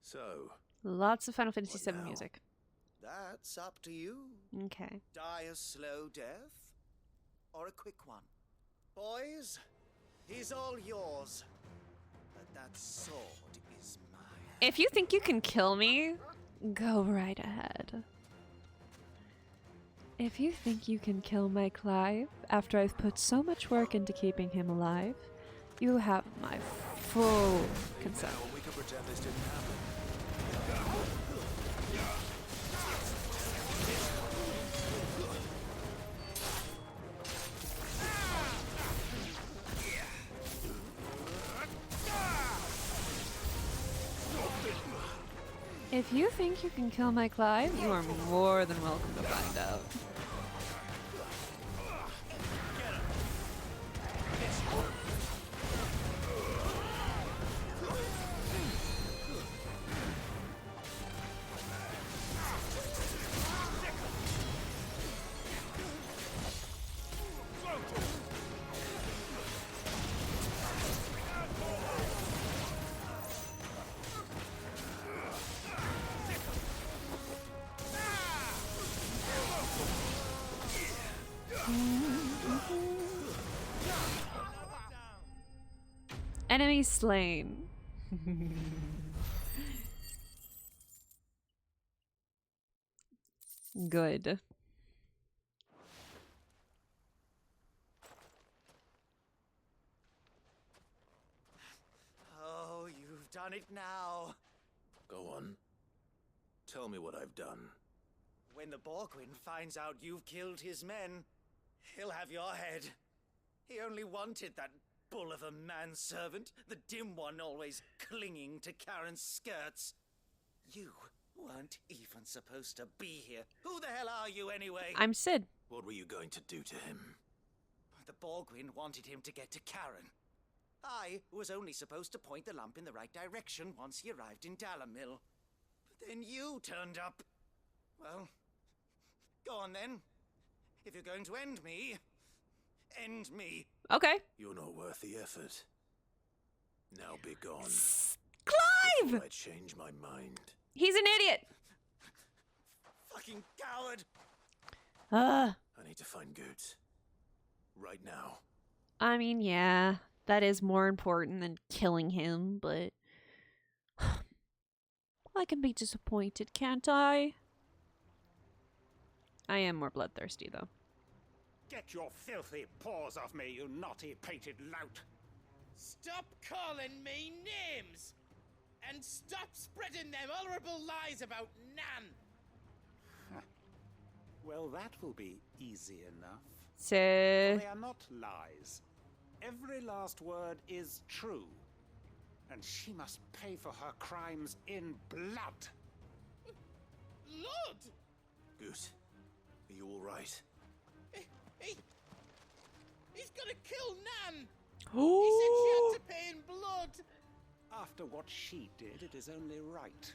So,
Lots of Final Fantasy VII music.
That's up to you.
Okay.
Die a slow death or a quick one. Boys, he's all yours. But that sword is mine.
If you think you can kill me, go right ahead. If you think you can kill my Clive after I've put so much work into keeping him alive, you have my full consent.
we can pretend this didn't happen.
If you think you can kill my Clive, you are more than welcome to find out. Enemy slain. Good.
Oh, you've done it now.
Go on. Tell me what I've done.
When the Borgwyn finds out you've killed his men, he'll have your head. He only wanted that bull of a manservant, the dim one always clinging to Karen's skirts. You weren't even supposed to be here. Who the hell are you anyway?
I'm Sid.
What were you going to do to him?
The Borgwyn wanted him to get to Karen. I was only supposed to point the lamp in the right direction once he arrived in Dalamil. But then you turned up. Well, go on then. If you're going to end me, end me.
Okay.
You're not worth the effort. Now be gone.
Clive!
Before I change my mind.
He's an idiot.
Fucking coward.
I need to find Goots. Right now.
I mean, yeah, that is more important than killing him, but I can be disappointed, can't I? I am more bloodthirsty, though.
Get your filthy paws off me, you naughty-pated lout!
Stop calling me names! And stop spreading them horrible lies about Nan!
Well, that will be easy enough.
So...
They are not lies. Every last word is true. And she must pay for her crimes in blood.
Lord!
Goot, are you alright?
He's gonna kill Nan!
Oh.
He said she had to pay in blood!
After what she did, it is only right.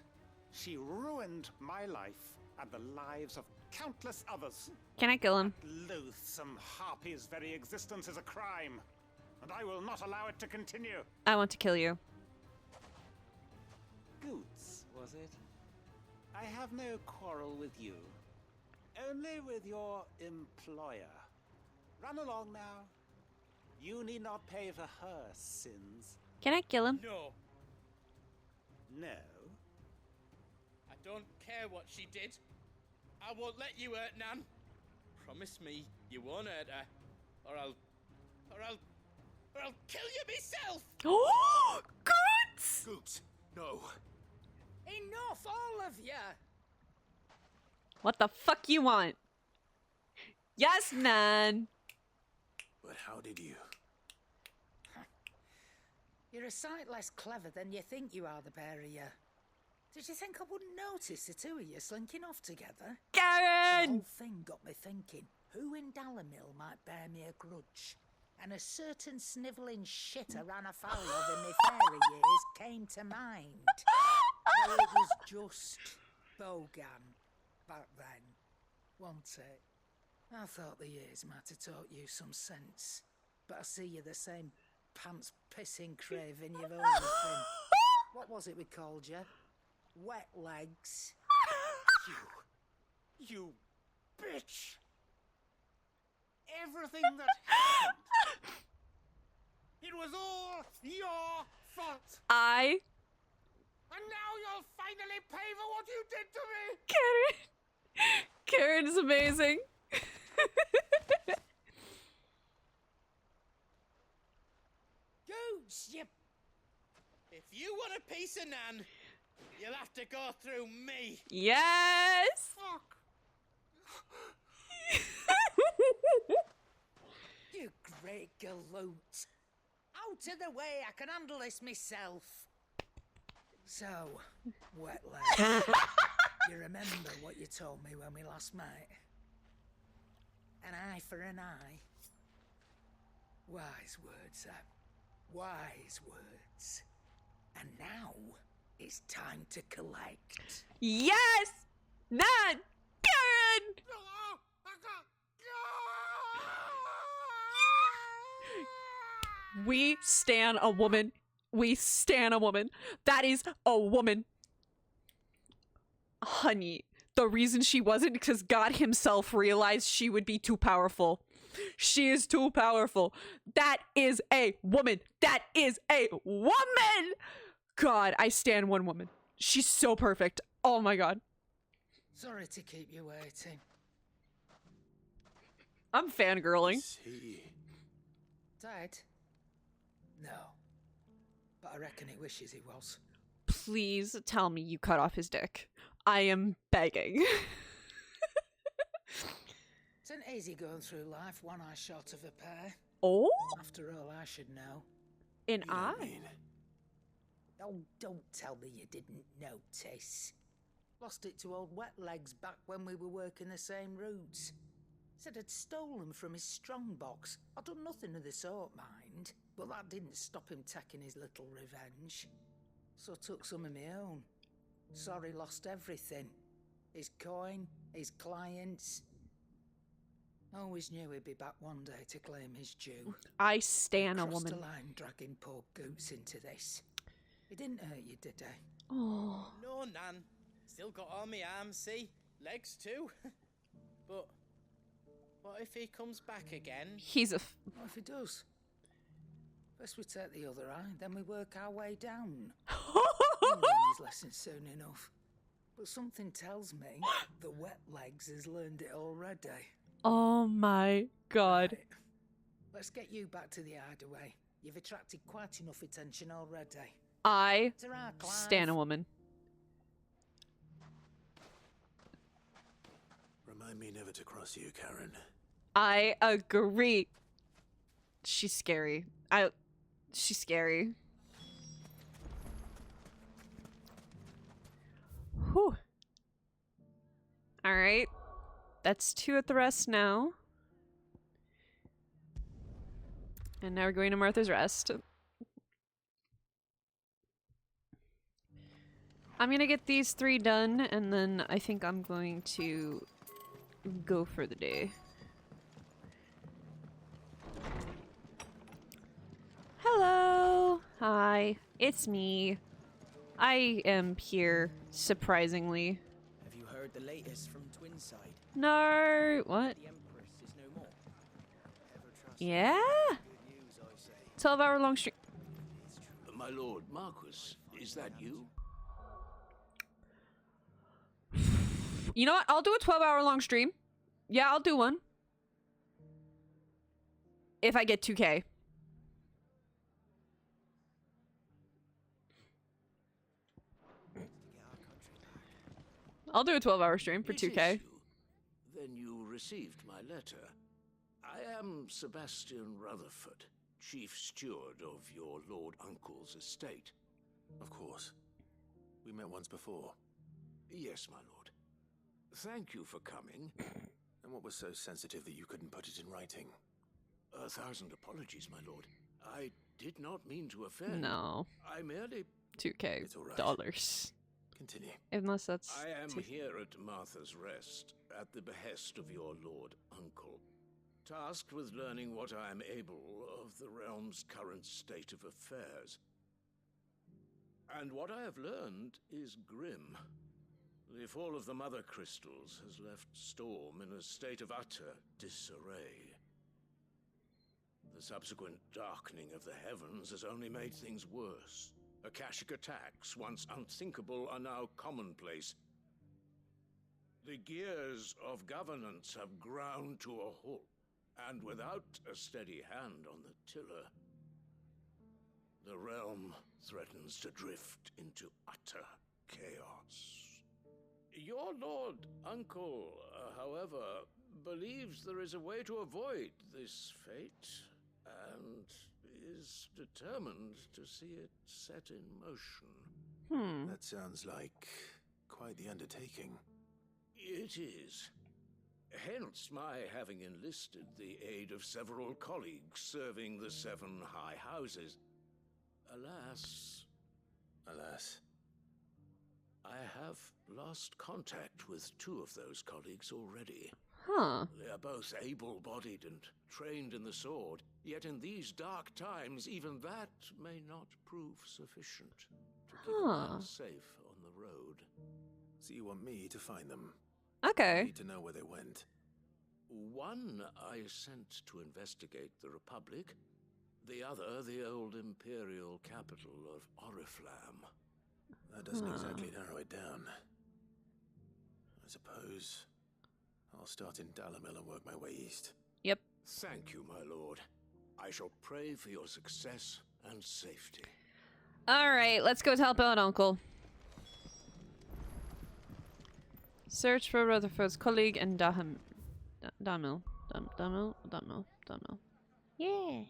She ruined my life and the lives of countless others.
Can I kill him?
That loathsome harpy's very existence is a crime, and I will not allow it to continue.
I want to kill you.
Goots, was it? I have no quarrel with you. Only with your employer. Run along now. You need not pay for her sins.
Can I kill him?
No.
No.
I don't care what she did. I won't let you hurt Nan. Promise me you won't hurt her, or I'll kill you myself.
Oh, Goots!
Goots, no.
Enough, all of you.
What the fuck you want? Yes, Nan.
But how did you?
You're a sight less clever than you think you are, the pair of you. Did you think I wouldn't notice the two of you slinking off together?
Karen!
The whole thing got me thinking, who in Dalamil might bear me a grudge? And a certain snivelling shit I ran afoul of in my fairy years came to mind. Though it was just Bogan back then, wasn't it? I thought the years might have taught you some sense, but I see you're the same pants-pissing craven you've always been. What was it we called you? Wet legs.
You bitch! Everything that happened, it was all your fault. And now you'll finally pay for what you did to me.
Karen is amazing.
Goots, you...
If you want a piece of Nan, you'll have to go through me.
Yes.
Fuck.
You great galoot. Out of the way, I can handle this myself. So, wet leg. You remember what you told me when we last met? An eye for an eye. Wise words, Sam. Wise words. And now, it's time to collect.
Yes! Nan! Karen! We stan a woman. We stan a woman. That is a woman. Honey, the reason she wasn't because God himself realized she would be too powerful. She is too powerful. That is a woman. That is a woman. God, I stand one woman. She's so perfect. Oh my god.
Sorry to keep you waiting.
I'm fangirling.
Dead? No. But I reckon he wishes he was.
Please tell me you cut off his dick. I am begging.
It's an easy going through life, one eye short of a pair.
Oh?
After all, I should know.
An eye?
Oh, don't tell me you didn't notice. Lost it to old Wet Legs back when we were working the same routes. Said I'd stolen from his strongbox. I'd done nothing of the sort, mind. But that didn't stop him taking his little revenge. So I took some of my own. Sorry, lost everything. His coin, his clients. Always knew he'd be back one day to claim his due.
I stan a
Crossed
woman.
the line dragging poor Goots into this. It didn't hurt you, did it?
Oh.
No, Nan. Still got all my arms, see? Legs too. But what if he comes back again?
He's a...
What if he does? First we take the other eye, then we work our way down. He'll learn his lesson soon enough. But something tells me the Wet Legs has learned it already.
Oh my god.
Right. Let's get you back to the hideaway. You've attracted quite enough attention already.
I
Ta-ra, Clive.
stan a woman.
Remind me never to cross you, Karen.
I agree. She's scary. She's scary. Whew. Alright. That's 2 at the rest now. And now we're going to Martha's Rest. I'm gonna get these 3 done, and then I think I'm going to go for the day. Hello! Hi, it's me. I am here, surprisingly.
Have you heard the latest from Twinside?
No! What?
The Empress is no more.
Yeah? 12-hour long stream.
My lord Marquis, is that you?
You know what? I'll do a 12-hour long stream. Yeah, I'll do one. If I get 2K. I'll do a 12-hour stream for 2K.
Then you received my letter. I am Sebastian Rutherford, Chief Steward of your Lord Uncle's estate.
Of course. We met once before.
Yes, my lord. Thank you for coming.
And what was so sensitive that you couldn't put it in writing?
1,000 apologies, my lord. I did not mean to offend.
No.
I merely...
2K
It's all right.
dollars.
Continue.
Unless that's...
I am here at Martha's Rest, at the behest of your Lord Uncle, tasked with learning what I am able of the realm's current state of affairs. And what I have learned is grim. The fall of the Mother Crystals has left Storm in a state of utter disarray. The subsequent darkening of the heavens has only made things worse. Akashic attacks, once unthinkable, are now commonplace. The gears of governance have ground to a halt, and without a steady hand on the tiller, the realm threatens to drift into utter chaos. Your Lord Uncle, however, believes there is a way to avoid this fate, and is determined to see it set in motion.
That sounds like quite the undertaking.
It is. Hence my having enlisted the aid of several colleagues serving the 7 high houses. Alas, I have lost contact with 2 of those colleagues already.
Huh.
They are both able-bodied and trained in the sword, yet in these dark times, even that may not prove sufficient to keep a man safe on the road.
So you want me to find them?
Okay.
I need to know where they went.
One I sent to investigate the Republic, the other the old Imperial capital of Oriflamme.
That doesn't exactly narrow it down. I suppose I'll start in Dalamil and work my way east.
Yep.
Thank you, my lord. I shall pray for your success and safety.
Alright, let's go help out Uncle. Search for Rutherford's colleague and Dalamil. Yeah.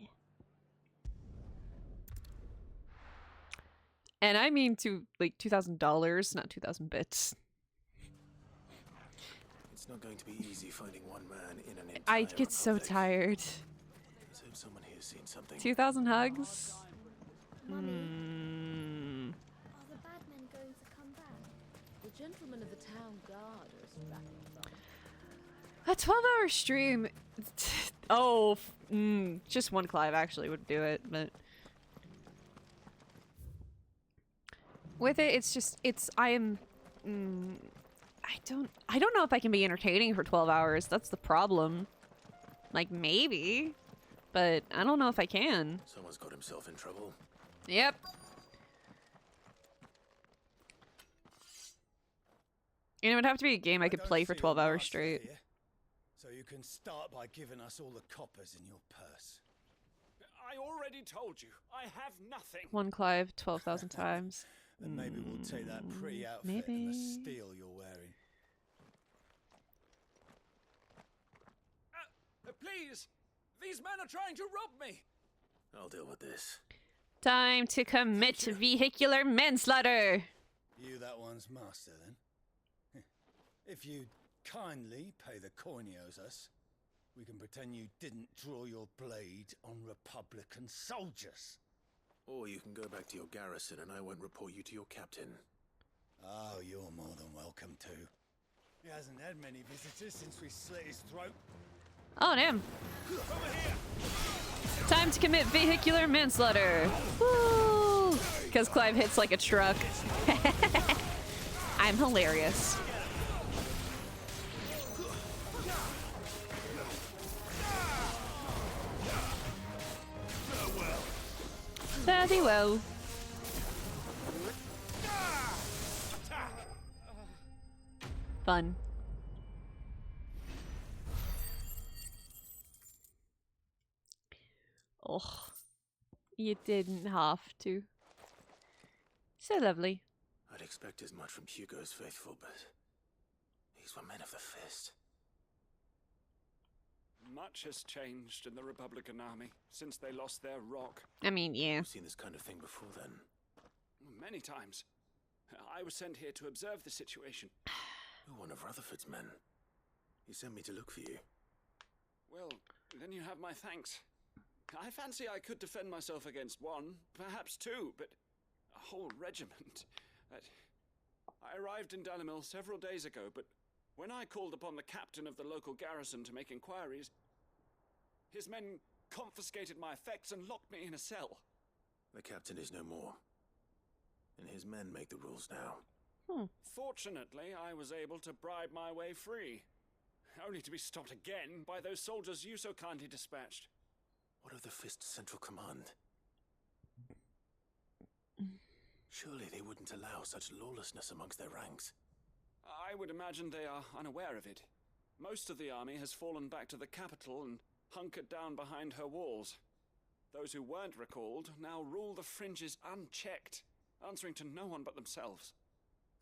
And I mean to like $2,000, not 2,000 bits.
It's not going to be easy finding one man in an entire
I get so
republic.
tired.
Let's hope someone here's seen something.
2,000 hugs?
Mummy, are the bad men going to come back?
The gentlemen of the town guard are strapping from.
A 12-hour stream. Oh, just one Clive actually would do it, but with it, it's just I don't know if I can be entertaining for 12 hours. That's the problem. Like maybe, but I don't know if I can.
Someone's got himself in trouble.
Yep. And it would have to be a game I could play for 12 hours straight.
Here, so you can start by giving us all the coppers in your purse.
I already told you, I have nothing.
One Clive 12,000 times.
Then maybe we'll take that pretty outfit
maybe.
and the steel you're wearing.
Please! These men are trying to rob me!
I'll deal with this.
Time to commit vehicular manslaughter.
You that one's master, then? If you kindly pay the coin he owes us, we can pretend you didn't draw your blade on Republican soldiers.
Or you can go back to your garrison and I won't report you to your captain.
Oh, you're more than welcome to. He hasn't had many visitors since we slit his throat.
Oh, damn. Time to commit vehicular manslaughter. Woo! Because Clive hits like a truck. I'm hilarious. Very well. Fun. Oh, you didn't have to. So lovely.
I'd expect as much from Hugo's faithful, but these were men of the fist.
Much has changed in the Republican army since they lost their rock.
I mean, yeah.
You've seen this kind of thing before, then?
Many times. I was sent here to observe the situation.
You're one of Rutherford's men. He sent me to look for you.
Well, then you have my thanks. I fancy I could defend myself against one, perhaps two, but a whole regiment. I arrived in Dalamil several days ago, but when I called upon the captain of the local garrison to make inquiries, his men confiscated my effects and locked me in a cell.
The captain is no more, and his men make the rules now.
Fortunately, I was able to bribe my way free, only to be stopped again by those soldiers you so kindly dispatched.
What of the Fist's central command? Surely they wouldn't allow such lawlessness amongst their ranks.
I would imagine they are unaware of it. Most of the army has fallen back to the capital and hunkered down behind her walls. Those who weren't recalled now rule the fringes unchecked, answering to no one but themselves.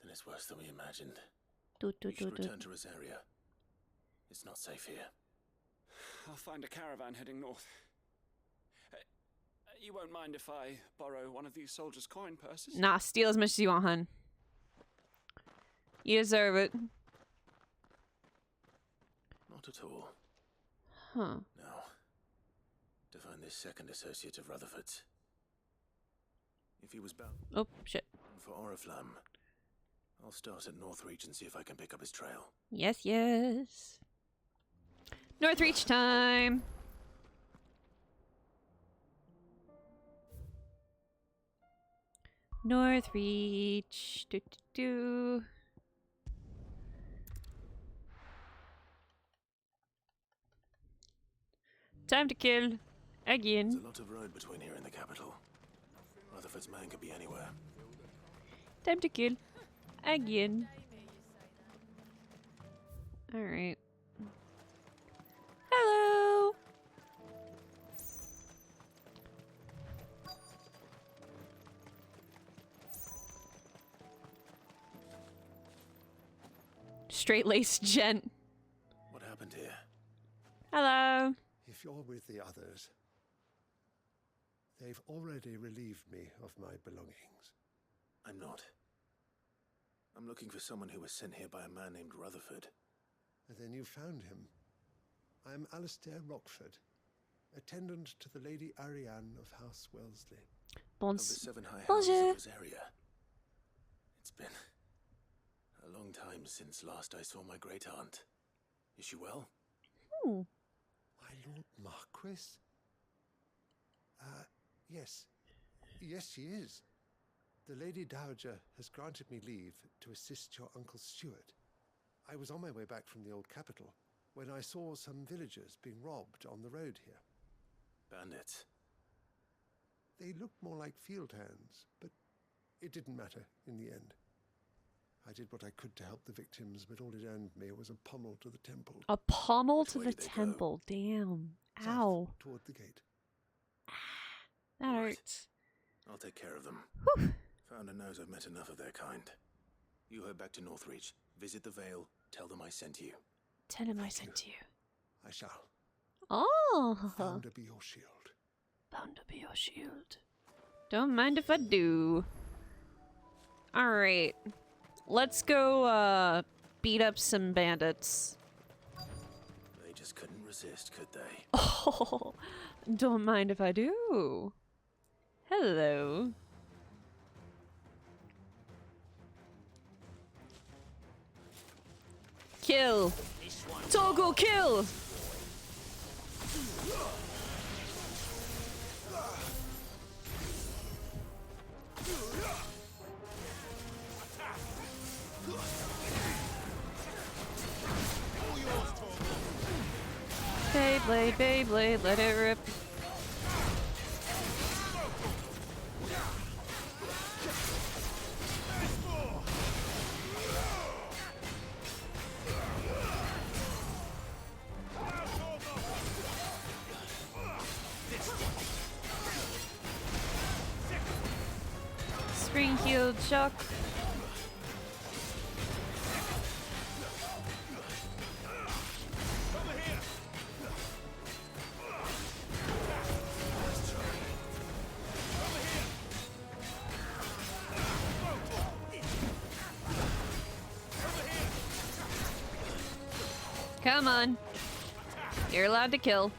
Then it's worse than we imagined. We should return to Rosaria. It's not safe here.
I'll find a caravan heading north. You won't mind if I borrow one of these soldiers' coin purses?
Nah, steal as much as you want, hun. You deserve it.
Not at all.
Huh.
Now, to find this second associate of Rutherford's. If he was bound
Oh, shit.
for Oriflamme, I'll start at Northreach and see if I can pick up his trail.
Yes, yes. Northreach time. Northreach. Do, do, do. Time to kill.
There's
Again.
a lot of road between here and the capital. Rutherford's man could be anywhere.
Time to kill. Again. Alright. Hello! Straight-laced gent.
What happened here?
Hello.
If you're with the others, they've already relieved me of my belongings.
I'm not. I'm looking for someone who was sent here by a man named Rutherford.
And then you found him. I am Alistair Rockford, attendant to the Lady Ariane of House Wellesley.
Of the 7 high houses of this area. It's been a long time since last I saw my great aunt. Is she well?
My Lord Marquis? Yes. Yes, she is. The Lady Dowager has granted me leave to assist your Uncle Stuart. I was on my way back from the old capital when I saw some villagers being robbed on the road here.
Bandits?
They looked more like field hands, but it didn't matter in the end. I did what I could to help the victims, but all it earned me was a pommel to the temple.
A pommel to the temple. Damn. Ow.
Toward the gate.
That hurts.
I'll take care of them. Founder knows I've met enough of their kind. You head back to Northreach, visit the Vale, tell them I sent you.
Tell him I sent you.
I shall.
Oh.
Founder be your shield.
Founder be your shield. Don't mind if I do. Alright. Let's go, beat up some bandits.
They just couldn't resist, could they?
Oh, don't mind if I do. Hello. Kill. Toggle kill. Beyblade, Beyblade, let it rip. Spring healed shock. Come on. You're allowed to kill.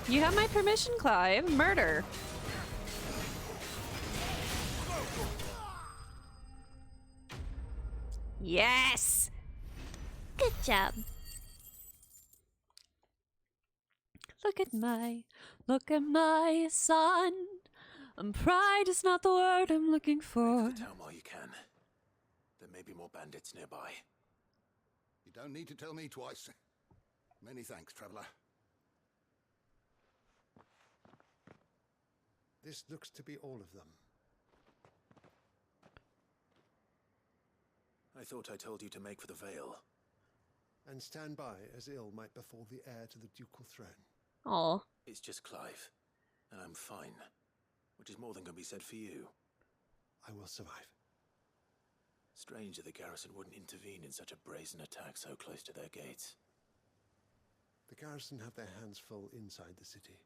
You have my permission, Clive. Murder. Yes! Good job. Look at my son. Pride is not the word I'm looking for.
Make the town while you can. There may be more bandits nearby.
You don't need to tell me twice. Many thanks, traveler.
This looks to be all of them.
I thought I told you to make for the Vale.
And stand by as ill might befall the heir to the ducal throne.
Aw.
It's just Clive, and I'm fine. Which is more than can be said for you.
I will survive.
Strange that the garrison wouldn't intervene in such a brazen attack so close to their gates.
The garrison have their hands full inside the city.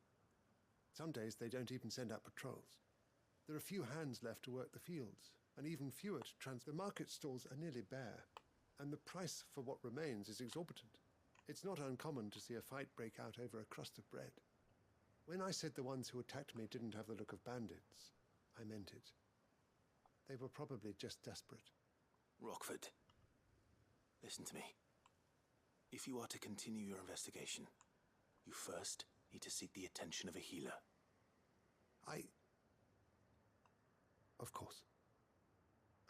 Some days they don't even send out patrols. There are few hands left to work the fields, and even fewer to the market stalls are nearly bare, and the price for what remains is exorbitant. It's not uncommon to see a fight break out over a crust of bread. When I said the ones who attacked me didn't have the look of bandits, I meant it. They were probably just desperate.
Rockford, listen to me. If you are to continue your investigation, you first need to seek the attention of a healer.
Of course.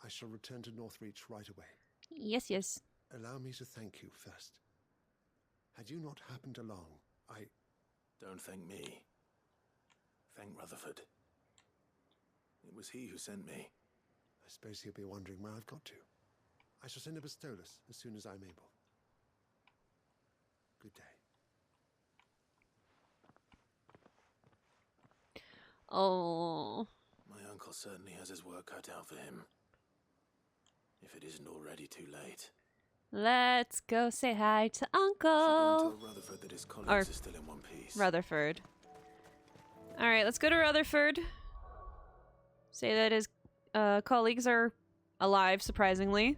I shall return to Northreach right away.
Yes, yes.
Allow me to thank you first. Had you not happened along, I...
Don't thank me. Thank Rutherford. It was he who sent me.
I suppose he'll be wondering where I've got to. I shall send a Bistolus as soon as I'm able. Good day.
Oh.
My uncle certainly has his work cut out for him. If it isn't already too late.
Let's go say hi to Uncle.
Tell Rutherford that his colleagues are still in one piece.
Rutherford. Alright, let's go to Rutherford. Say that his colleagues are alive, surprisingly.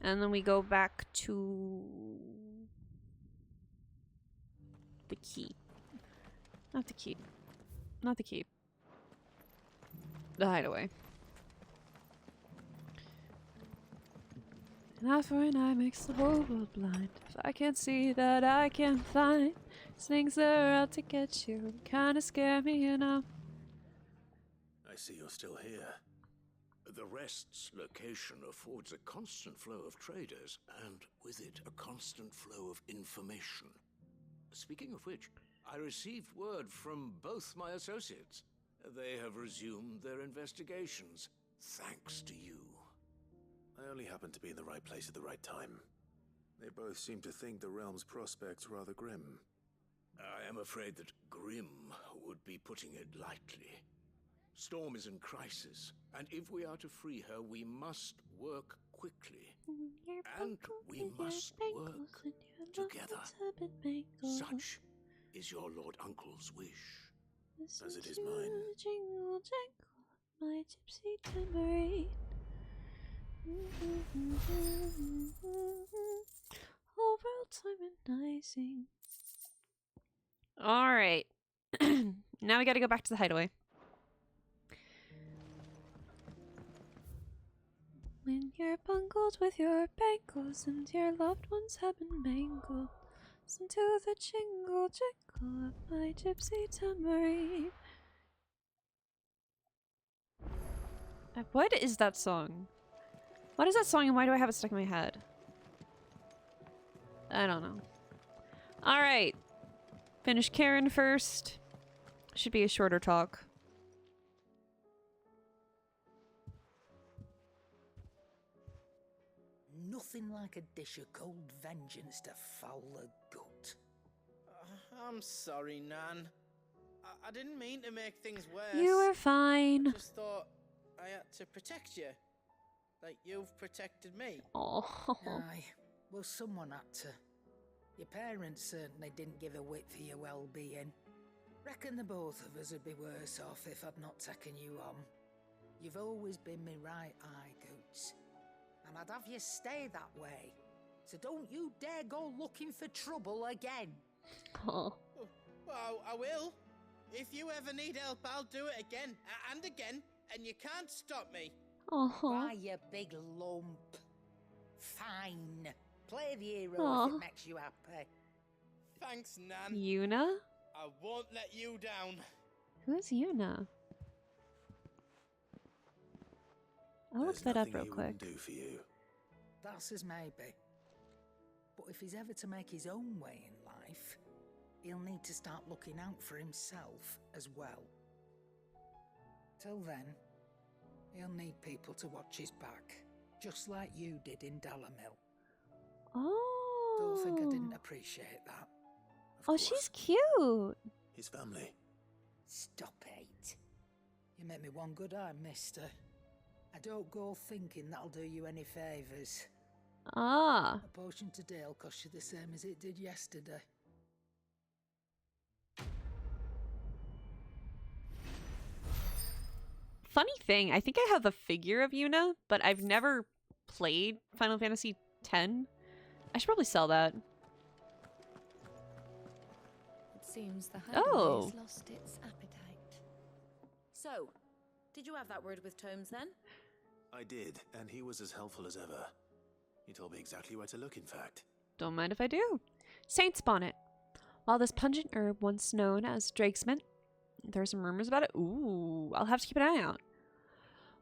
And then we go back to the keep. Not the keep. Not the keep. The hideaway. An eye for an eye makes the whole world blind. If I can't see that I can't find things that are out to get you, kinda scare me, you know.
I see you're still here.
The Rest's location affords a constant flow of traders, and with it, a constant flow of information. Speaking of which, I received word from both my associates. They have resumed their investigations, thanks to you.
I only happened to be in the right place at the right time. They both seem to think the realm's prospects rather grim.
I am afraid that grim would be putting it lightly. Storm is in crisis, and if we are to free her, we must work quickly. And we must work together. Such is your Lord Uncle's wish.
As it is mine.
Jingle, jingle, my gypsy tambourine. Whole world harmonizing. Alright. Now we gotta go back to the hideaway. When you're bungled with your bangles and your loved ones have been mangled, listen to the jingle jingle of my gypsy tambourine. What is that song? What is that song and why do I have it stuck in my head? I don't know. Alright. Finish Karen first. Should be a shorter talk.
Nothing like a dish of cold vengeance to foul the gut.
I'm sorry, Nan. I didn't mean to make things worse.
You were fine.
I just thought I had to protect you. Like you've protected me.
Oh.
Aye. Well, someone had to. Your parents certainly didn't give a whit for your well-being. Reckon the both of us would be worse off if I'd not taken you on. You've always been me right eye, Goots. And I'd have you stay that way. So don't you dare go looking for trouble again.
Oh.
Well, I will. If you ever need help, I'll do it again and again, and you can't stop me.
Oh.
Why, you big lump. Fine. Play the hero if it makes you happy.
Thanks, Nan.
Yuna?
I won't let you down.
Who's Yuna? I'll look that up real quick.
Do for you.
That's as maybe. But if he's ever to make his own way in life, he'll need to start looking out for himself as well. Till then, he'll need people to watch his back, just like you did in Dalamil.
Oh.
Don't think I didn't appreciate that.
Oh, she's cute.
His family.
Stop it. You make me one good eye, mister. I don't go thinking that'll do you any favours.
Ah.
A potion today will cost you the same as it did yesterday.
Funny thing, I think I have a figure of Yuna, but I've never played Final Fantasy X. I should probably sell that.
It seems the hideaway has lost its appetite. So, did you have that word with Tomes then?
I did, and he was as helpful as ever. He told me exactly where to look, in fact.
Don't mind if I do. Saint's Bonnet. While this pungent herb, once known as Drake's Mint, there are some rumors about it. Ooh, I'll have to keep an eye out.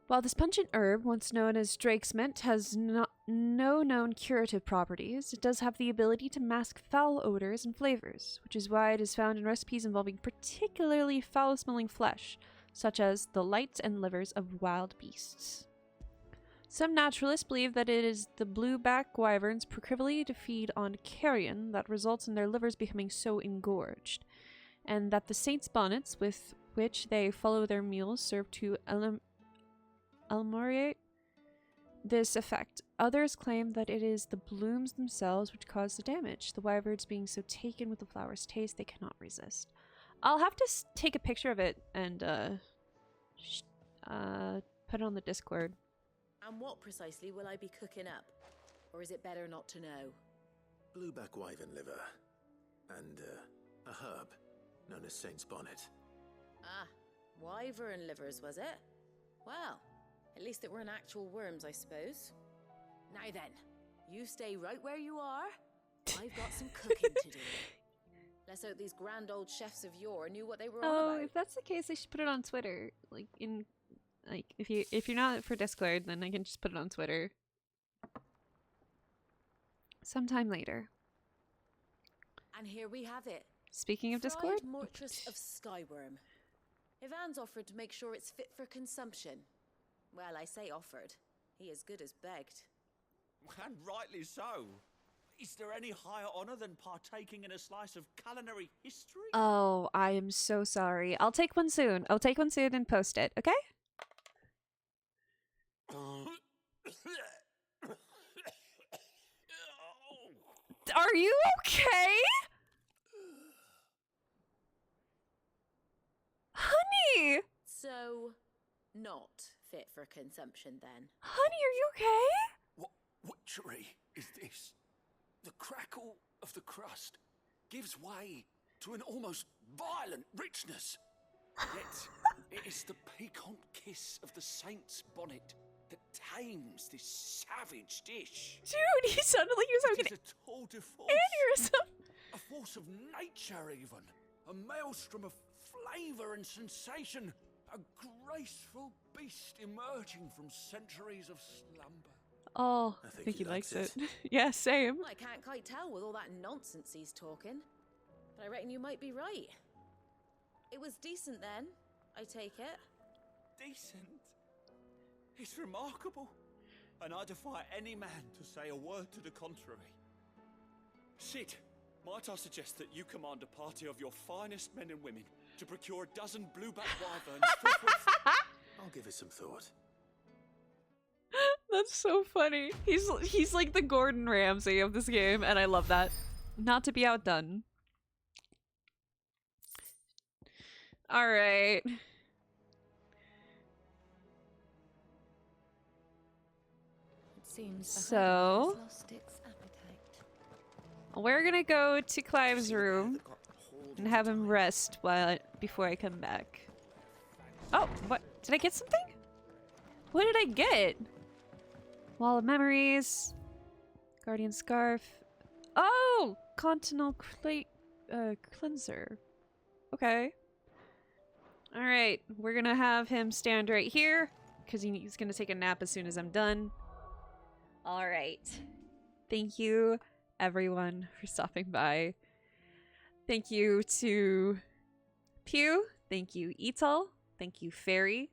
While this pungent herb, once known as Drake's Mint, has no known curative properties, it does have the ability to mask foul odors and flavors, which is why it is found in recipes involving particularly foul-smelling flesh, such as the lights and livers of wild beasts. Some naturalists believe that it is the blueback wyvern's proclivity to feed on carrion that results in their livers becoming so engorged, and that the saints' bonnets with which they follow their meals serve to ameliorate this effect. Others claim that it is the blooms themselves which cause the damage, the wyverns being so taken with the flower's taste they cannot resist. I'll have to take a picture of it and put it on the Discord.
And what precisely will I be cooking up? Or is it better not to know?
Blueback wyvern liver. And a herb known as Saint's Bonnet.
Ah, wyvern livers, was it? Well, at least it weren't actual worms, I suppose. Now then, you stay right where you are. I've got some cooking to do. Let's hope these grand old chefs of yore knew what they were on about.
If that's the case, I should put it on Twitter. If you're not for Discord, then I can just put it on Twitter. Sometime later.
And here we have it.
Speaking of Discord?
Fried Mortress of Skyworm. Ivan's offered to make sure it's fit for consumption. Well, I say offered. He as good as begged.
And rightly so. Is there any higher honor than partaking in a slice of culinary history?
Oh, I am so sorry. I'll take one soon. I'll take one soon and post it, okay? Are you okay? Honey!
So, not fit for consumption then.
Honey, are you okay?
What witchery is this? The crackle of the crust gives way to an almost violent richness. Yet it is the piquant kiss of the saint's bonnet that tames this savage dish.
Dude, he sounded like he was having
an tour de force.
aneurysm.
A force of nature even. A maelstrom of flavour and sensation. A graceful beast emerging from centuries of slumber.
Oh, I think he likes it. Yeah, same.
I can't quite tell with all that nonsense he's talking. But I reckon you might be right. It was decent then, I take it.
Decent? It's remarkable. And I defy any man to say a word to the contrary.
Sid, might I suggest that you command a party of your finest men and women to procure a dozen blueback wyverns forthwith?
I'll give it some thought.
That's so funny. He's like the Gordon Ramsay of this game, and I love that. Not to be outdone. All right.
It seems
so
lost its appetite.
we're gonna go to Clive's room and have him rest before I come back. Oh, what? Did I get something? What did I get? Wall of Memories. Guardian Scarf. Oh! Continental Cleanser. Okay. Alright, we're gonna have him stand right here, because he's gonna take a nap as soon as I'm done. Alright. Thank you, everyone, for stopping by. Thank you to Pew. Thank you, Etal. Thank you, Fairy.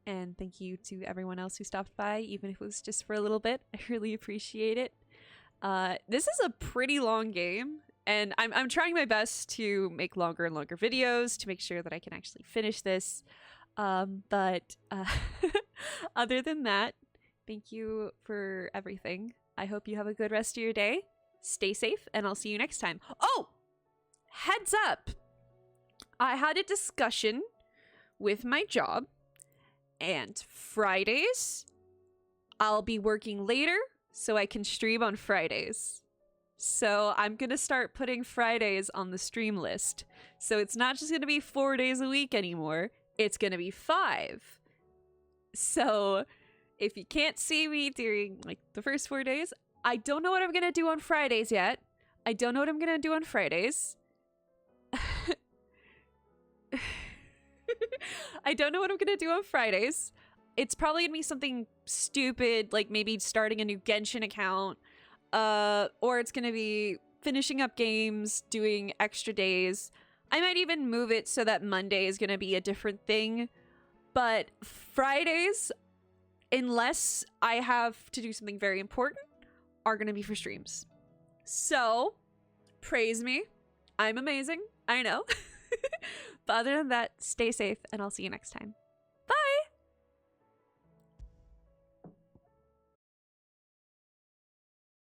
And thank you to everyone else who stopped by, even if it was just for a little bit. I really appreciate it. This is a pretty long game, and I'm trying my best to make longer and longer videos to make sure that I can actually finish this. But other than that, thank you for everything. I hope you have a good rest of your day. Stay safe, and I'll see you next time. Oh! Heads up! I had a discussion with my job, and Fridays, I'll be working later so I can stream on Fridays. So I'm going to start putting Fridays on the stream list. So it's not just going to be 4 days a week anymore. It's going to be 5. So if you can't see me during like the first 4 days, I don't know what I'm going to do on Fridays yet. I don't know what I'm going to do on Fridays. I don't know what I'm going to do on Fridays. it's probably gonna be something stupid, like maybe starting a new Genshin account, or it's gonna be finishing up games, doing extra days. I might even move it so that Monday is gonna be a different thing. But Fridays, unless I have to do something very important, are gonna be for streams. So, praise me. I'm amazing. I know. But other than that, stay safe, and I'll see you next time.